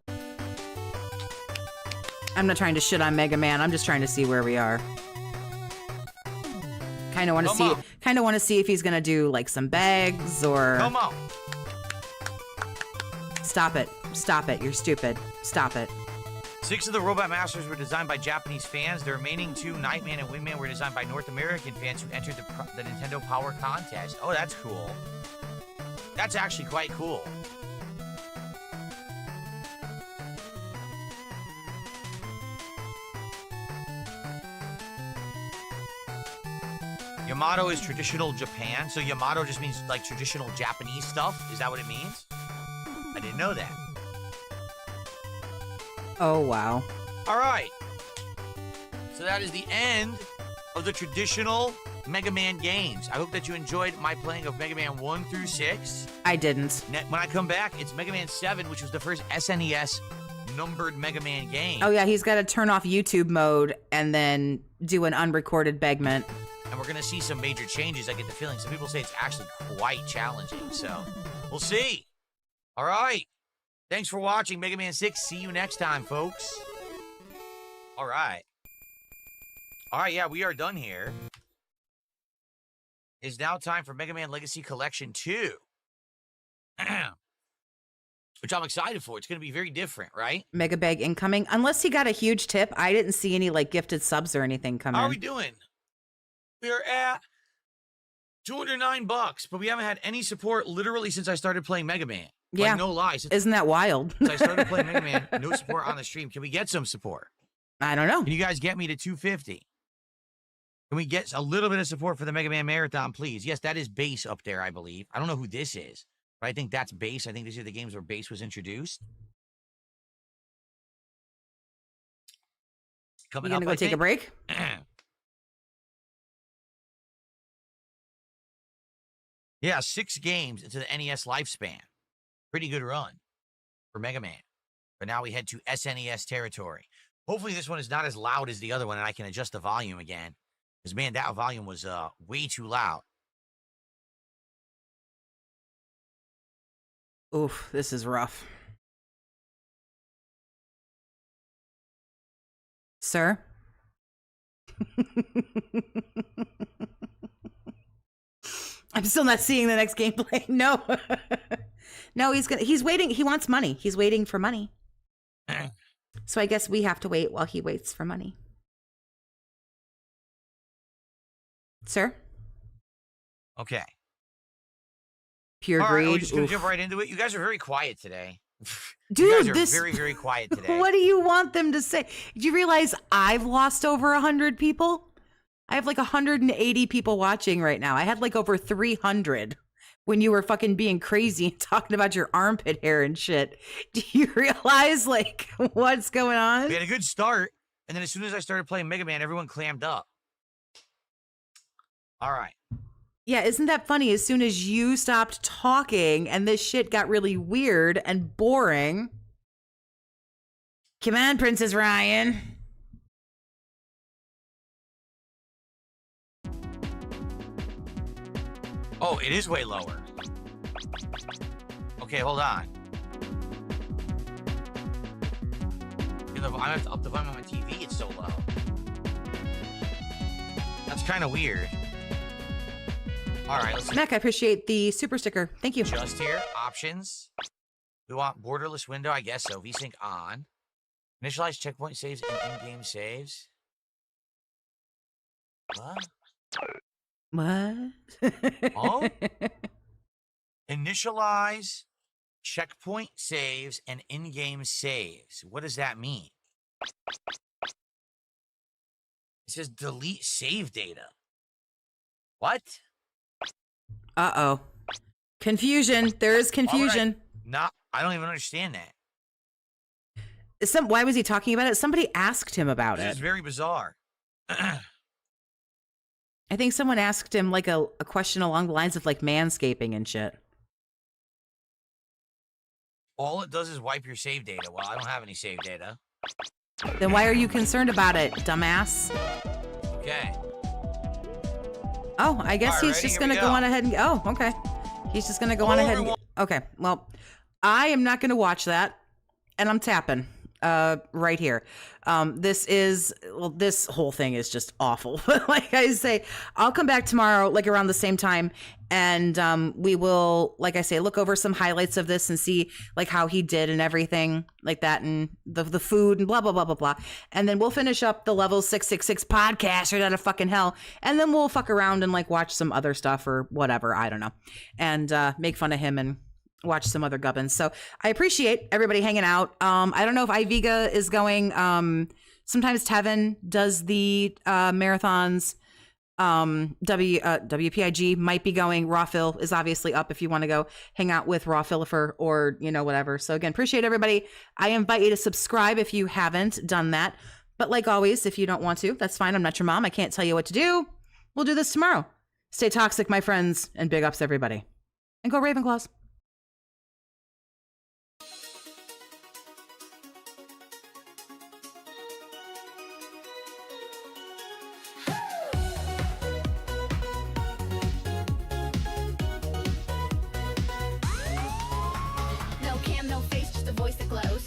I'm not trying to shit on Mega Man. I'm just trying to see where we are. Kind of want to see if he's gonna do like some bags or. Come on. Stop it! Stop it! You're stupid! Stop it! 6 of the Robot Masters were designed by Japanese fans. The remaining 2, Nightman and Wingman, were designed by North American fans who entered the Nintendo Power Contest. Oh, that's cool. That's actually quite cool. Yamato is traditional Japan, so Yamato just means like traditional Japanese stuff. Is that what it means? I didn't know that. Oh, wow. All right. So that is the end of the traditional Mega Man games. I hope that you enjoyed my playing of Mega Man 1 through 6. I didn't. When I come back, it's Mega Man 7, which was the first SNES numbered Mega Man game. Oh, yeah, he's got to turn off YouTube mode and then do an unrecorded begment. And we're going to see some major changes. I get the feeling. Some people say it's actually quite challenging, so we'll see. All right. Thanks for watching Mega Man 6. See you next time, folks. All right. All right, yeah, we are done here. It's now time for Mega Man Legacy Collection 2. Which I'm excited for. It's going to be very different, right? Mega Bag incoming. Unless he got a huge tip, I didn't see any like gifted subs or anything come How in. are we doing? We are at $209, but we haven't had any support literally since I started playing Mega Man. Yeah. Like, no lies. Isn't that wild? Since I started playing Mega Man, no support on the stream. Can we get some support? I don't know. Can you guys get me to 250? Can we get a little bit of support for the Mega Man Marathon, please? Yes, that is Base up there, I believe. I don't know who this is, but I think that's Base. I think these are the games where Base was introduced. Coming You up, gonna go take a break? Yeah, 6 games into the NES lifespan. Pretty good run for Mega Man. But now we head to SNES territory. Hopefully this one is not as loud as the other one and I can adjust the volume again. Because, man, that volume was way too loud. Oof, this is rough. Sir? I'm still not seeing the next gameplay. No. No, he's waiting. He wants money. He's waiting for money. So I guess we have to wait while he waits for money. Sir? Okay. Pure All greed. right, we're just going Oof. to jump right into it. You guys are very quiet today. Dude, you guys are this very, very quiet today. What do you want them to say? Do you realize I've lost over 100 people? I have like 180 people watching right now. I had like over 300 when you were fucking being crazy and talking about your armpit hair and shit. Do you realize like what's going on? We had a good start, and then as soon as I started playing Mega Man, everyone clammed up. All right. Yeah, isn't that funny? As soon as you stopped talking and this shit got really weird and boring. Come on, Princess Ryan. Oh, it is way lower. Okay, hold on. I have to up the volume on my TV. It's so low. That's kind of weird. All right, let's Mac, I appreciate the super sticker. Thank you. just here. Options. We want borderless window. I guess so. VSync on. Initialize checkpoint saves and in-game saves. What? What? Oh? Initialize checkpoint saves and in-game saves. What does that mean? It says delete save data. What? Uh-oh. Confusion. There is confusion. I don't even understand that. Why was he talking about it? Somebody asked him about This is it. very bizarre. I think someone asked him like a question along the lines of like manscaping and shit. All it does is wipe your save data. Well, I don't have any save data. Then why are you concerned about it, dumbass? Okay. Oh, I guess All right, he's ready? just Here going to we go go. on ahead and... Oh, okay. He's just going to go on Hello, ahead and... everyone. Okay, well, I am not going to watch that. And I'm tapping right here. This whole thing is just awful. Like I say, I'll come back tomorrow, like around the same time. And we will, like I say, look over some highlights of this and see like how he did and everything like that and the food and blah, blah, blah, blah, blah. And then we'll finish up the level 666 podcast right out of fucking hell. And then we'll fuck around and like watch some other stuff or whatever. I don't know. And make fun of him and watch some other gubbins. So I appreciate everybody hanging out. I don't know if Iviga is going. Sometimes Tevin does the marathons. WPIG might be going. Raw Phil is obviously up if you want to go hang out with Raw Phillifer or, whatever. So again, appreciate everybody. I invite you to subscribe if you haven't done that. But like always, if you don't want to, that's fine. I'm not your mom. I can't tell you what to do. We'll do this tomorrow. Stay toxic, my friends, and big ups everybody. And go Ravenclaws.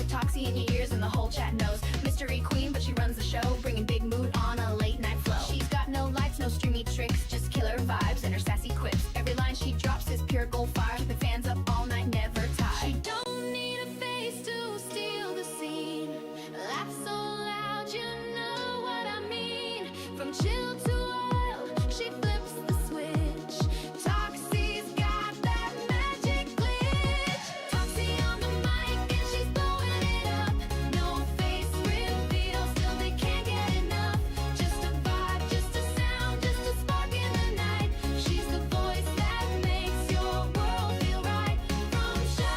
Toxie in your ears and the whole chat knows. Mystery queen, but she runs the show, bringing big mood on a late night flow. She's got no lights, no streamy tricks, just killer vibes and her sassy quips. Every line she drops is pure gold fire, keeping fans up all night, never tired. She don't need a face to steal the scene. Laugh so loud, you know what I mean. From chill to wild, she flips the switch. Toxie's got that magic glitch. Toxie on the mic and she's blowing it up. No face reveal, still they can't get enough. Just a vibe, just a sound, just a spark in the night. She's the voice that makes your world feel right. From shy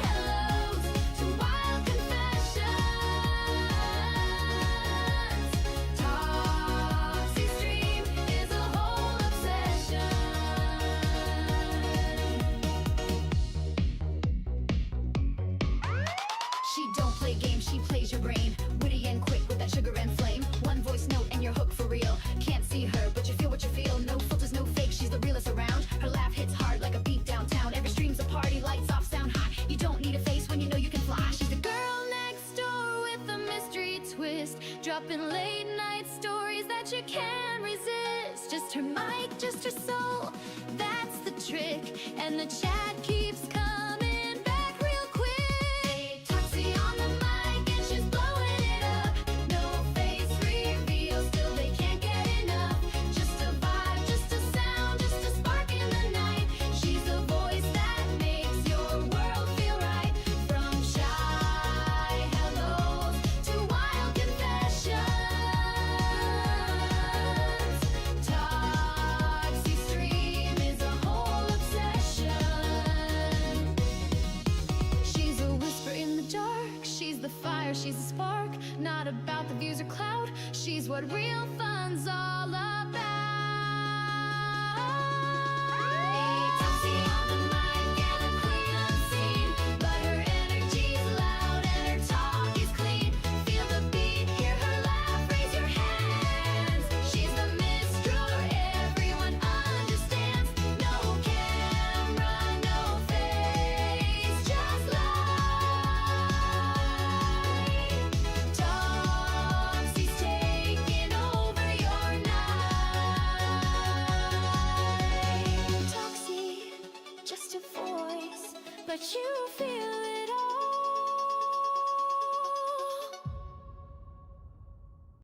hellos to wild confessions, Toxie's stream is a whole obsession. She don't play games, she plays your brain. Witty and quick with that sugar and flame. One voice note and you're hooked for real. Can't see her, but you feel what you feel. No filters, no fake, she's the realest around. Her laugh hits hard like a beat downtown. Every stream's a party, lights off, sound high. You don't need a face when you know you can fly. She's the girl next door with a mystery twist. Dropping late night stories that you can't resist. Just her mic, just her soul, that's the trick. And the chat keeps coming back real quick. Toxie on the mic and she's blowing it up. No face reveal, still they can't get enough. Just a vibe, just a sound, just a spark in the night. She's the voice that makes your world feel right. From shy hellos to wild confessions, Toxie's stream is a whole obsession. She's a whisper in the dark. She's the fire, she's the spark. Not about the views or clout. She's what real fun's all about. Toxie on the mic and a queen unseen, but her energy's loud and her talk is clean. Feel the beat, hear her laugh, raise your hands. She's the minstrel, everyone understands. No camera, no face, just light. Toxie's taking over your night. Toxie, just a voice, but you